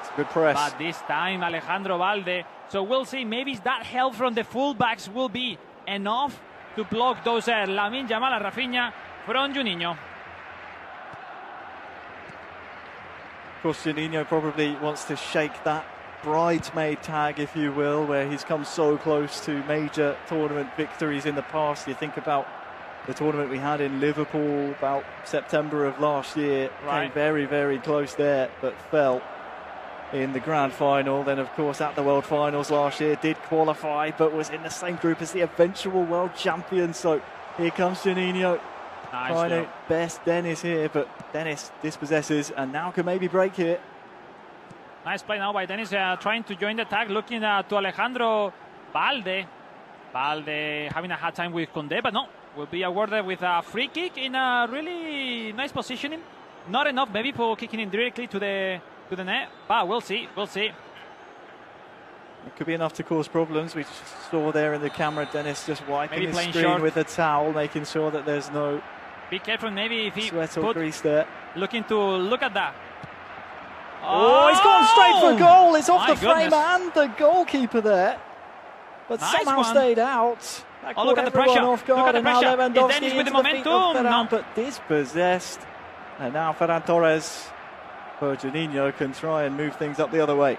It's a good press. But this time, Alejandro Balde. So we'll see. Maybe that help from the fullbacks will be enough to block those Lamine Yamal and Rafinha from Juninho. Of course, Juninho probably wants to shake that bridesmaid tag, if you will, where he's come so close to major tournament victories in the past. You think about the tournament we had in Liverpool about September of last year. Right. Came very, very close there, but fell in the grand final. Then, of course, at the World Finals last year, did qualify, but was in the same group as the eventual world champion. So here comes Juninho. Nice Trying job. to best Dennis here, but Dennis dispossesses and now can maybe break here. Nice play now by Dennis, trying to join the attack, looking to Alejandro Balde. Balde having a hard time with Condé, but no, will be awarded with a free kick in a really nice positioning. Not enough maybe for kicking in directly to the net, but we'll see. It could be enough to cause problems. We just saw there in the camera Dennis just wiping Maybe his playing screen short with a towel, making sure that there's no Be careful maybe if he sweat or grease there. looking to look at that. Oh, he's gone straight for goal. It's off My the frame goodness. and the goalkeeper there. But Nice somehow one. stayed out. That Oh, look caught at the everyone pressure. off guard. Look at the and now pressure. Is Lewandowski Dennis with the into feet of momentum? Ferran, No. but dispossessed. And now Ferran Torres for Juninho can try and move things up the other way.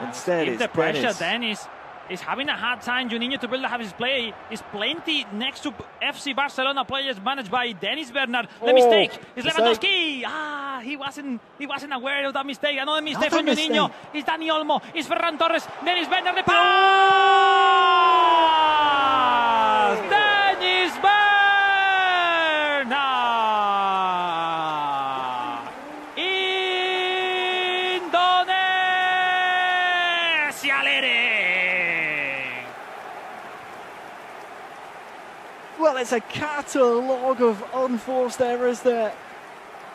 Instead, Give it's the pressure. Dennis. Dennis is having a hard time. Juninho to build up his play is plenty next to FC Barcelona players managed by Dennis Bernard. The Oh, mistake is mistake. Lewandowski. He wasn't aware of that mistake. Another mistake from Another Juninho. mistake. It's Dani Olmo. It's Ferran Torres. Dennis Bernard. The pass. Dennis Bernard. Indonesia leading. Well, it's a catalogue of unforced errors there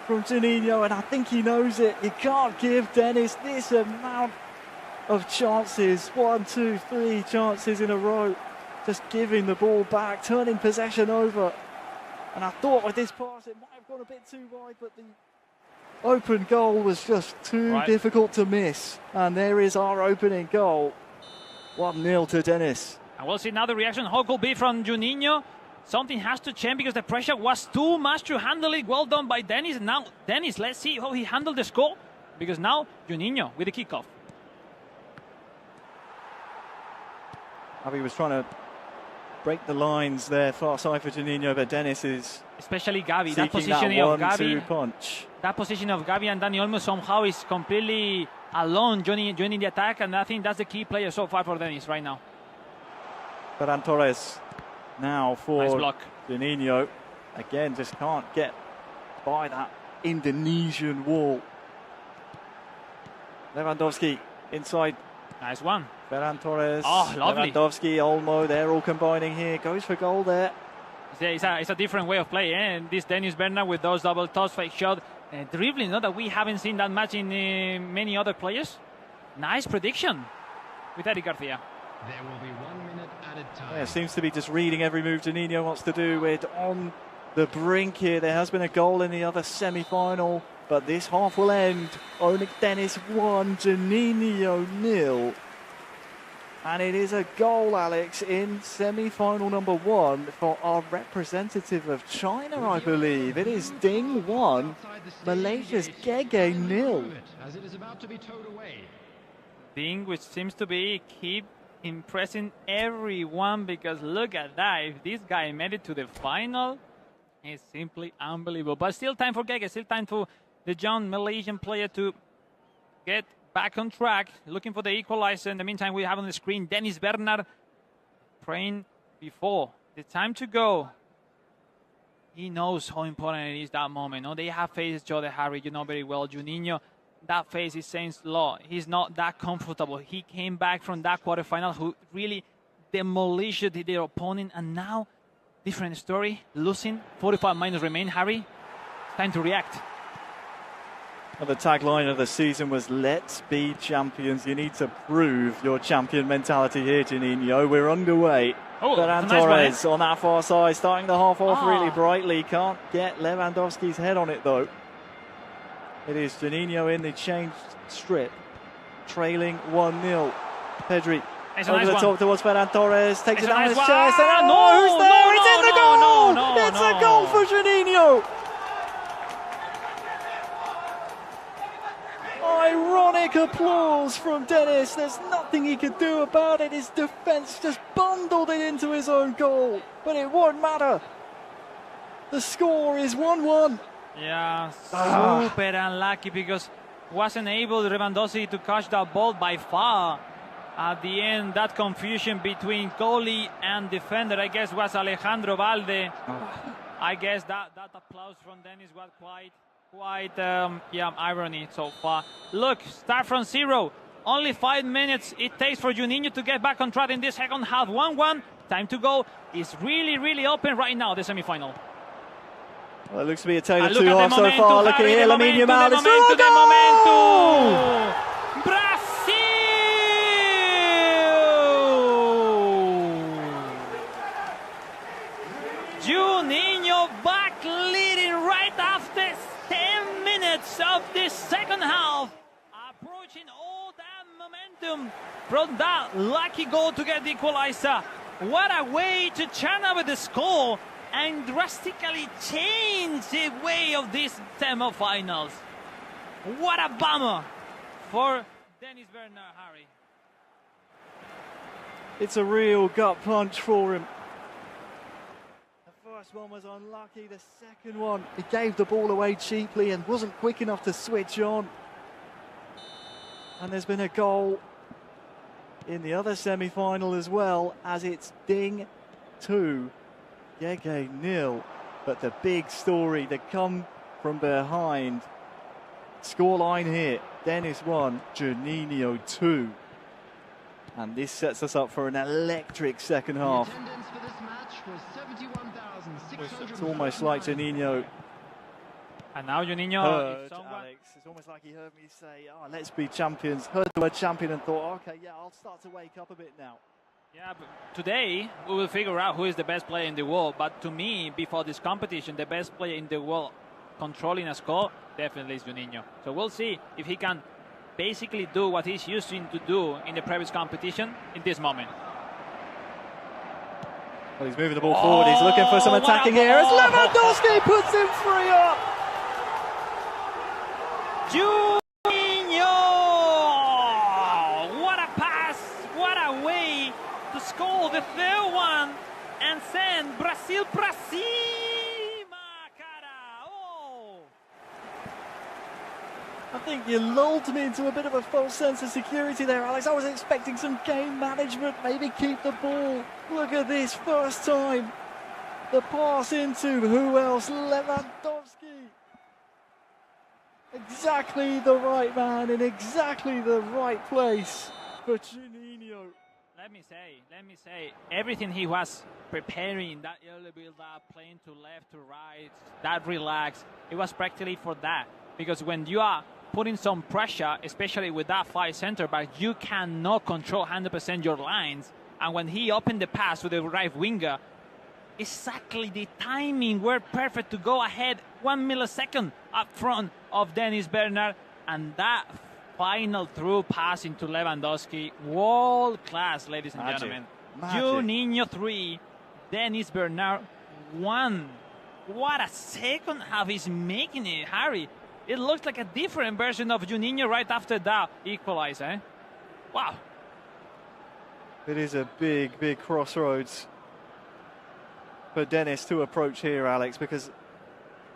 from Juninho, and I think he knows it. You can't give Dennis this amount of chances. 1, 2, 3 chances in a row. Just giving the ball back, turning possession over. And I thought with this pass it might have gone a bit too wide, but the open goal was just too difficult to miss. And there is our opening goal. 1-0 to Dennis. And we'll see now the reaction. How could be from Juninho? Something has to change because the pressure was too much to handle it. Well done by Dennis. Now, Dennis, let's see how he handled the score. Because now, Juninho with the kickoff. Javi was trying to break the lines there, far side for Juninho, but Dennis is Especially Gavi. seeking That positioning of that 1-2 Gavi. punch. That position of Gavi and Dani Olmo somehow is completely alone joining the attack. And I think that's the key player so far for Dennis right now. Ferran Torres now for Nice block. Juninho. Again, just can't get by that Indonesian wall. Lewandowski inside. Nice one. Ferran Torres. Oh, lovely. Lewandowski, Olmo, they're all combining here. Goes for goal there. It's a different way of playing. And this Dennis Bernard with those double toss, fake shot, dribbling, that we haven't seen that much in many other players. Nice prediction with Eric Garcia. There will be 1 minute added time. Yeah, seems to be just reading every move Juninho wants to do. We're on the brink here. There has been a goal in the other semi-final, but this half will end. Onik Dennis 1, Juninho 0. And it is a goal, Alex, in semi-final number 1 for our representative of China, I believe. It is Ding 1, Malaysia's Gege 0. As it is about to be towed away. Thing which seems to be keep impressing everyone, because look at that. If this guy made it to the final, it's simply unbelievable. But still time for Gege, still time for the young Malaysian player to get back on track, looking for the equalizer. In the meantime, we have on the screen Dennis Bernard praying before the time to go. He knows how important it is that moment. They have faced each other, Harry, you know very well. Juninho, that face is saying law. He's not that comfortable. He came back from that quarterfinal who really demolished their opponent, and now different story, losing. 45 minutes remain, Harry. It's time to react. Well, the tagline of the season was "Let's be champions." You need to prove your champion mentality here, Juninho. We're underway. Oh, Ferran nice Torres on that far side, starting the half off really Ah. brightly. Can't get Lewandowski's head on it though. It is Juninho in the changed strip, trailing 1-0. Pedri It's a over nice the one. top towards Ferran Torres, takes It's it a down nice his one. chest. Ah, And no, who's there? no, It's in the no, goal! no, no, It's no. a goal for Juninho! Ironic applause from Dennis. There's nothing he could do about it. His defence just bundled it into his own goal. But it won't matter. The score is 1-1. Yeah, super unlucky because wasn't able Lewandowski to catch that ball by far. At the end, that confusion between goalie and defender, I guess, was Alejandro Valde. I guess that applause from Dennis was quite irony so far. Look, start from zero. Only 5 minutes it takes for Juninho to get back on track in this second half. 1-1, time to go. It's really, really open right now, the semi-final. Well, it looks to be a tale of Look two at the halves so momentum, far. Look at Harry, here, the Lamine momentum, Yamal. the It's momentum, the goal! momentum! Brazil! Juninho back leading right after 10 minutes of the second half. Approaching all that momentum from that lucky goal to get the equalizer. What a way to turn over the score and drastically change the way of these semi-finals. What a bummer for Dennis Bernard, Harry. It's a real gut punch for him. The first one was unlucky. The second one, he gave the ball away cheaply and wasn't quick enough to switch on. And there's been a goal in the other semi-final as well, as it's Ding 2, Gege 0. But the big story to come from behind. Scoreline here, Dennis 1, Juninho 2. And this sets us up for an electric second half. Attendance for this match was 71,600. It's almost like Juninho And now Juninho, heard, if someone... Alex. It's almost like he heard me say, "Oh, let's be champions." Heard the word champion and thought, "Okay, yeah, I'll start to wake up a bit now." Yeah, but today we will figure out who is the best player in the world. But to me, before this competition, the best player in the world controlling a score definitely is Juninho. So we'll see if he can basically do what he's used to do in the previous competition in this moment. Well, he's moving the ball forward. He's looking for some what a attacking here. As ball! Lewandowski puts him 3 up. Juninho! What a pass! What a way to score the third one and send Brazil pra cima, cara! Oh! I think you lulled me into a bit of a false sense of security there, Alex. I was expecting some game management, maybe keep the ball. Look at this, first time. The pass into who else? Lewandowski. Exactly the right man in exactly the right place for Juninho. Let me say, everything he was preparing, that early build-up, playing to left, to right, that relax, it was practically for that. Because when you are putting some pressure, especially with that 5 center back, you cannot control 100% your lines. And when he opened the pass to the right winger, exactly the timing were perfect to go ahead 1 millisecond up front of Dennis Bernard, and that final through pass into Lewandowski, world class, ladies and gentlemen. Juninho 3, Dennis Bernard 1. What a second half he's making it, Harry. It looks like a different version of Juninho right after that equalizer. Eh? Wow. It is a big, big crossroads for Dennis to approach here, Alex, because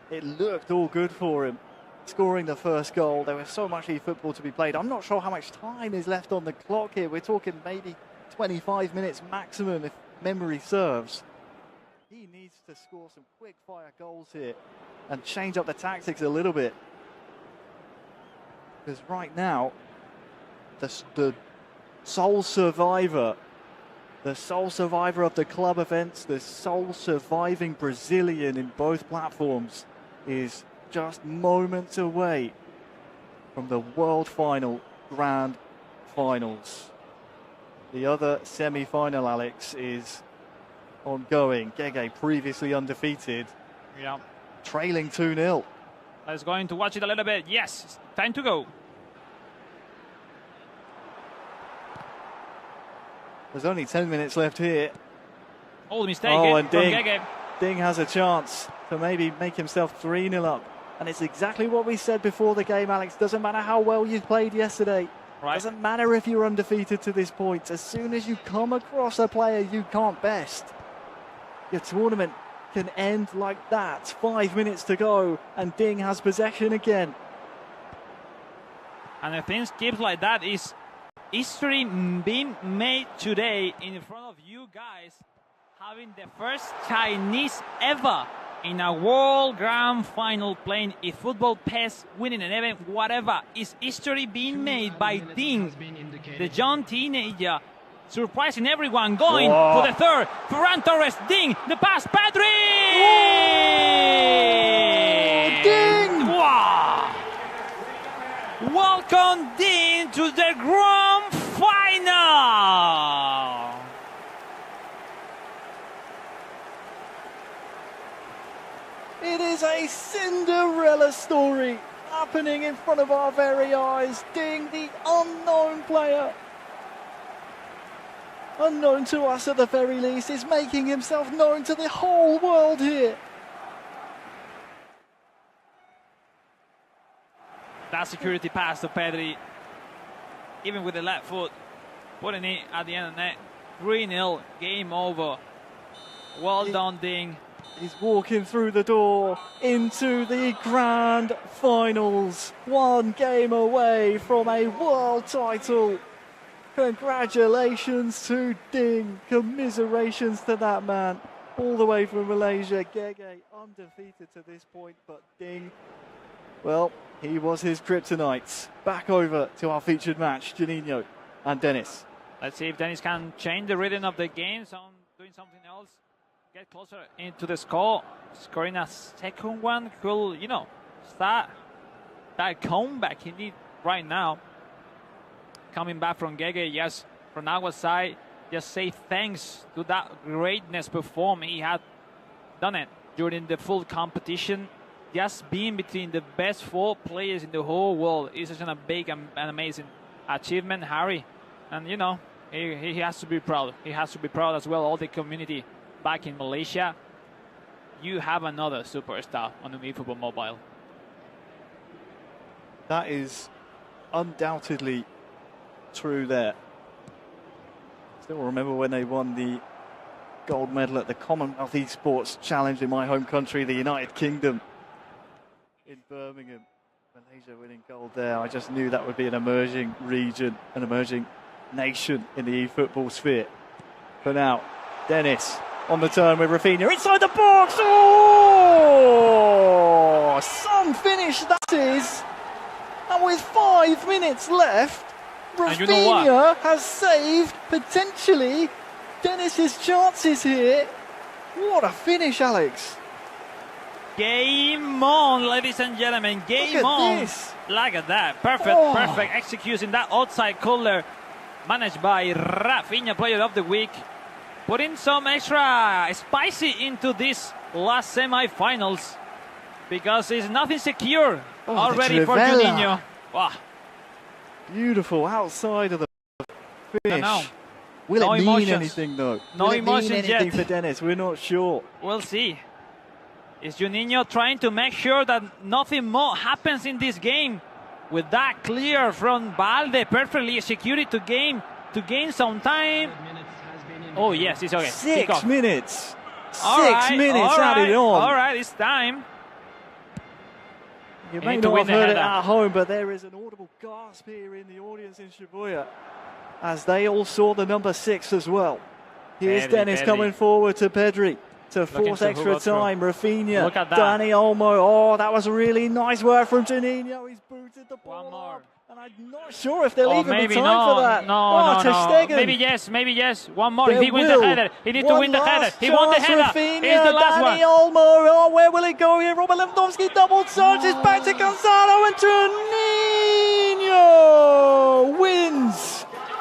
it looked all good for him. Scoring the first goal, there was so much eFootball to be played. I'm not sure how much time is left on the clock here. We're talking maybe 25 minutes maximum if memory serves. He needs to score some quick-fire goals here and change up the tactics a little bit. Because right now, the sole survivor of the club events, the sole surviving Brazilian in both platforms, is just moments away from the World Final Grand Finals. The other semi-final, Alex, is ongoing. Gege, previously undefeated, Yeah. trailing 2-0. Let's go in to watch it a little bit. Yes, time to go. There's only 10 minutes left here. Old mistake And from Ding. Gege. Ding has a chance to maybe make himself 3-0 up. And it's exactly what we said before the game, Alex. Doesn't matter how well you played yesterday. Right. Doesn't matter if you're undefeated to this point. As soon as you come across a player you can't best, your tournament can end like that. 5 minutes to go, and Ding has possession again. And if things keep like that, is history being made today in front of you guys, having the first Chinese ever in a World Grand Final playing eFootball, PES, winning an event, whatever. Is history being made by Ding, the young teenager, surprising everyone, going for the third. Ferran Torres, Ding, the pass, Pedri! Ding! Wow! Welcome, Ding, to the Grand Final! It is a Cinderella story happening in front of our very eyes. Ding, the unknown player, unknown to us at the very least, is making himself known to the whole world here. That security pass to Pedri, even with the left foot, putting it at the end of the net. 3-0, game over. Well done, Ding. He's walking through the door into the Grand Finals. One game away from a world title. Congratulations to Ding. Commiserations to that man. All the way from Malaysia. Gege undefeated to this point, but Ding, well, he was his kryptonite. Back over to our featured match, Juninho and Dennis. Let's see if Dennis can change the rhythm of the game, doing something else. Get closer into the score. Scoring a second one could, start that comeback he needs right now. Coming back from Gege, yes, from our side, just say thanks to that greatness performance. He had done it during the full competition. Just being between the best 4 players in the whole world is such a big and amazing achievement, Harry. And, he has to be proud. He has to be proud as well, all the community back in Malaysia. You have another superstar on the eFootball Mobile. That is undoubtedly true there. Still remember when they won the gold medal at the Commonwealth eSports Challenge in my home country, the United Kingdom, in Birmingham. Malaysia winning gold there. I just knew that would be an emerging region, an emerging nation in the eFootball sphere. For now, Dennis on the turn with Rafinha inside the box. Oh, some finish that is. And with 5 minutes left, Rafinha has saved potentially Dennis's chances here. What a finish, Alex. Game on, ladies and gentlemen. Game on. This. Look at that. Perfect execution. That outside corner managed by Rafinha, player of the week. Putting some extra spicy into this last semi-finals because it's nothing secure already for Juninho. Wow. Beautiful outside of the finish. Will No it mean emotions. anything though? No Will it emotions mean anything yet. for Dennis? We're not sure. We'll see. Is Juninho trying to make sure that nothing more happens in this game? With that clear from Balde, perfectly executed to gain some time. Oh yes, it's okay. 6 minutes. All 6 right, minutes all right, added on. All right, it's time. You You may need to not win have the heard it header. at home, but there is an audible gasp here in the audience in Shibuya as they all saw the number 6 as well. Here's Pedri, Dennis coming forward to Pedri to force to extra hook up time. Rafinha, Look at that. Dani Olmo. Oh, that was really nice work from Juninho. He's booted the ball One more. up. And I'm not sure if they'll Oh, even maybe be time for that. No. Ter Stegen. Maybe yes. One more. There If he wins will. the header, he needs to One win the header. last He won the chance, header. Rafinha, Here's the last Dani one. Olmo. Oh, where will it go here? Robert Lewandowski double charges back to Gonzalo and Juninho.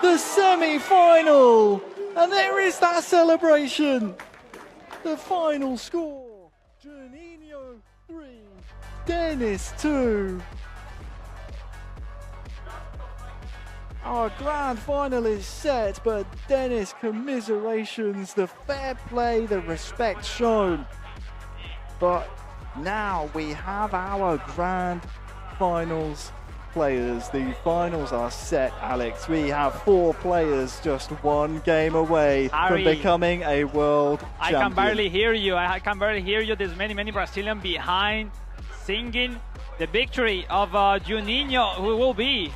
the semi-final. And there is that celebration. The final score, Juninho 3, Dennis 2. Our grand final is set, but Dennis, commiserations, the fair play, the respect shown. But now we have our grand finals players. The finals are set, Alex. We have 4 players just 1 game away from becoming a world champion. I can barely hear you. I can barely hear you. There's many Brazilians behind singing the victory of Juninho, who will be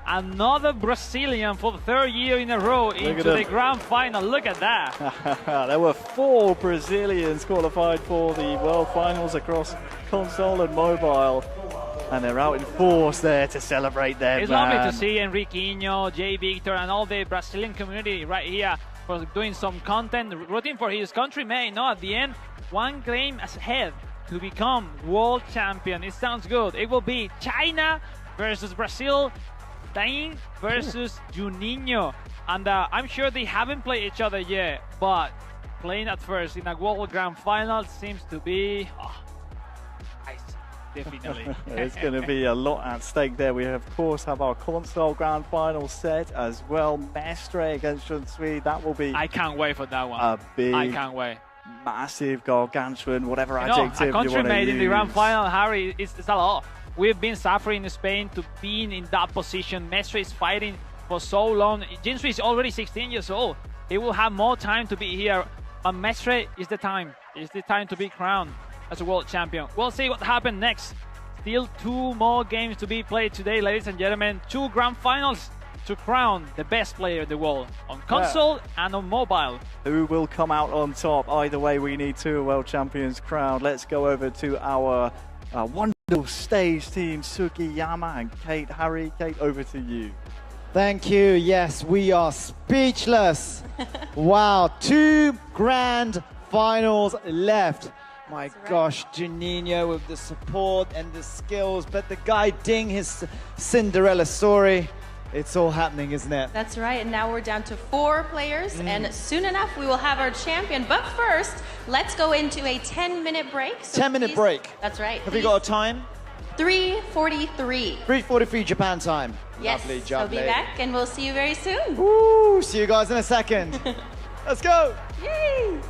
another Brazilian for the 3rd year in a row into the grand final. Look at that. There were 4 Brazilians qualified for the world finals across console and mobile. And they're out in force there to celebrate their It's lovely to see Henriquinho, Jay Victor, and all the Brazilian community right here for doing some content, rooting for his countrymen. No, at the end, 1 game ahead to become world champion. It sounds good. It will be China versus Brazil, Spain versus Juninho. And I'm sure they haven't played each other yet, but playing at first in a world grand final seems to be nice. Definitely. There's going to be a lot at stake there. We, of course, have our console grand final set as well. Mestre against Shunsui. That will be... I can't wait for that one. A big, I can't wait. Massive, gargantuan, whatever adjective you want to use. A country made in the grand final, Harry, it's a lot. We've been suffering in Spain to being in that position. Mestre is fighting for so long. Jinsui is already 16 years old. He will have more time to be here. But Mestre is the time. It's the time to be crowned as a world champion. We'll see what happens next. Still 2 more games to be played today, ladies and gentlemen. 2 grand finals to crown the best player in the world on console and on mobile. Who will come out on top? Either way, we need 2 world champions crowned. Let's go over to our wonderful stage team, Sugiyama and Kate. Harry, Kate, over to you. Thank you. Yes, we are speechless. Wow, 2 grand finals left. My gosh, Juninho with the support and the skills, but the guy ding his Cinderella story. It's all happening, isn't it? That's right, and now we're down to 4 players, and soon enough we will have our champion. But first, let's go into a 10-minute break. So 10-minute break. That's right. Have we got a time? 3:43. 3:43 Japan time. Yes, Lovely job, I'll be lady. back, and we'll see you very soon. Woo! See you guys in a second. Let's go. Yay!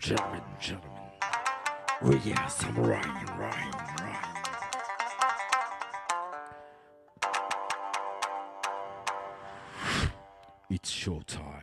Gentlemen, we have some rhyme. It's showtime.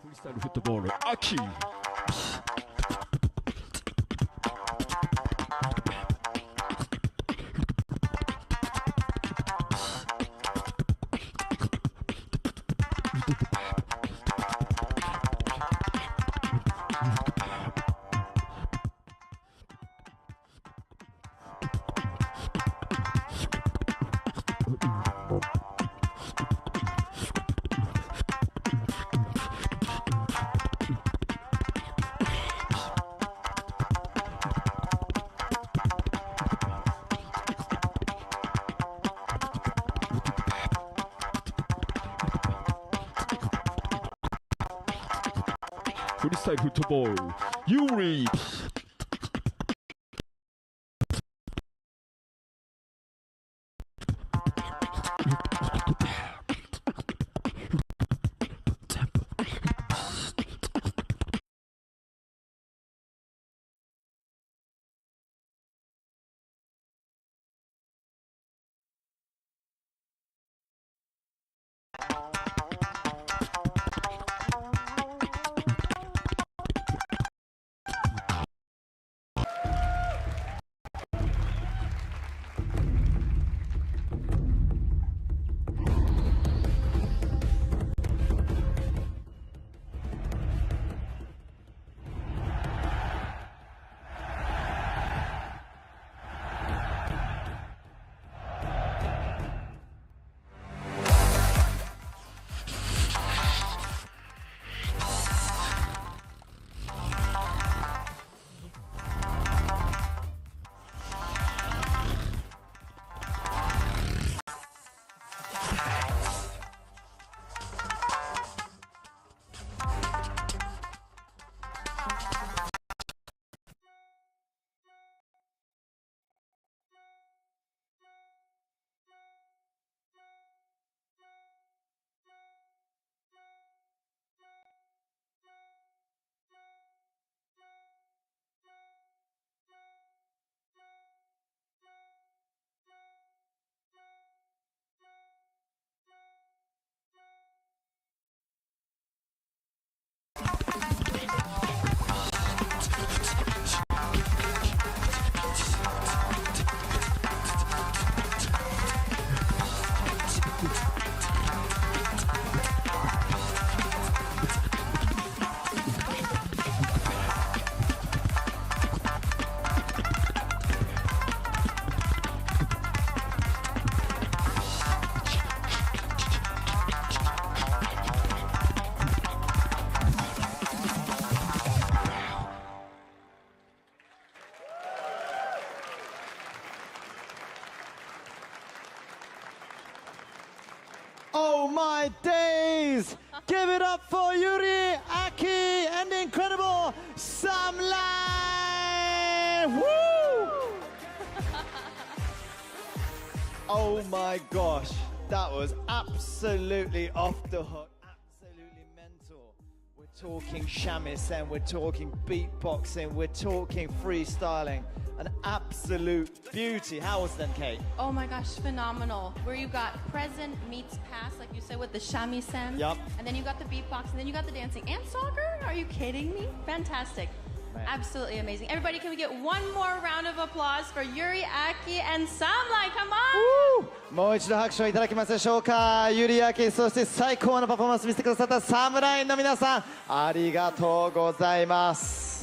Freestyle football, Aki. Freestyle football, Yuri. Oh my days! Give it up for Yuri, Aki, and the incredible Samlai! Woo! Oh my gosh, that was absolutely off the hook, absolutely mental. We're talking shamisen, we're talking beatboxing, we're talking freestyling. An absolute beauty. How was it then, Kate? Oh my gosh, phenomenal. Where you got present meets past, like you said, with the shamisen. Yup. And then you got the beatbox, and then you got the dancing. And soccer? Are you kidding me? Fantastic. Man. Absolutely amazing. Everybody, can we get one more round of applause for Yuri, Aki, and Samlai? Come on! もう一度拍手をいただけますでしょうか。ユリアキ、そして最高のパフォーマンスを見せてくださったサムラインの皆さん、ありがとうございます。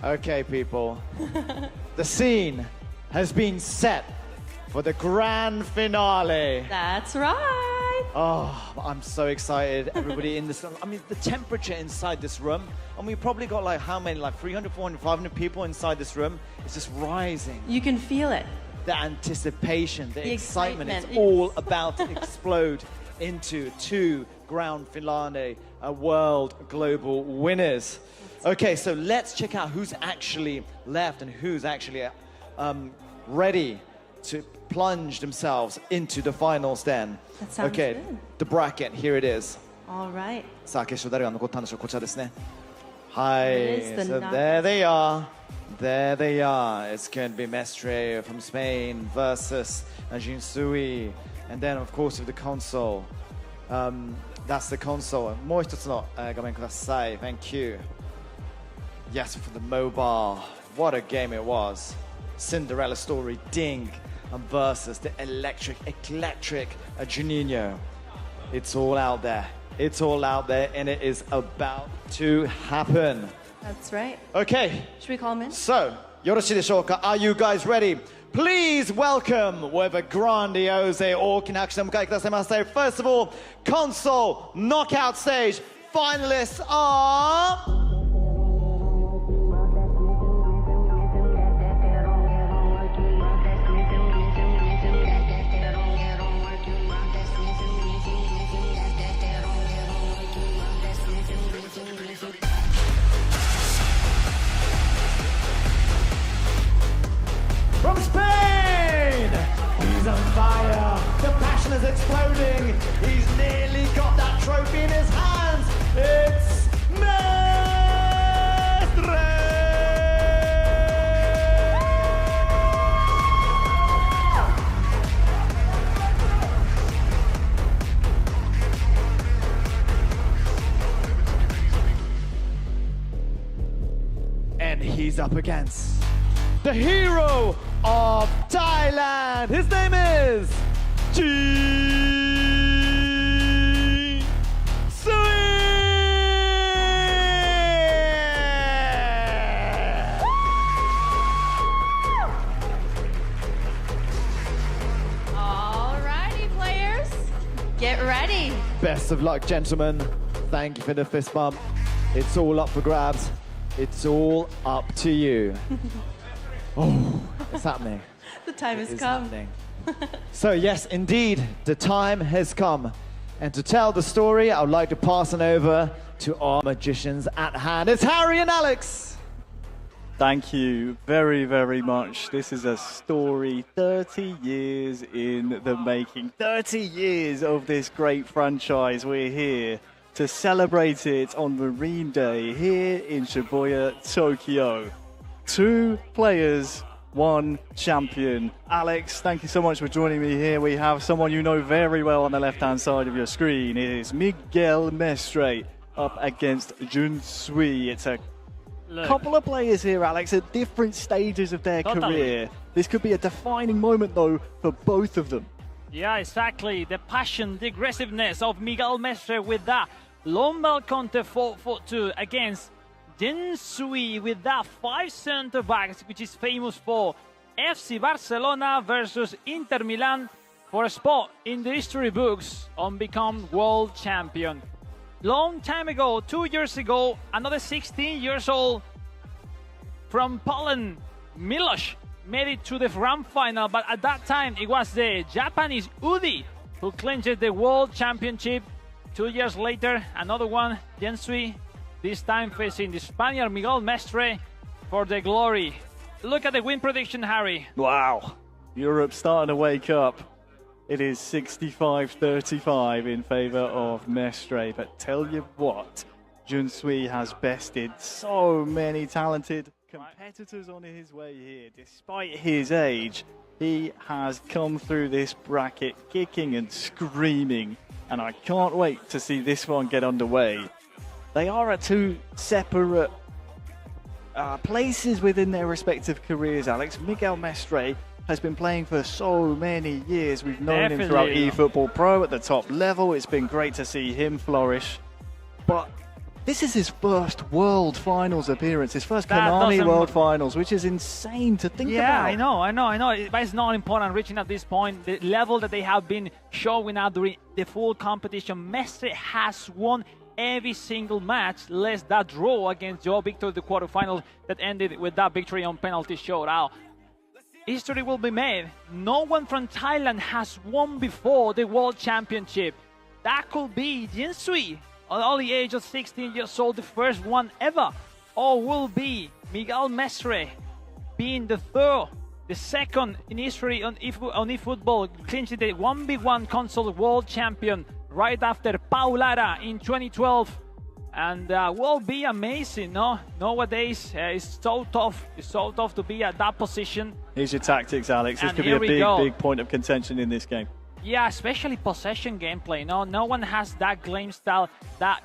Okay, people. The scene has been set for the grand finale. That's right. Oh, I'm so excited. Everybody in this, I mean, the temperature inside this room, and we probably got like how many, like 300, 400, 500 people inside this room. It's just rising. You can feel it. The anticipation, the excitement, it's excitement. all about to explode into two grand finale world global winners. Okay, so let's check out who's actually left and who's actually ready to plunge themselves into the finals then. That sounds okay, good. the bracket, here it is. All right. さあ、決勝誰が残ったんでしょう。こちらですね。はい。 It is the So knockout. there they are. There they are. It's going to be Mestre from Spain versus Jinsui. And then, of course, with the console. That's the console. もう一つの画面ください. Thank you. Yes, for the mobile. What a game it was. Cinderella story, Ding versus the electric Juninho. It's all out there. It's all out there, and it is about to happen. That's right. Okay, Should we call him in? so, よろしいでしょうか? Are you guys ready? Please welcome with a grandiose 大きな拍手でお迎えくださいませ. First of all, console knockout stage finalists are... From Spain! He's on fire! The passion is exploding! He's nearly got that trophy in his hands! It's Mestre! And he's up against the hero of Thailand. His name is Ji Sui. Alrighty, players. Get ready. Best of luck, gentlemen. Thank you for the fist bump. It's all up for grabs. It's all up to you. Oh, it's happening. The time has It's come. happening. So yes, indeed, the time has come. And to tell the story, I would like to pass on over to our magicians at hand. It's Harry and Alex. Thank you very, very much. This is a story 30 years in the making. 30 years of this great franchise. We're here to celebrate it on Marine Day here in Shibuya, Tokyo. 2 players, 1 champion. Alex, thank you so much for joining me here. We have someone you know very well on the left-hand side of your screen. It is Miguel Mestre up against Junsui. It's a couple of players here, Alex, at different stages of their career. This could be a defining moment, though, for both of them. Yeah, exactly. The passion, the aggressiveness of Miguel Mestre with that long ball counter 4-4-2 against Jinsui with that 5 center backs, which is famous for FC Barcelona versus Inter Milan for a spot in the history books on become world champion. Long time ago, 2 years ago, another 16 years old from Poland, Miloš, made it to the grand final, but at that time it was the Japanese Udi who clinches the World Championship 2 years later. Another one, Jensui, this time facing the Spaniard Miguel Mestre for the glory. Look at the win prediction, Harry. Wow. Europe starting to wake up. It is 65-35 in favour of Mestre. But tell you what, Junsui has bested so many talented competitors on his way here. Despite his age, he has come through this bracket kicking and screaming. And I can't wait to see this one get underway. They are at two separate places within their respective careers, Alex. Miguel Mestre has been playing for so many years. We've known him throughout eFootball Pro at the top level. It's been great to see him flourish. But this is his first World Finals appearance, his first Konami World Finals, which is insane to think about. Yeah, I know. But it's not important reaching at this point. The level that they have been showing out during the full competition. Mestre has won every single match, less that draw against Joe Victor in the quarterfinals that ended with that victory on penalty shootout. History will be made. No one from Thailand has won before the World Championship. That could be Jinsui, at only age of 16 years old, the first one ever. Or will be Miguel Mestre, being the second in history on eFootball, clinching the 1v1 console world champion right after Paulara in 2012. And will be amazing, no? Nowadays, it's so tough. It's so tough to be at that position. Here's your tactics, Alex. This could be a big point of contention in this game. Yeah, especially possession gameplay. No one has that game style that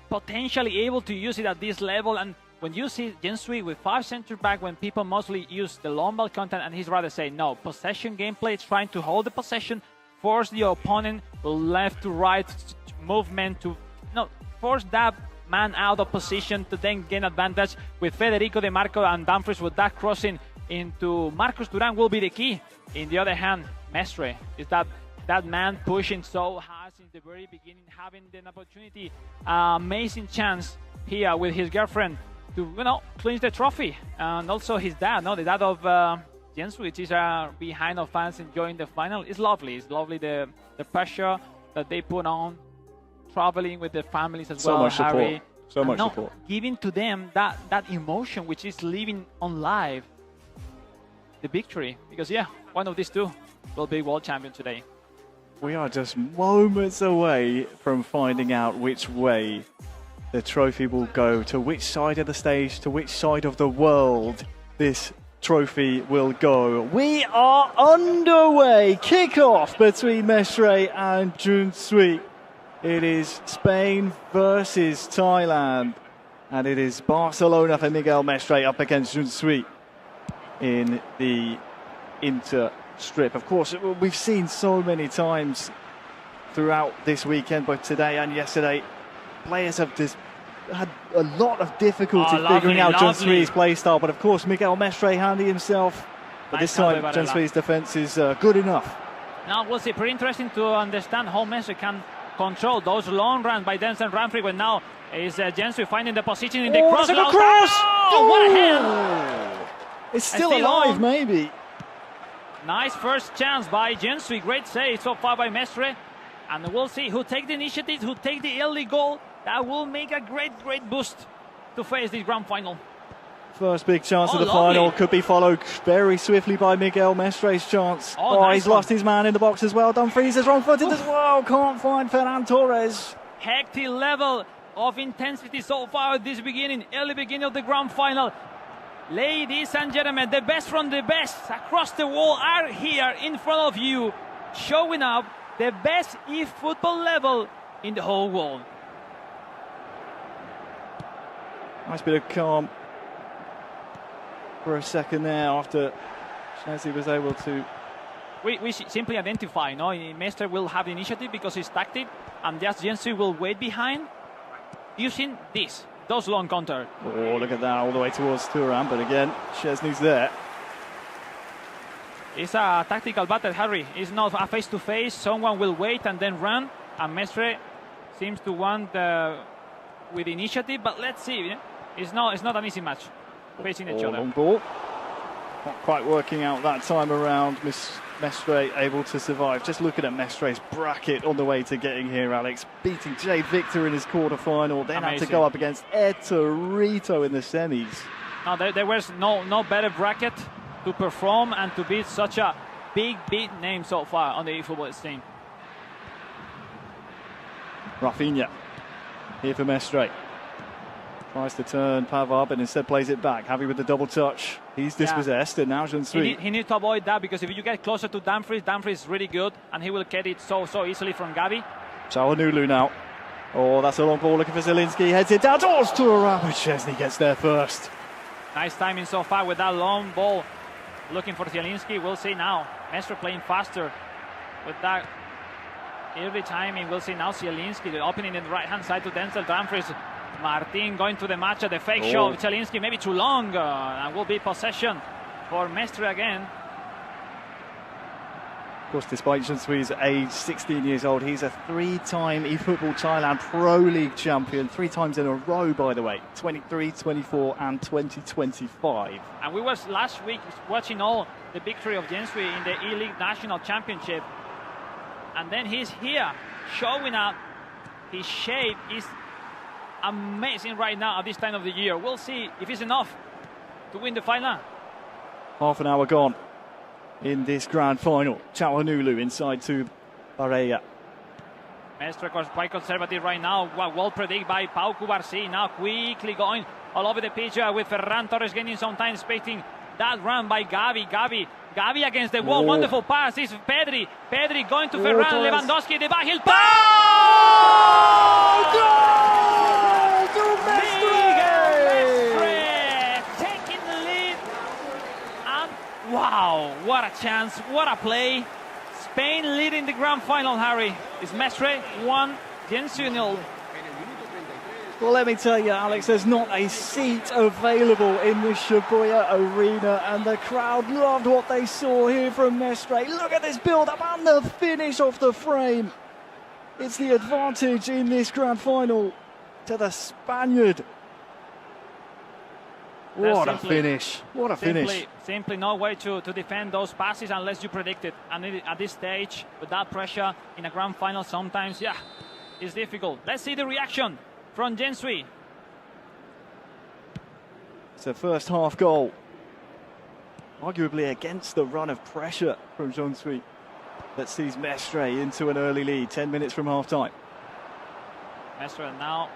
potentially able to use it at this level. And when you see Jensui with 5 center back, when people mostly use the long ball content, and he's rather say no, possession gameplay, trying to hold the possession, force the opponent left to right movement to force that man out of position to then gain advantage. With Federico De Marco and Dumfries with that crossing into Marcos Duran will be the key. In the other hand, Mestre is that man pushing so hard since the very beginning, having the opportunity, amazing chance here with his girlfriend to clinch the trophy, and also his dad, the dad of Jens, which is behind of fans enjoying the final. It's lovely. It's lovely the pressure that they put on, traveling with their families as well. So much support. So much support. Giving to them that emotion, which is living on live the victory. Because one of these two will be world champion today. We are just moments away from finding out which way the trophy will go, to which side of the stage, to which side of the world this trophy will go. We are underway. Kick-off between Mestre and Junsui. It is Spain versus Thailand, and it is Barcelona for Miguel Mestre up against Junsui in the inter-strip. Of course, we've seen so many times throughout this weekend, both today and yesterday, players have just had a lot of difficulty figuring out Junsui's play style. But of course, Miguel Mestre handy himself. But this time, Junsui's defense is good enough. Now we'll see. Pretty interesting to understand how Mestre can control those long runs by Denson Ramfrey. But now is Jensui finding the position in the cross. That's a good cross! Oh, what a hand! It's still alive, maybe. Nice first chance by Jensui. Great save so far by Mestre. And we'll see who take the initiative, who take the early goal. That will make a great boost to face this grand final. First big chance of the final could be followed very swiftly by Miguel Mestre's chance. Nice he's lost his man in the box as well. Dumfries is wrong-footed as well. Can't find Ferran Torres. Hectic level of intensity so far at this early beginning of the grand final. Ladies and gentlemen, the best from the best across the world are here in front of you, showing up the best eFootball level in the whole world. Nice bit of calm for a second there after Shazzy was able to... We simply identify, Mestre will have the initiative because he's tactic, and just Jensui will wait behind using those long counter. Oh, look at that, all the way towards Thuram, but again, Szczesny's there. It's a tactical battle, Harry. It's not a face-to-face. Someone will wait and then run, and Mestre seems to want with initiative, but let's see. It's not an easy match facing each other. Long ball. Not quite working out that time around. Mestre able to survive. Just looking at Mestre's bracket on the way to getting here, Alex. Beating Jay Victor in his quarterfinal, then had to go up against Etorito in the semis. No, there was no better bracket to perform and to beat such a big name so far on the eFootball team. Rafinha here for Mestre. Tries to turn Pavard, but instead plays it back. Happy with the double touch. He's dispossessed, and now Jean-Sui. He needs to avoid that, because if you get closer to Dumfries is really good, and he will get it so easily from Gavi. Çalhanoğlu now. Oh, that's a long ball looking for Zielinski. Heads it down towards Thuram, but Chesney gets there first. Nice timing so far with that long ball. Looking for Zielinski. We'll see now. Mestre playing faster with that early timing. We'll see now Zielinski, the opening in the right-hand side to Denzel Dumfries. Martin going to the match at the fake shot. Zielinski maybe too long, and will be possession for Mestre again. Of course, despite Jean-Sui's age, 16 years old, he's a 3-time eFootball Thailand Pro League champion, 3 times in a row, by the way, 23, 24 and 2025. And we was last week watching all the victory of Jean-Sui in the E-League National Championship. And then he's here, showing up. His shape is amazing right now at this time of the year. We'll see if it's enough to win the final. Half an hour gone in this grand final. Çalhanoğlu inside to Barella. Mestre quite conservative right now. Well predicted by Pau Cubarsí. Now quickly going all over the pitch with Ferran Torres gaining some time, expecting that run by Gavi. Gavi against the wall. Wonderful pass. It's Pedri. Pedri going to Ferran. Lewandowski, the back heel pass. Mestre taking the lead. And wow, what a chance, what a play. Spain leading the grand final, Harry. Is Mestre 1, Jean-Sui 0. Well, let me tell you, Alex, there's not a seat available in the Shibuya Arena, and the crowd loved what they saw here from Mestre. Look at this build-up and the finish off the frame. It's the advantage in this grand final to the Spaniard. What a finish. What a finish. Simply no way to defend those passes unless you predict it. And at this stage, with that pressure in a grand final, sometimes, it's difficult. Let's see the reaction from Jean-Sui. It's a first half goal. Arguably against the run of pressure from Jean-Sui that sees Mestre into an early lead, 10 minutes from half time. Mestre now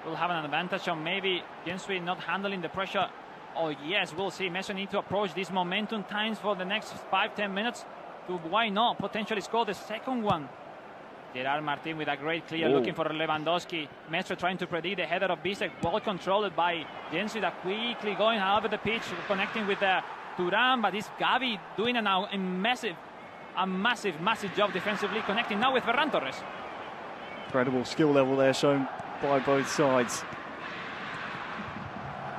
will have an advantage on maybe Jean-Sui not handling the pressure. Oh yes, we'll see. Mestre need to approach these momentum times for the next 5-10 minutes to, why not, potentially score the second one. Gerard Martin with a great clear, looking for Lewandowski. Mestre trying to predict the header of Bisek, well controlled by Jean-Sui, that quickly going over the pitch, connecting with Thuram, but it's Gavi doing a massive job defensively, connecting now with Ferran Torres. Incredible skill level there shown by both sides.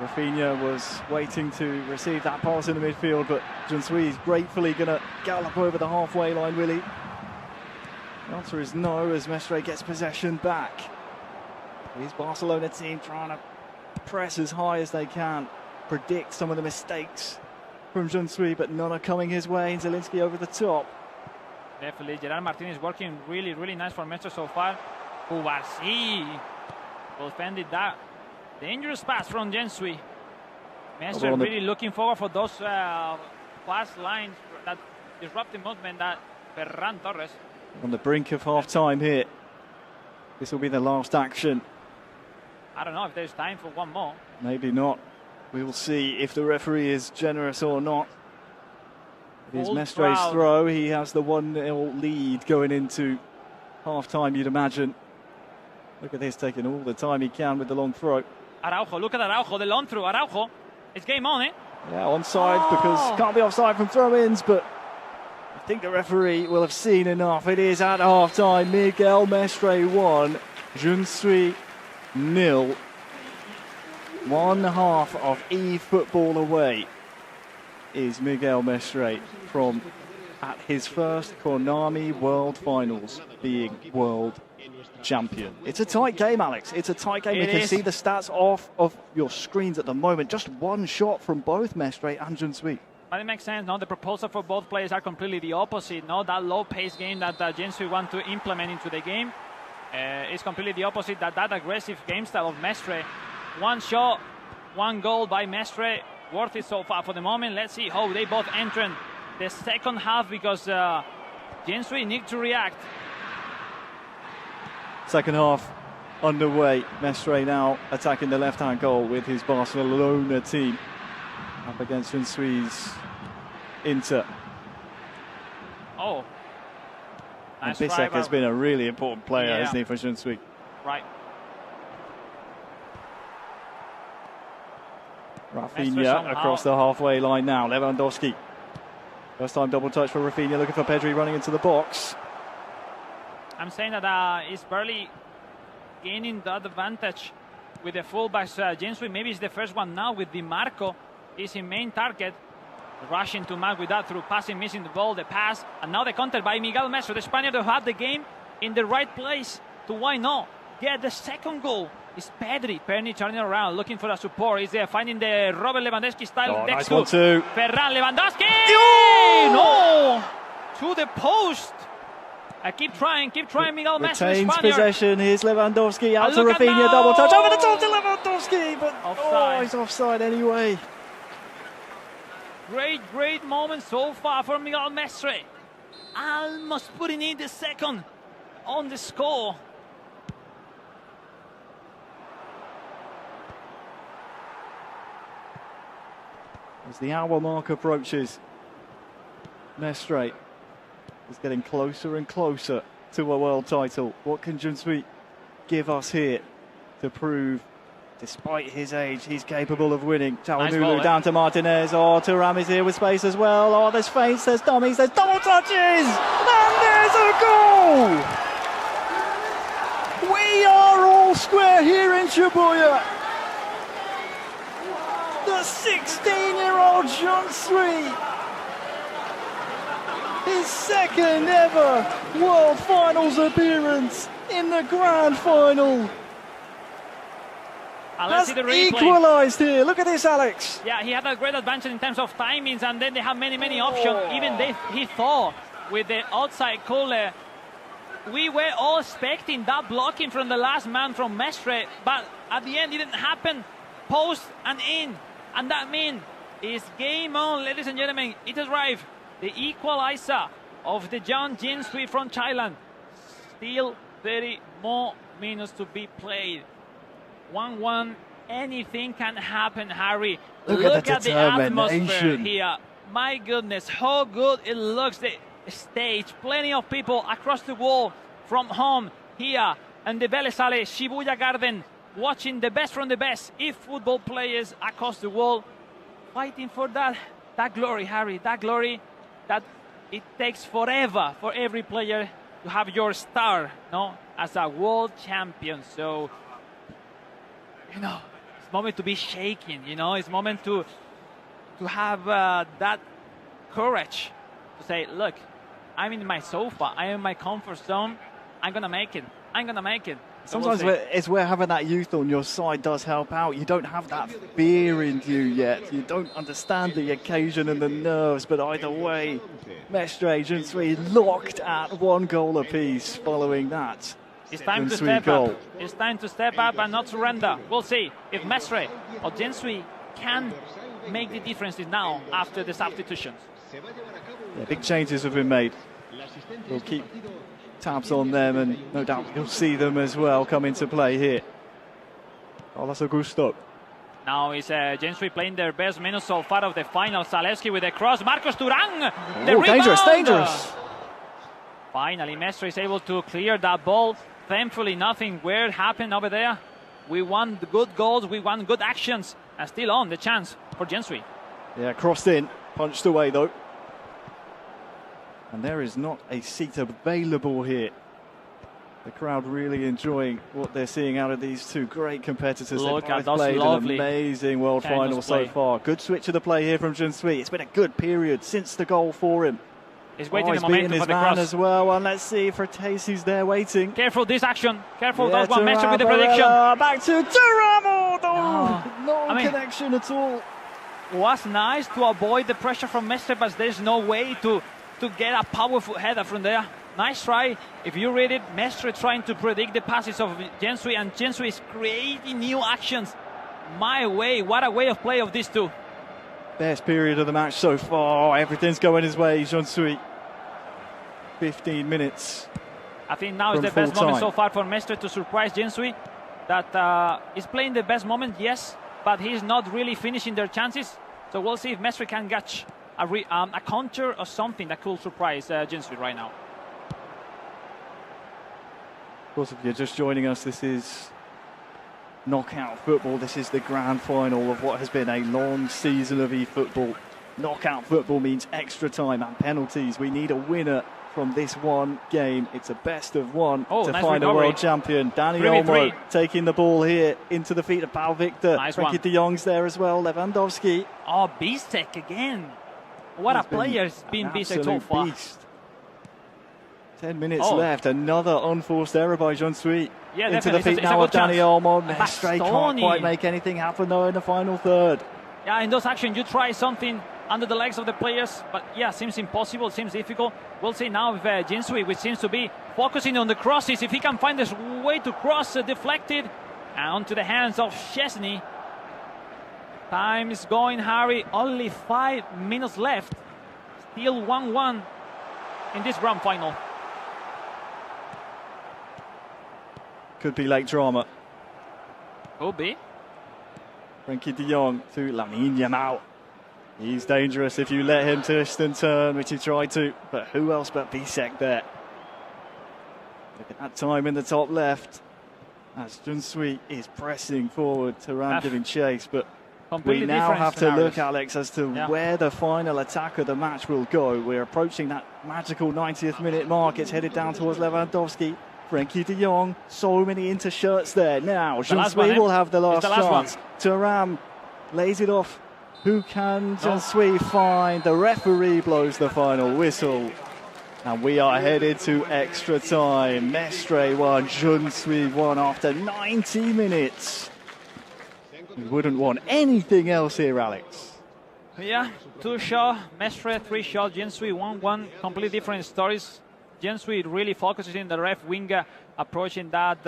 Rafinha was waiting to receive that pass in the midfield, but Jean-Sui is gratefully going to gallop over the halfway line, will he? The answer is no, as Mestre gets possession back. His Barcelona team trying to press as high as they can, predict some of the mistakes from Jean-Sui, but none are coming his way. Zielinski over the top. Definitely, Gerard Martin is working really nice for Mestre so far. Cubarsí defended that dangerous pass from Jean-Sui. Mestre really looking forward for those fast lines that disrupt the movement that Ferran Torres. On the brink of half-time here. This will be the last action. I don't know if there's time for one more. Maybe not. We will see if the referee is generous or not. It is Mestre's throw. He has the 1-0 lead going into half-time, you'd imagine. Look at this, taking all the time he can with the long throw. Araujo, look at Araujo, the long throw. Araujo, it's game on, eh? Yeah, onside, because can't be offside from throw-ins, but I think the referee will have seen enough. It is at half-time. Miguel Mestre 1, Jean-Sui 0. One half of eFootball away is Miguel Mestre from at his first Konami World Finals being world champion. It's a tight game, Alex. It's a tight game. You can see the stats off of your screens at the moment. Just one shot from both Mestre and Jean-Sui. But it makes sense. No, the proposal for both players are completely the opposite. No, that low-paced game that Jensui want to implement into the game is completely the opposite. That aggressive game style of Mestre. One shot, one goal by Mestre. Worth it so far for the moment. Let's see how they both enter the second half, because Jensui need to react. Second half underway. Mestre now attacking the left-hand goal with his Barcelona team up against Jinsui's Inter. Oh, nice and Bisek has been a really important player, Yeah. hasn't he, for Jinsui? Right. Rafinha across the halfway line now. Lewandowski. First time double touch for Rafinha, looking for Pedri running into the box. I'm saying that he's barely gaining that advantage with the fullbacks. Jinsui maybe is the first one now with Di Marco. Is his main target. Rushing to mark with that through passing, missing the ball, the pass, and now the counter by Miguel Mestre, the Spaniard who had the game in the right place to, why not, get the second goal. It's Pedri. Perni turning around, looking for a support. He's there finding the Robert Lewandowski style. Nice one too. Ferran Lewandowski! No! To the post. Keep trying, Miguel Mestre. Retains possession. Here's Lewandowski out to Rafinha, double touch over the top to Lewandowski, but offside. He's offside anyway. Great moment so far for Miguel Mestre. Almost putting in the second on the score. As the hour mark approaches, Mestre is getting closer and closer to a world title. What can Jinsui give us here to prove, despite his age, he's capable of winning? Chawanulu down to Martinez. Oh, Thuram is here with space as well. Oh, there's feints, there's dummies, there's double touches! And there's a goal! We are all square here in Shibuya. The 16-year-old Jinsui, his second ever World Finals appearance in the Grand Final. Let's see the replay. Equalised here. Look at this, Alex. Yeah, he had a great advantage in terms of timings, and then they have many options. Even he thought with the outside call. We were all expecting that blocking from the last man from Mestre, but at the end it didn't happen. Post and in, and that means it's game on, ladies and gentlemen. It has arrived. The equalizer of the young Jinsui from Thailand. Still 30 more minutes to be played. 1-1. Anything can happen, Harry. Look at the atmosphere here. My goodness, how good it looks. The stage, plenty of people across the wall from home here and the Velesale Shibuya Garden, watching the best from the best eFootball players across the world, fighting for that glory, Harry, that glory that it takes forever for every player to have your star, no, as a world champion. So, you know, it's moment to be shaking, you know, it's moment to have that courage to say, look, I'm in my sofa, I am in my comfort zone, I'm gonna make it, So Sometimes it's where having that youth on your side does help out. You don't have that fear in you yet. You don't understand the occasion and the nerves, but either way, Mestre, Jinsui locked at 1 goal apiece following that. It's time to step up. It's time to step up and not surrender. We'll see if Mestre or Jinsui can make the differences now after the substitutions. Yeah, big changes have been made. We'll keep tabs on them, and no doubt you'll see them as well come into play here. Carlos Augusto. Now is Jinsui playing their best minutes so far of the final. Zalewski with the cross. Marcos Thuram. Dangerous. Finally, Mestre is able to clear that ball. Thankfully, nothing weird happened over there. We won the good goals. We won good actions. And still on the chance for Jinsui. Yeah, crossed in. Punched away, though. And there is not a seat available here. The crowd really enjoying what they're seeing out of these two great competitors. Look at those those lovely an amazing world final so far. Good switch of the play here from Jinsui. It's been a good period since the goal for him. He's waiting the beating momentum his for the man cross. as well. And let's see if Ratesi's there waiting. Careful this action. Careful, Yeah, that one. Mestre with the Thuram, prediction. Back to Thuram. No I mean, connection at all. was nice to avoid the pressure from Mestre, but there's no way to get a powerful header from there. Nice try. If you read it, Mestre trying to predict the passes of Jensui, and Jensui is creating new actions. My way, what a way of play of these two. Best period of the match so far. Everything's going his way, Jensui. 15 minutes. I think now is the best moment so far for Mestre to surprise Jensui. That is playing the best moment, yes, but he's not really finishing their chances. So we'll see if Mestre can catch a counter or something that could surprise Jensui right now. Of course, if you're just joining us, this is knockout football. This is the grand final of what has been a long season of eFootball. Knockout football means extra time and penalties. We need a winner from this one game. It's a best of one to nice find recovery. a world champion. Dani Olmo taking the ball here into the feet of Paul Victor. Nice Frankie de Jong's there as well. Lewandowski. Oh, Bistek again. What a player has been Bistek so far. Beast. 10 minutes left. Another unforced error by Jensui. Yeah, into the feet now of Dani Olmo. Mestre can't Bastoni. quite make anything happen though in the final third. Yeah, in those actions, you try something under the legs of the players, but yeah, seems impossible, seems difficult. We'll see now if Jensui, which seems to be focusing on the crosses, if he can find this way to cross, deflected, and onto the hands of Szczesny. Time is going, Harry. Only 5 minutes left. Still 1-1 in this grand final. Could be late drama. Could be. Frankie de Jong to Lamine Yamal. He's dangerous if you let him twist and turn, which he tried to. But who else but Bisek there? Look at that time in the top left. As Jensui is pressing forward, Thuram giving chase. But we now have to look, Alex, as to where the final attack of the match will go. We're approaching that magical 90th minute mark. It's headed down towards Lewandowski. Frankie de Jong, so many intershirts there. Now, Jensui will have the last chance. Thuram lays it off. Who can Jensui find? The referee blows the final whistle. And we are headed to extra time. Mestre won, Jensui won after 90 minutes. You wouldn't want anything else here, Alex. Yeah, 2 shots, Mestre 3 shots, Jensui 1-1. Completely different stories. Jensui really focuses in the ref winger, approaching that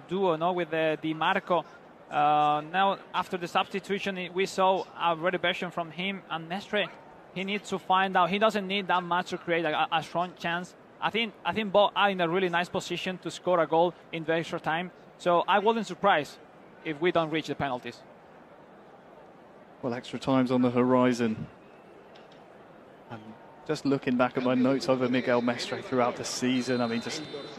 duo with Di Marco. Now, after the substitution, we saw a ready version from him, and Mestre, he needs to find out. He doesn't need that much to create a strong chance. I think both are in a really nice position to score a goal in the extra time. So I wasn't surprised if we don't reach the penalties. Well, extra time's on the horizon. And just looking back at my notes over Miguel Mestre throughout the season, I mean,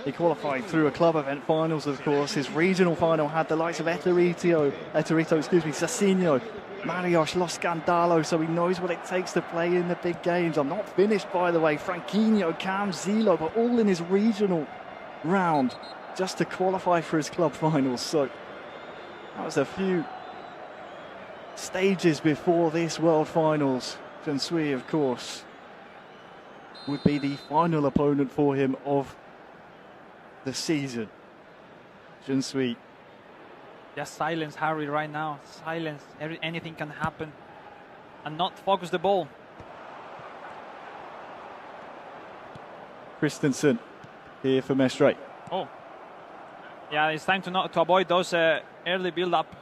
he qualified through a club event finals, of course. His regional final had the likes of Eterito, Sacinho, Marios, Los Scandalo, so he knows what it takes to play in the big games. I'm not finished, by the way. Franquinho, Cam, Zilo, but all in his regional round just to qualify for his club finals. So that was a few stages before this World Finals. Jensui, of course, would be the final opponent for him of the season. Jensui. Just silence Harry right now. Silence. Anything can happen. And not focus the ball. Christensen here for Mestre. Oh. Yeah, it's time to avoid those early build-up.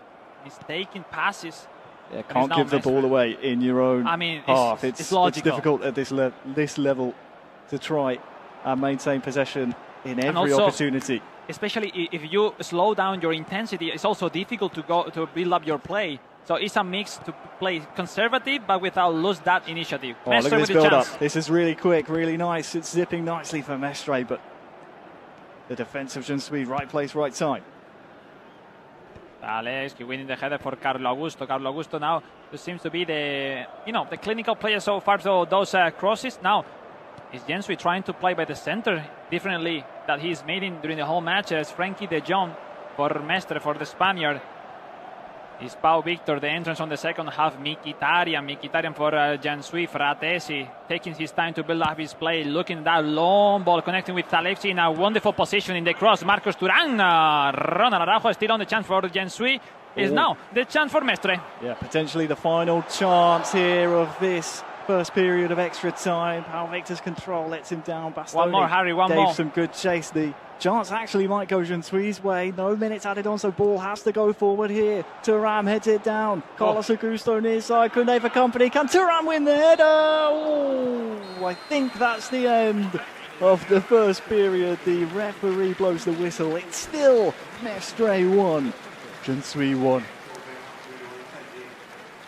Mistaken passes. Yeah, can't give the ball away in your own half. It's logical. It's difficult at this level to try and maintain possession in every opportunity. Especially if you slow down your intensity, it's also difficult to build up your play. So it's a mix to play conservative, but without lose that initiative. Oh, look at this build-up. This is really quick, really nice. It's zipping nicely for Mestre, but the defense of Jensui, right place, right time. Alex winning the header for Carlo Augusto. Carlo Augusto now seems to be the clinical player so far. So those crosses now. Is Jensui trying to play by the center differently that he's made during the whole match as Frankie de Jong for Mestre, for the Spaniard. Is Pau Victor, the entrance on the second half. Mkhitaryan for Jensui. Fratesi taking his time to build up his play. Looking at that long ball connecting with Talevsi in a wonderful position in the cross. Marcos Thuram. Ronald Araujo still on the chance for Jensui. is now the chance for Mestre. Yeah, potentially the final chance here of this first period of extra time. Pau Victor's control lets him down. Bastoni One more, Harry, one gave more. some good chase. The chance actually might go Junsui's way. No minutes added on, so ball has to go forward here. Thuram heads it down. Carlos Augusto near side. Couldn't they for company? Can Thuram win the header? Oh, I think that's the end of the first period. The referee blows the whistle. It's still Mestre 1, Junsui 1.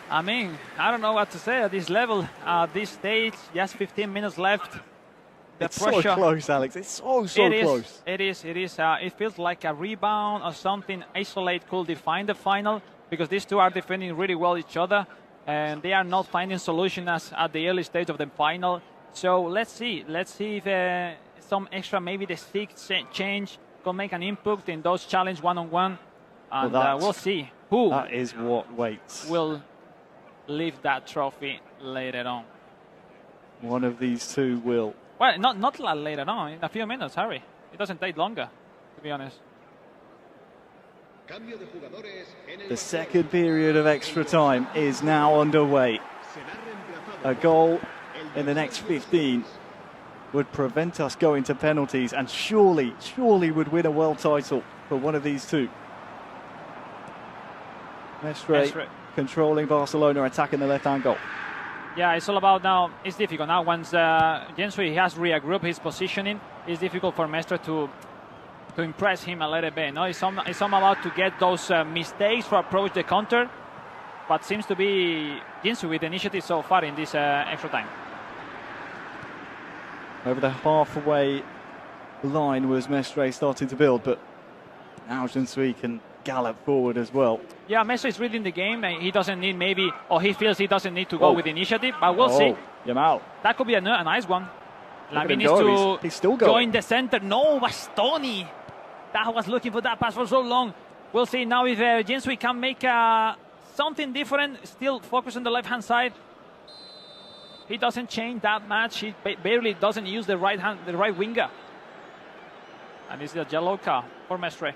I mean, I don't know what to say at this level, at this stage. Just 15 minutes left. It's so close, Alex. It's so close. It is. It feels like a rebound or something isolated could define the final, because these two are defending really well each other, and they are not finding solutions at the early stage of the final. So let's see if some extra, maybe the sixth change can make an input in those challenge one-on-one, and we'll see who that is what waits. Will lift that trophy later on. One of these two will. Well, not later on, in a few minutes, Harry. It doesn't take longer, to be honest. The second period of extra time is now underway. A goal in the next 15 would prevent us going to penalties, and surely would win a world title for one of these two. Mestre controlling Barcelona, attacking the left-hand goal. Yeah, it's all about now. It's difficult now. Once Junsui has regrouped his positioning, it's difficult for Mestre to impress him a little bit. No, it's all about to get those mistakes to approach the counter. But seems to be Junsui with the initiative so far in this extra time. Over the halfway line was Mestre starting to build, but now Junsui can gallop forward as well. Yeah, Mestre is reading the game. He doesn't need he feels he doesn't need to go with initiative, but we'll see. Yamal. That could be a nice one. Lamine needs to he's still going. Go in the center. No, Bastoni. That was looking for that pass for so long. We'll see now if Junsui can make something different. Still focus on the left-hand side. He doesn't change that much. He barely doesn't use the right winger. And it's a yellow card for Mestre.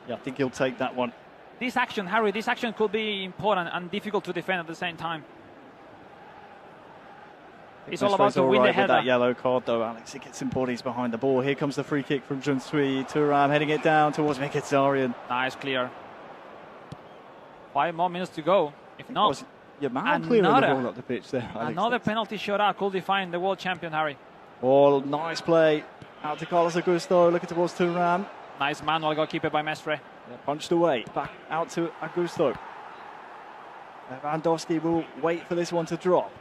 Yeah, I think he'll take that one. This action, Harry, could be important and difficult to defend at the same time. It's all about to win the header. With that yellow card, though, Alex. He gets some bodies behind the ball. Here comes the free kick from Junsui. Thuram heading it down towards Mkhitaryan. Nice clear. 5 more minutes to go. If not, Yamal clearing the ball up the pitch there, Alex. Another penalty shootout could define the world champion, Harry. Oh, nice play. Out to Carlos Augusto, looking towards Thuram. Nice manual goalkeeper by Mestre. Yeah, punched away. Back out to Augusto. Lewandowski will wait for this one to drop.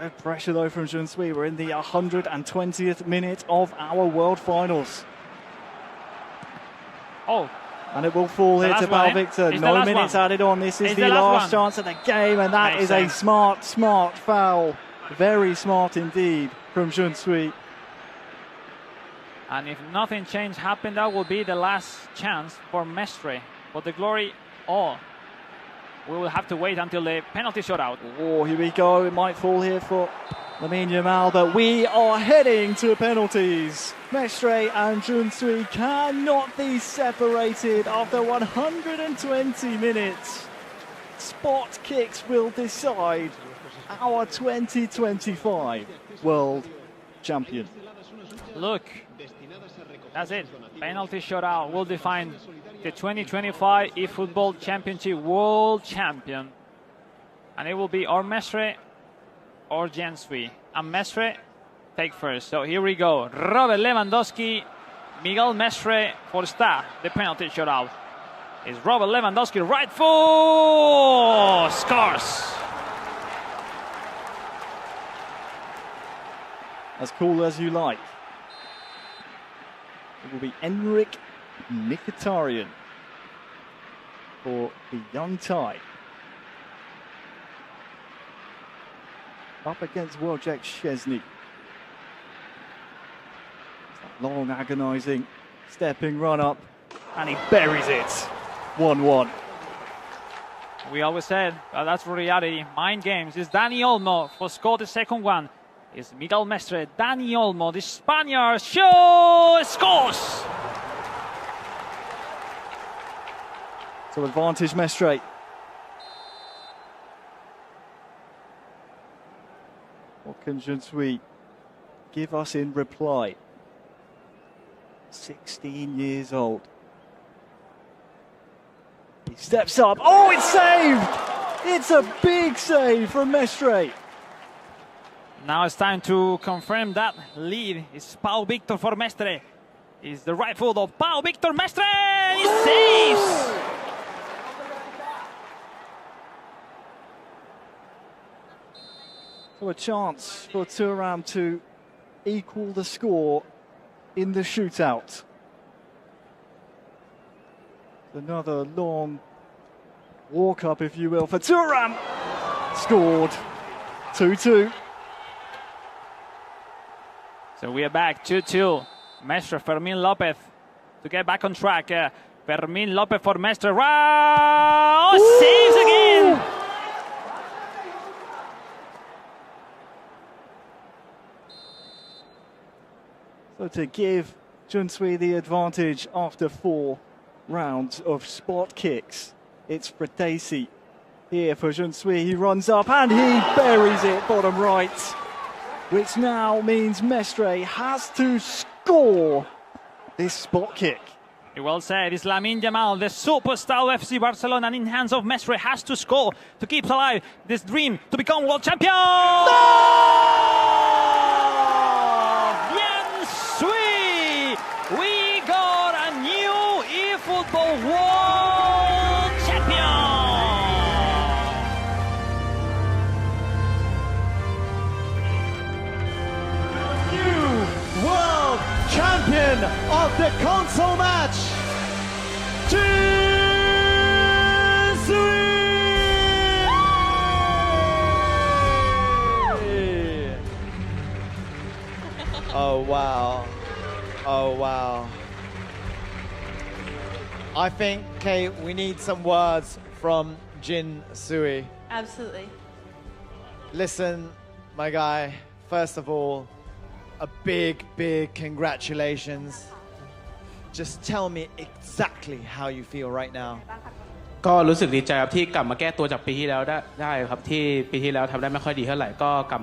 Good pressure though from Junsui. We're in the 120th minute of our World Finals. Oh. And it will fall here to Pau Victor. No minutes added on. This is the last chance of the game, and that is a smart foul. Very smart indeed from Junsui. And if nothing change happened, that will be the last chance for Mestre. But the glory, we will have to wait until the penalty shootout. Oh, here we go. It might fall here for Lamine Yamal, but we are heading to penalties. Mestre and Junsui cannot be separated after 120 minutes. Spot kicks will decide our 2025 world champion. Look, that's it. Penalty shootout will define the 2025 eFootball Championship world champion. And it will be or Mestre or Junsui. And Mestre take first. So here we go. Robert Lewandowski, Miguel Mestre for start the penalty shootout. Is Robert Lewandowski, right foot, scores. As cool as you like. It will be Enric Mkhitaryan for the young Thai. Up against Wojciech Szczesny. Long, agonising, stepping run up, and he buries it. 1-1. We always said, that's reality. Mind games. It's Dani Olmo for score the second one. is Miguel Mestre. Dani Olmo, the Spaniard, scores! So advantage Mestre. What can Junsui give us in reply? 16 years old. He steps up. Oh, it's saved! It's a big save from Mestre. Now it's time to confirm that lead. It's Pau Victor for Mestre. It's the right foot of Pau Victor Mestre. He saves! So a chance for Thuram to equal the score in the shootout. Another long walk up, if you will, for Thuram. Scored 2-2. So we are back 2-2. Mestre, Fermin Lopez to get back on track. Fermin Lopez for Mestre. Oh, saves again! So to give Junsui the advantage after 4 rounds of spot kicks, it's Fratesi here for Junsui. He runs up and he buries it bottom right, which now means Mestre has to score this spot kick. Well said. It's Lamine Yamal, the superstar of FC Barcelona, and in hands of Mestre, has to score to keep alive this dream to become world champion. We got a new eFootball world champion! New world champion of the console match, Oh wow. Oh wow. I think, Kate, we need some words from Jin Sui. Absolutely. Listen, my guy, first of all, a big, big congratulations. Just tell me exactly how you feel right now. ก็รู้สึกดีใจครับที่กลับมาแก้ตัวจากปีที่แล้วได้ครับที่ปีที่แล้วทำได้ไม่ค่อยดีเท่าไหร่ก็กลับ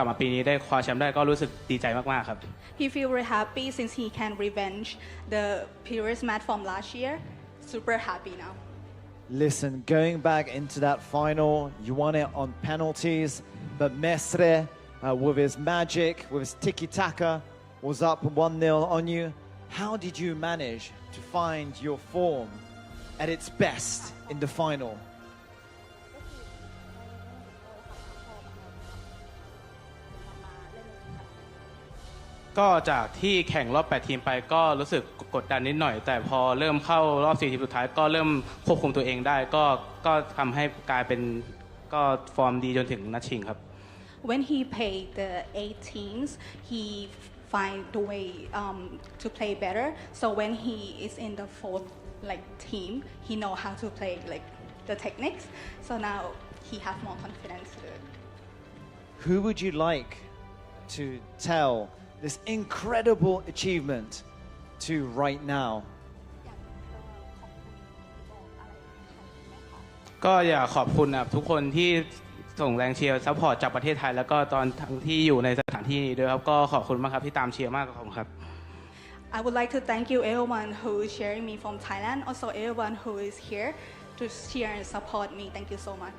มาปีนี้ได้คว้าแชมป์ได้ก็รู้สึกดีใจมากๆครับ He feel very happy since he can revenge the previous match from last year. Super happy now. Listen, going back into that final, you won it on penalties, but Mestre, with his magic, with his tiki-taka, was up 1-0 on you. How did you manage to find your form at its best in the final?ก็จากที่แข่งรอบ8ทีมไปก็รู้สึกกดดันนิดหน่อยแต่พอเริ่มเข้ารอบ4ทีมสุดท้ายก็เริ่มควบคุมตัวเองได้ก็ทำให้กลายเป็นก็ฟอร์มดีจนถึงนัดชิงครับ When he played the 8 teams, he find the way to play better. So when he is in the 4th team, he know how to play the techniques. So now he have more confidence to do it. Who would you like to tell this incredible achievement to right now? ก็อยากขอบคุณทุกคนที่ส่งแรงเชียร์ซัพพอร์ตจากประเทศไทยแล้วก็ตอนทั้งที่อยู่ในสถานที่นี้ด้วยครับก็ขอบคุณมากครับที่ตามเชียร์มากขอบคุณครับ I would like to thank you everyone who is sharing me from Thailand. Also everyone who is here to cheer and support me. Thank you so much.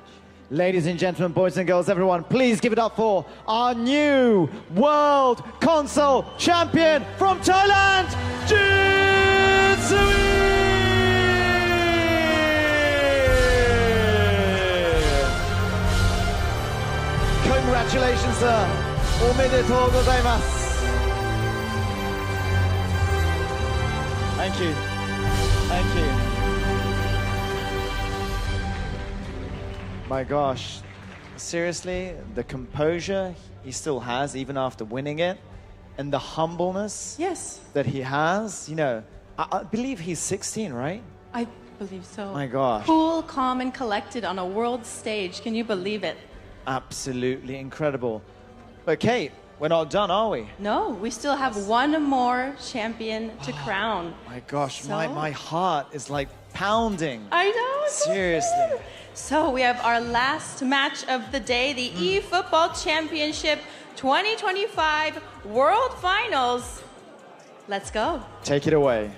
Ladies and gentlemen, boys and girls, everyone, please give it up for our new world console champion from Thailand, Jin Sui! Congratulations, sir. Omedetou gozaimasu. Thank you. Thank you. My gosh, seriously, the composure he still has even after winning it, and the humbleness that he has, you know, I believe he's 16, right? I believe so. My gosh. Cool, calm, and collected on a world stage. Can you believe it? Absolutely incredible. But Kate, we're not done, are we? No, we still have one more champion to crown. My gosh, So? my heart is like pounding. I know. it's so Seriously. good. So we have our last match of the day, the eFootball Championship 2025 World Finals. Let's go. Take it away.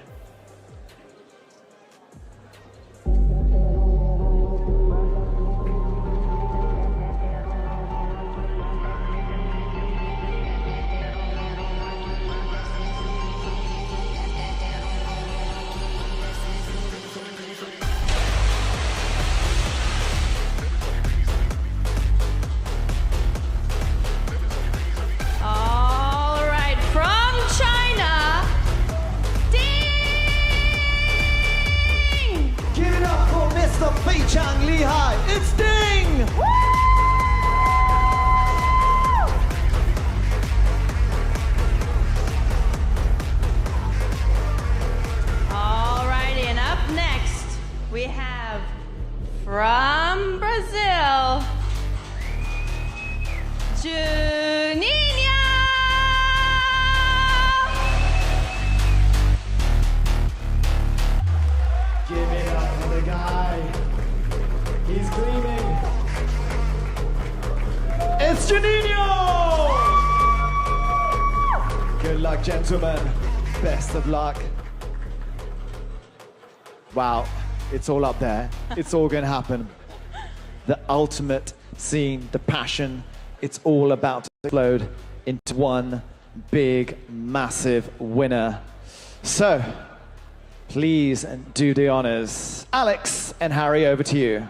All right, from China, Ding! Give it up for Mr. Feichang Lihai. It's Ding! All righty, and up next, we have from Brazil, Juninho! Give it up for the guy. He's gleaming. It's Juninho! Good luck, gentlemen. Best of luck. Wow, it's all up there. It's all going to happen. The ultimate scene, the passion, it's all about to explode into one big, massive winner. So, please do the honors. Alex and Harry, over to you.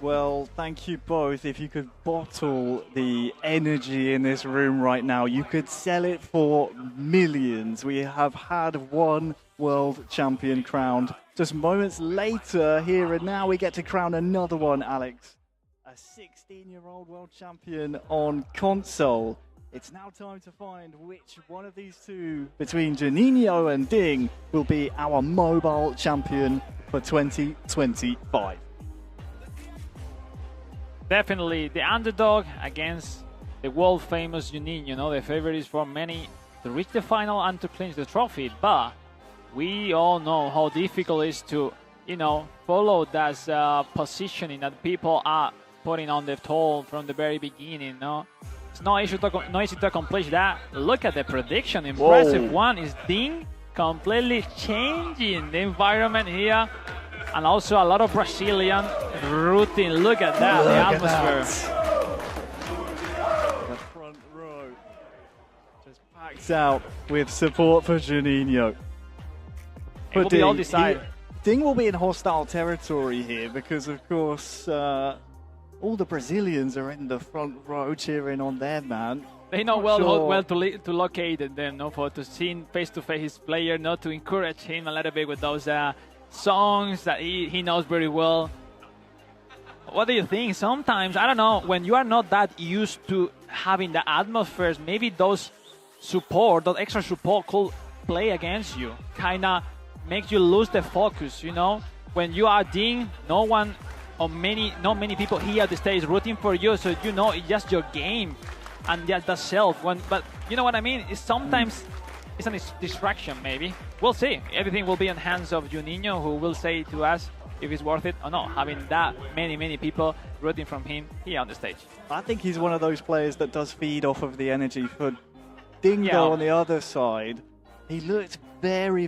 Well, thank you both. If you could bottle the energy in this room right now, you could sell it for millions. We have had one world champion crowned. Just moments later, here and now, we get to crown another one, Alex. A 16-year-old world champion on console. It's now time to find which one of these two, between Juninho and Ding, will be our mobile champion for 2025. Definitely the underdog against the world famous Juninho. You know, the favorite is for many to reach the final and to clinch the trophy. But we all know how difficult it is to, you know, follow that positioning that people are putting on the toll from the very beginning. No, it's not easy to accomplish that. Look at the prediction. Impressive one is Ding completely changing the environment here. And also a lot of Brazilian routine. Look at that, the atmosphere. The front row just packed out with support for Juninho. It will be all decided. Ding will be in hostile territory here because, of course, all the Brazilians are in the front row cheering on their man. They know well to locate them, no, for to see face to face his player, not to encourage him a little bit with those songs that he knows very well. What do you think? Sometimes, I don't know, when you are not that used to having the atmospheres, maybe those support, that extra support could play against you. Kind of makes you lose the focus, you know? When you are Ding, not many people here at the stage rooting for you, so you know it's just your game and just the self. But you know what I mean? It's sometimes it's a distraction, maybe. We'll see. Everything will be in hands of Juninho, who will say to us if it's worth it or not, having that many people rooting from him here on the stage. I think he's one of those players that does feed off of the energy. For Dingo on the other side, he looked very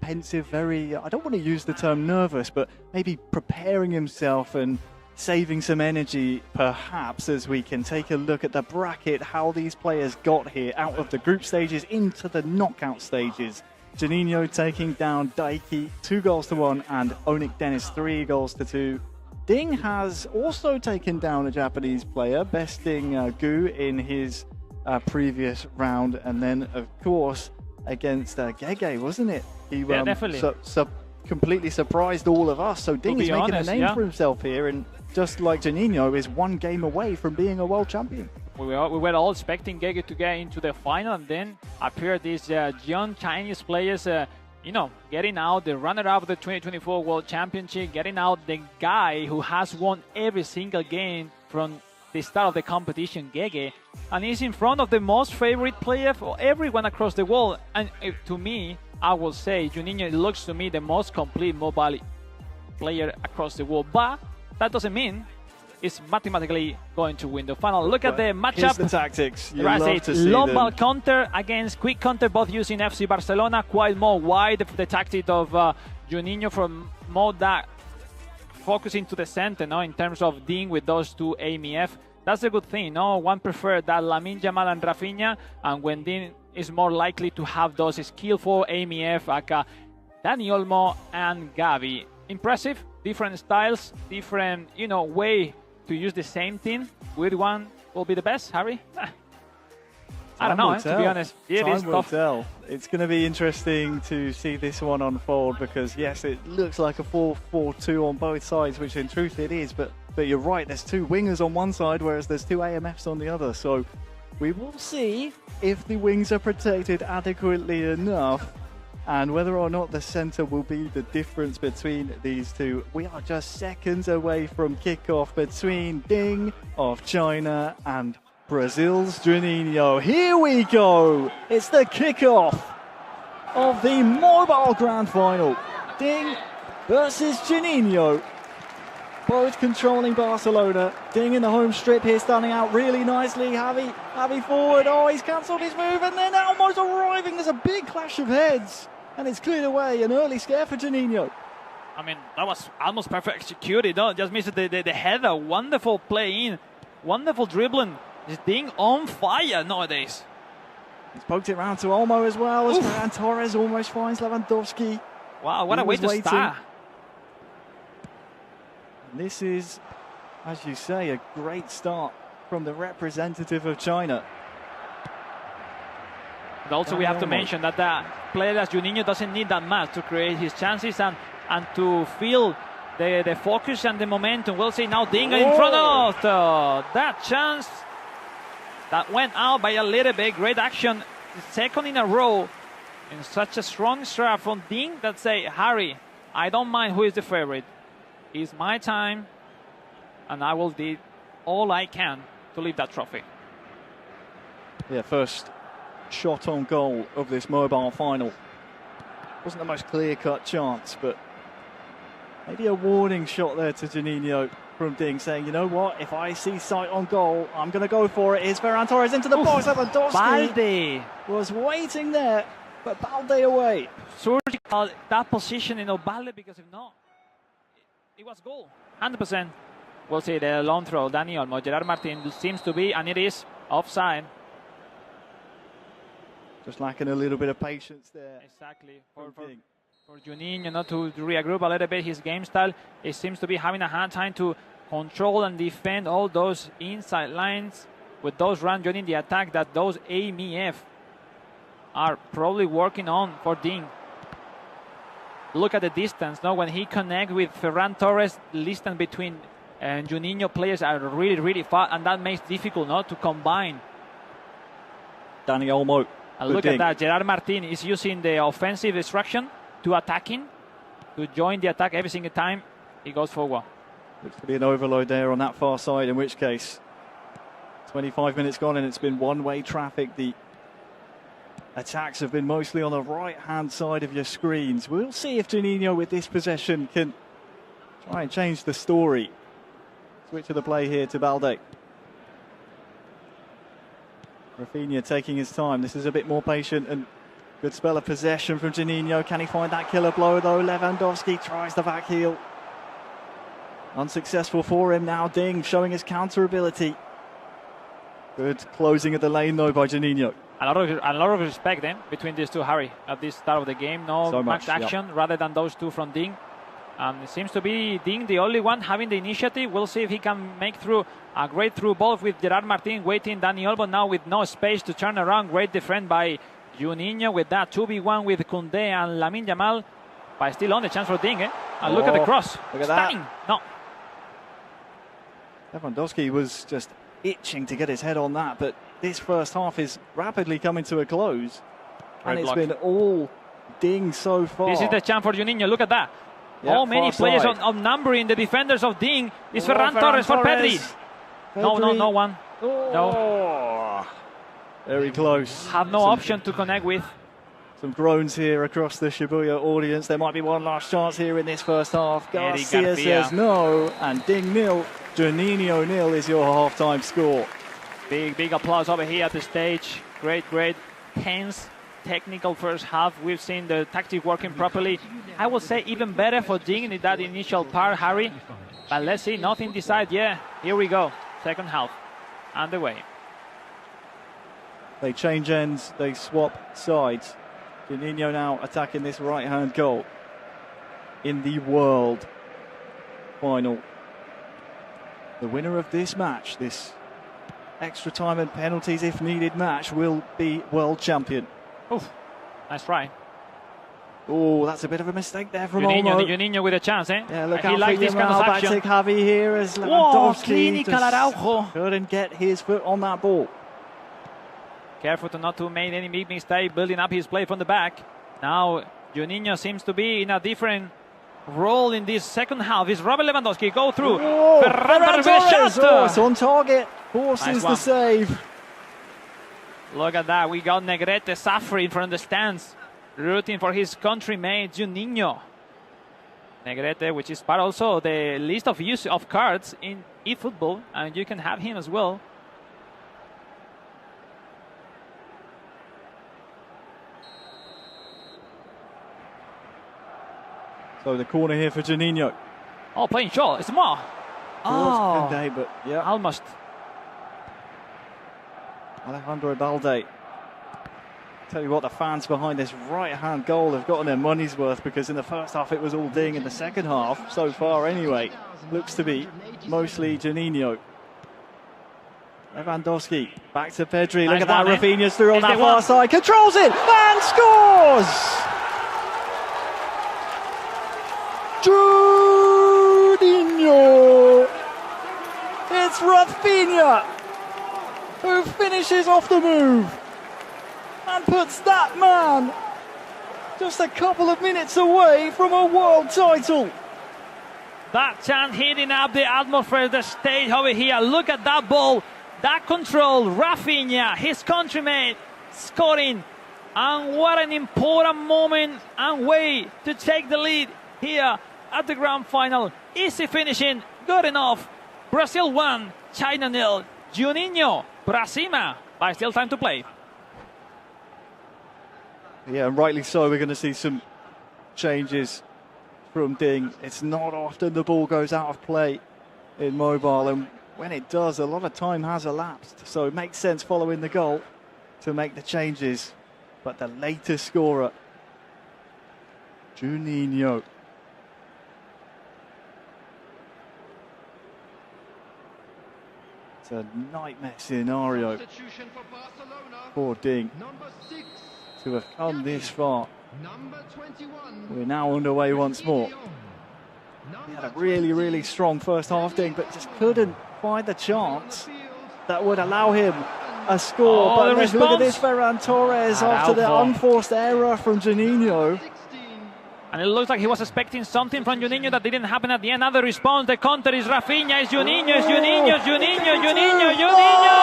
pensive, I don't want to use the term nervous, but maybe preparing himself and saving some energy, perhaps, as we can take a look at the bracket, how these players got here out of the group stages into the knockout stages. Juninho taking down Daiki 2-1 and Onik Dennis 3-2. Ding has also taken down a Japanese player, besting Gu in his previous round, and then, of course, against Gege, wasn't it? He definitely. Completely surprised all of us. So Ding is making a name for himself here, and just like Juninho, is one game away from being a world champion. We were all expecting Gege to get into the final, and then appeared these young Chinese players, you know, getting out the runner-up of the 2024 World Championship, getting out the guy who has won every single game from the start of the competition, Gege, and he's in front of the most favorite player for everyone across the world. And to me, I will say Juninho looks to me the most complete mobile player across the world, but that doesn't mean it's mathematically going to win the final. Look at the matchup. Here's the tactics. You love to see long them. ball counter against quick counter, both using FC Barcelona. Quite more wide the tactic of Juninho from more that focusing to the center, no, in terms of dealing with those two AMF. That's a good thing, no? One preferred that Lamine Yamal and Rafinha, and when Dean is more likely to have those skillful AMF like Dani Olmo and Gavi. Impressive, different styles, different, way to use the same thing. Which one will be the best, Harry? I don't know, to be honest. It is tough. Tell. It's going to be interesting to see this one unfold because, yes, it looks like a 4-4-2 on both sides, which in truth it is. But you're right, there's two wingers on one side, whereas there's two AMFs on the other. So we will see if the wings are protected adequately enough and whether or not the centre will be the difference between these two. We are just seconds away from kickoff between Ding of China and Brazil's Juninho. Here we go. It's the kickoff of the mobile grand final. Ding versus Juninho. Both controlling Barcelona. Ding in the home strip here, standing out really nicely. Javi forward. Oh, he's cancelled his move and then almost arriving. There's a big clash of heads and it's cleared away. An early scare for Juninho. I mean, that was almost perfect executed. No? Just missed the header. Wonderful play in. Wonderful dribbling. This Ding on fire nowadays. He's poked it round to Olmo as well. As Ferran Torres almost finds Lewandowski. Wow, what a way to start. This is, as you say, a great start from the representative of China. But also we have to mention that the player as Juninho doesn't need that much to create his chances and to feel the focus and the momentum. We'll see now Ding in front of that chance. That went out by a little bit. Great action. Second in a row. In such a strong start from Ding that say, Harry, I don't mind who is the favorite. It's my time. And I will do all I can to lift that trophy. Yeah, first shot on goal of this mobile final. Wasn't the most clear-cut chance, but maybe a warning shot there to Juninho from Ding, saying, you know what, if I see sight on goal, I'm going to go for it. Here's Ferran Torres into the box. Lewandowski was waiting there, but Balde away. Surgical that position in Balde, because if not, it was goal. 100%. We'll see the long throw. Dani Olmo, Gerard Martin seems to be, and it is offside. Just lacking a little bit of patience there. Exactly. For Juninho, to regroup a little bit his game style. It seems to be having a hard time to control and defend all those inside lines with those runs joining the attack that those AMF are probably working on for Ding. Look at the distance. Now, when he connects with Ferran Torres, the distance between Juninho players are really, really far, and that makes it difficult to combine. Dani Olmo. And look at that. Gerard Martin is using the offensive instruction to attacking, to join the attack every single time he goes forward. Looks to be an overload there on that far side, in which case 25 minutes gone and it's been one-way traffic. The attacks have been mostly on the right-hand side of your screens. We'll see if Juninho with this possession can try and change the story. Switch of the play here to Balde. Rafinha taking his time. This is a bit more patient and good spell of possession from Juninho. Can he find that killer blow though? Lewandowski tries the back heel. Unsuccessful for him now. Ding showing his counter ability. Good closing of the lane though by Juninho. A lot of respect between these two, Harry, at this start of the game. No so much action rather than those two from Ding. And it seems to be Ding the only one having the initiative. We'll see if he can make through a great through ball with Gerard Martin waiting. Dani Olmo now with no space to turn around. Great defense by Juninho with that 2v1 with Koundé and Lamine Yamal. But still on the chance for Ding. And look at the cross. Look at Stunning. that. No. Lewandowski was just itching to get his head on that. But this first half is rapidly coming to a close. And it's been all Ding so far. This is the chance for Juninho. Look at that. How many players outnumbering the defenders of Ding. It's Ferran Torres for Pedri. No one. Oh, No. Very close. Have no option to connect with. Some groans here across the Shibuya audience. There might be one last chance here in this first half. Garcia says no, and Ding nil. Juninho nil is your half-time score. Big applause over here at the stage. Great, tense, technical first half. We've seen the tactic working properly. I would say even better for Ding in that initial part, Harry. But let's see, nothing decided. Yeah, here we go. Second half, underway. They change ends, they swap sides. Juninho now attacking this right-hand goal in the world final. The winner of this match, this extra time and penalties if needed match, will be world champion. Oh, nice try. Oh, that's a bit of a mistake there from Olmo. Juninho with a chance, eh? Yeah, look he out likes for this kind of action. Back to Javi here as Lewandowski clinical Araujo. couldn't get his foot on that ball. Careful to not to make any big mistake, building up his play from the back. Now, Juninho seems to be in a different role in this second half. Is Robert Lewandowski go through? Ferran Torres. Oh, it's on target. Forces the save. Look at that. We got Negrete suffering from the stands, rooting for his countrymate Juninho. Negrete, which is part also the list of use of cards in eFootball, and you can have him as well. So the corner here for Juninho. Oh, playing short. It's more. Oh, Day, but yeah, almost. Alejandro Balde. Tell you what, the fans behind this right-hand goal have gotten their money's worth, because in the first half it was all Ding. In the second half, so far anyway, looks to be mostly Juninho. Lewandowski back to Pedri. Look at that, Rafinha's through on that far side, controls it and scores! Juninho! It's Rafinha who finishes off the move and puts that man just a couple of minutes away from a world title. That chant hitting up the atmosphere, the stage over here. Look at that ball, that control. Rafinha, his countryman, scoring. And what an important moment and way to take the lead here at the grand final. Easy finishing, good enough. Brazil 1, China 0. Juninho, Brasima, but still time to play. Yeah, and rightly so. We're going to see some changes from Ding. It's not often the ball goes out of play in mobile, and when it does, a lot of time has elapsed. So it makes sense following the goal to make the changes. But the latest scorer, Juninho. It's a nightmare scenario for Ding to have come this far. We're now underway once more. He had a really strong first half, Ding, but just couldn't find the chance that would allow him a score. Oh, but look at this, Ferran Torres after the unforced error from Juninho. And it looks like he was expecting something from Juninho that didn't happen at the end. Another response, the counter is Rafinha, is Juninho, is Juninho, Juninho, Juninho, Juninho!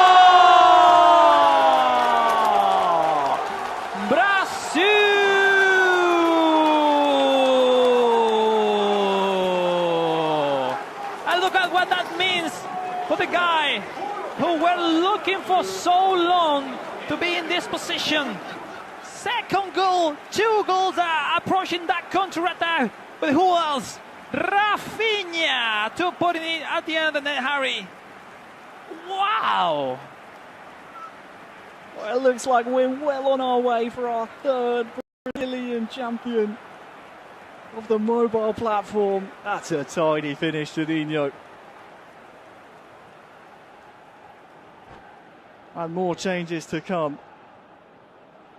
Brazil! And look at what that means for the guy who were looking for so long to be in this position. Second goal, 2 goals are approaching that counter-attack. But who else? Rafinha to put it at the end of the net, Harry. Wow! Well, it looks like we're well on our way for our third Brazilian champion of the mobile platform. That's a tidy finish, Juninho. And more changes to come.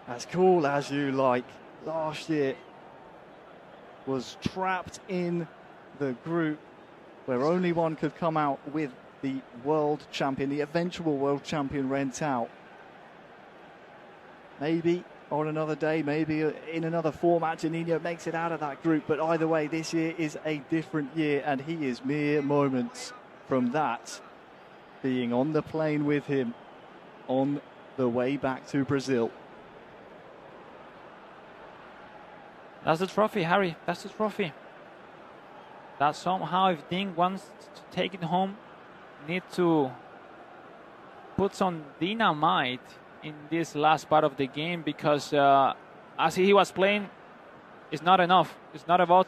As cool as you like. Last year was trapped in the group where only one could come out with the world champion, the eventual world champion rent out. Maybe on another day, maybe in another format, Juninho makes it out of that group. But either way, this year is a different year, and he is mere moments from that being on the plane with him on the way back to Brazil. That's the trophy, Harry. That's the trophy. That somehow, if Ding wants to take it home, need to put some dynamite in this last part of the game, because as he was playing, it's not enough. It's not about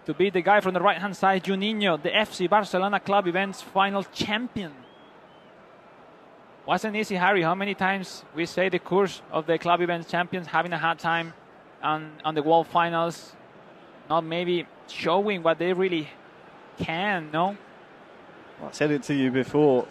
to beat the guy from the right-hand side, Juninho, the FC Barcelona Club Events final champion. Wasn't easy, Harry. How many times we say the course of the club events champions having a hard time on the world finals, not maybe showing what they really can, no? I said it to you before,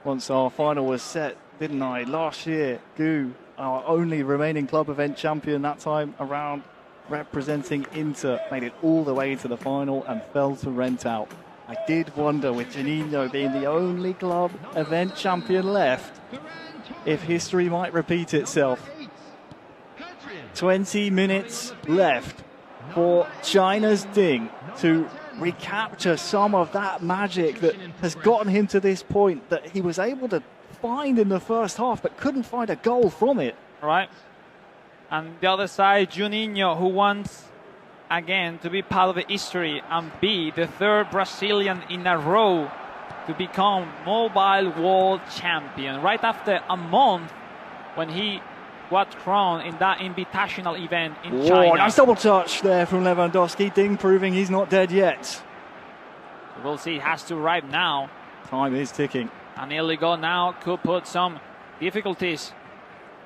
once our final was set, didn't I? Last year, Gu, our only remaining club event champion that time around, representing Inter, made it all the way to the final and fell to rent out. I did wonder, with Juninho being the only club event champion left, if history might repeat itself. 20 minutes left for China's Ding to recapture some of that magic that has gotten him to this point that he was able to find in the first half but couldn't find a goal from it. Right. And the other side, Juninho, who wants again to be part of the history and be the third Brazilian in a row to become mobile world champion right after a month when he got crowned in that invitational event in China. Nice double touch there from Lewandowski. Ding proving he's not dead yet. We'll see, it has to arrive now. Time is ticking. And Elga now could put some difficulties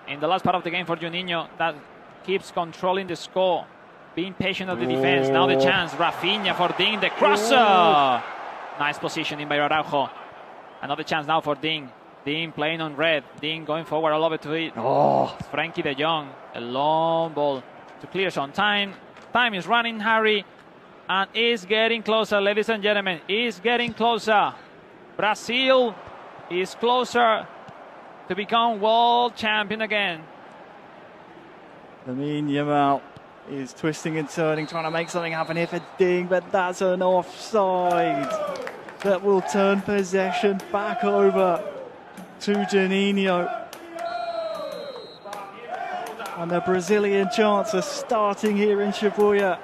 in the last part of the game for Juninho, that keeps controlling the score, being patient of the defense. Now the chance, Rafinha for Ding, the crosser. Nice positioning by Araujo. Another chance now for Ding. Ding playing on red. Ding going forward all over to it. Frankie de Jong, a long ball to clear some time. Time is running, Harry, and is getting closer, ladies and gentlemen. Is getting closer. Brazil is closer to become world champion again. Lamine Yamal is twisting and turning, trying to make something happen here for Ding, but that's an offside that will turn possession back over to Juninho. And the Brazilian chants are starting here in Shibuya.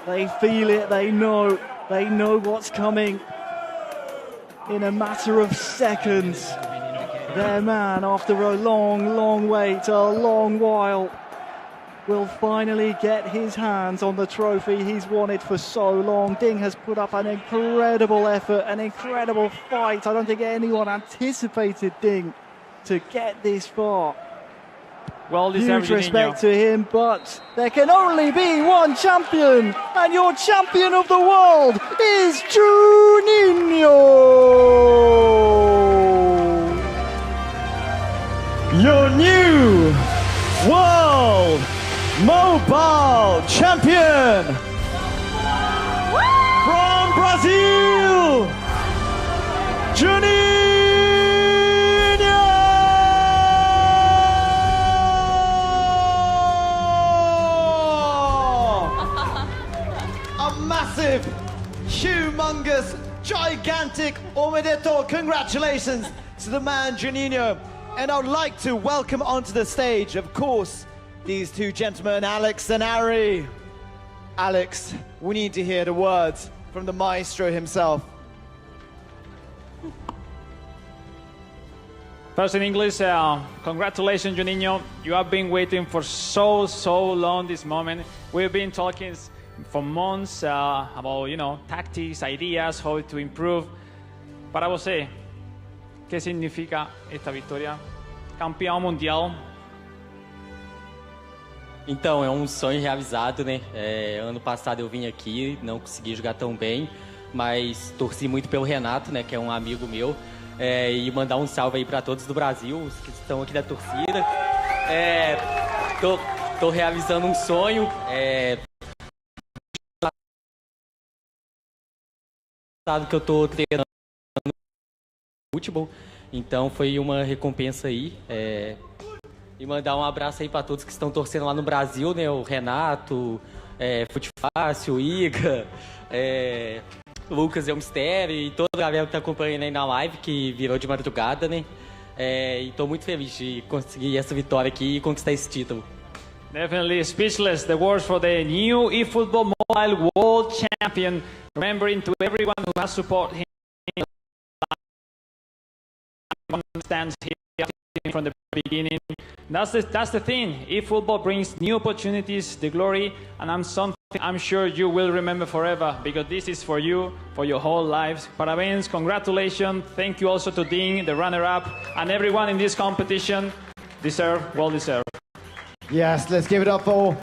They feel it, they know what's coming. In a matter of seconds, their man, after a long wait, a long while, will finally get his hands on the trophy he's wanted for so long. Ding has put up an incredible effort, an incredible fight. I don't think anyone anticipated Ding to get this far. Well deserved. Huge respect to him, but there can only be one champion, and your champion of the world is Juninho. Your new world mobile champion from Brazil, Juninho. A massive, humongous, gigantic omedeto. Congratulations to the man Juninho. And I would like to welcome onto the stage, of course, these two gentlemen, Alex and Ari. Alex, we need to hear the words from the maestro himself. First in English, congratulations, Juninho. You have been waiting for so long this moment. We've been talking for months about, tactics, ideas, how to improve. Para você, ¿qué significa esta vitória? Campeão mundial. Então, é um sonho realizado, né? Ano passado eu vim aqui, não consegui jogar tão bem, mas torci muito pelo Renato, né? Que é um amigo meu. E mandar um salve aí para todos do Brasil, os que estão aqui da torcida. Tô realizando um sonho. Que eu tô treinando futebol, então foi uma recompensa aí. E mandar um abraço aí para todos que estão torcendo lá no Brasil, né? O Renato, Futefácil, o Iga, Lucas é um mistério e toda a galera que tá acompanhando aí na live, que virou de madrugada, né? E tô muito feliz de conseguir essa vitória aqui e conquistar esse título. Definitely speechless. The words for the new eFootball Mobile World Champion. Remembering to everyone who has supported him, stands here from the beginning. That's the thing. eFootball brings new opportunities, the glory, and I'm sure you will remember forever, because this is for you, for your whole lives. Parabéns, congratulations. Thank you also to Dean, the runner-up, and everyone in this competition. Well deserved. Yes, let's give it up for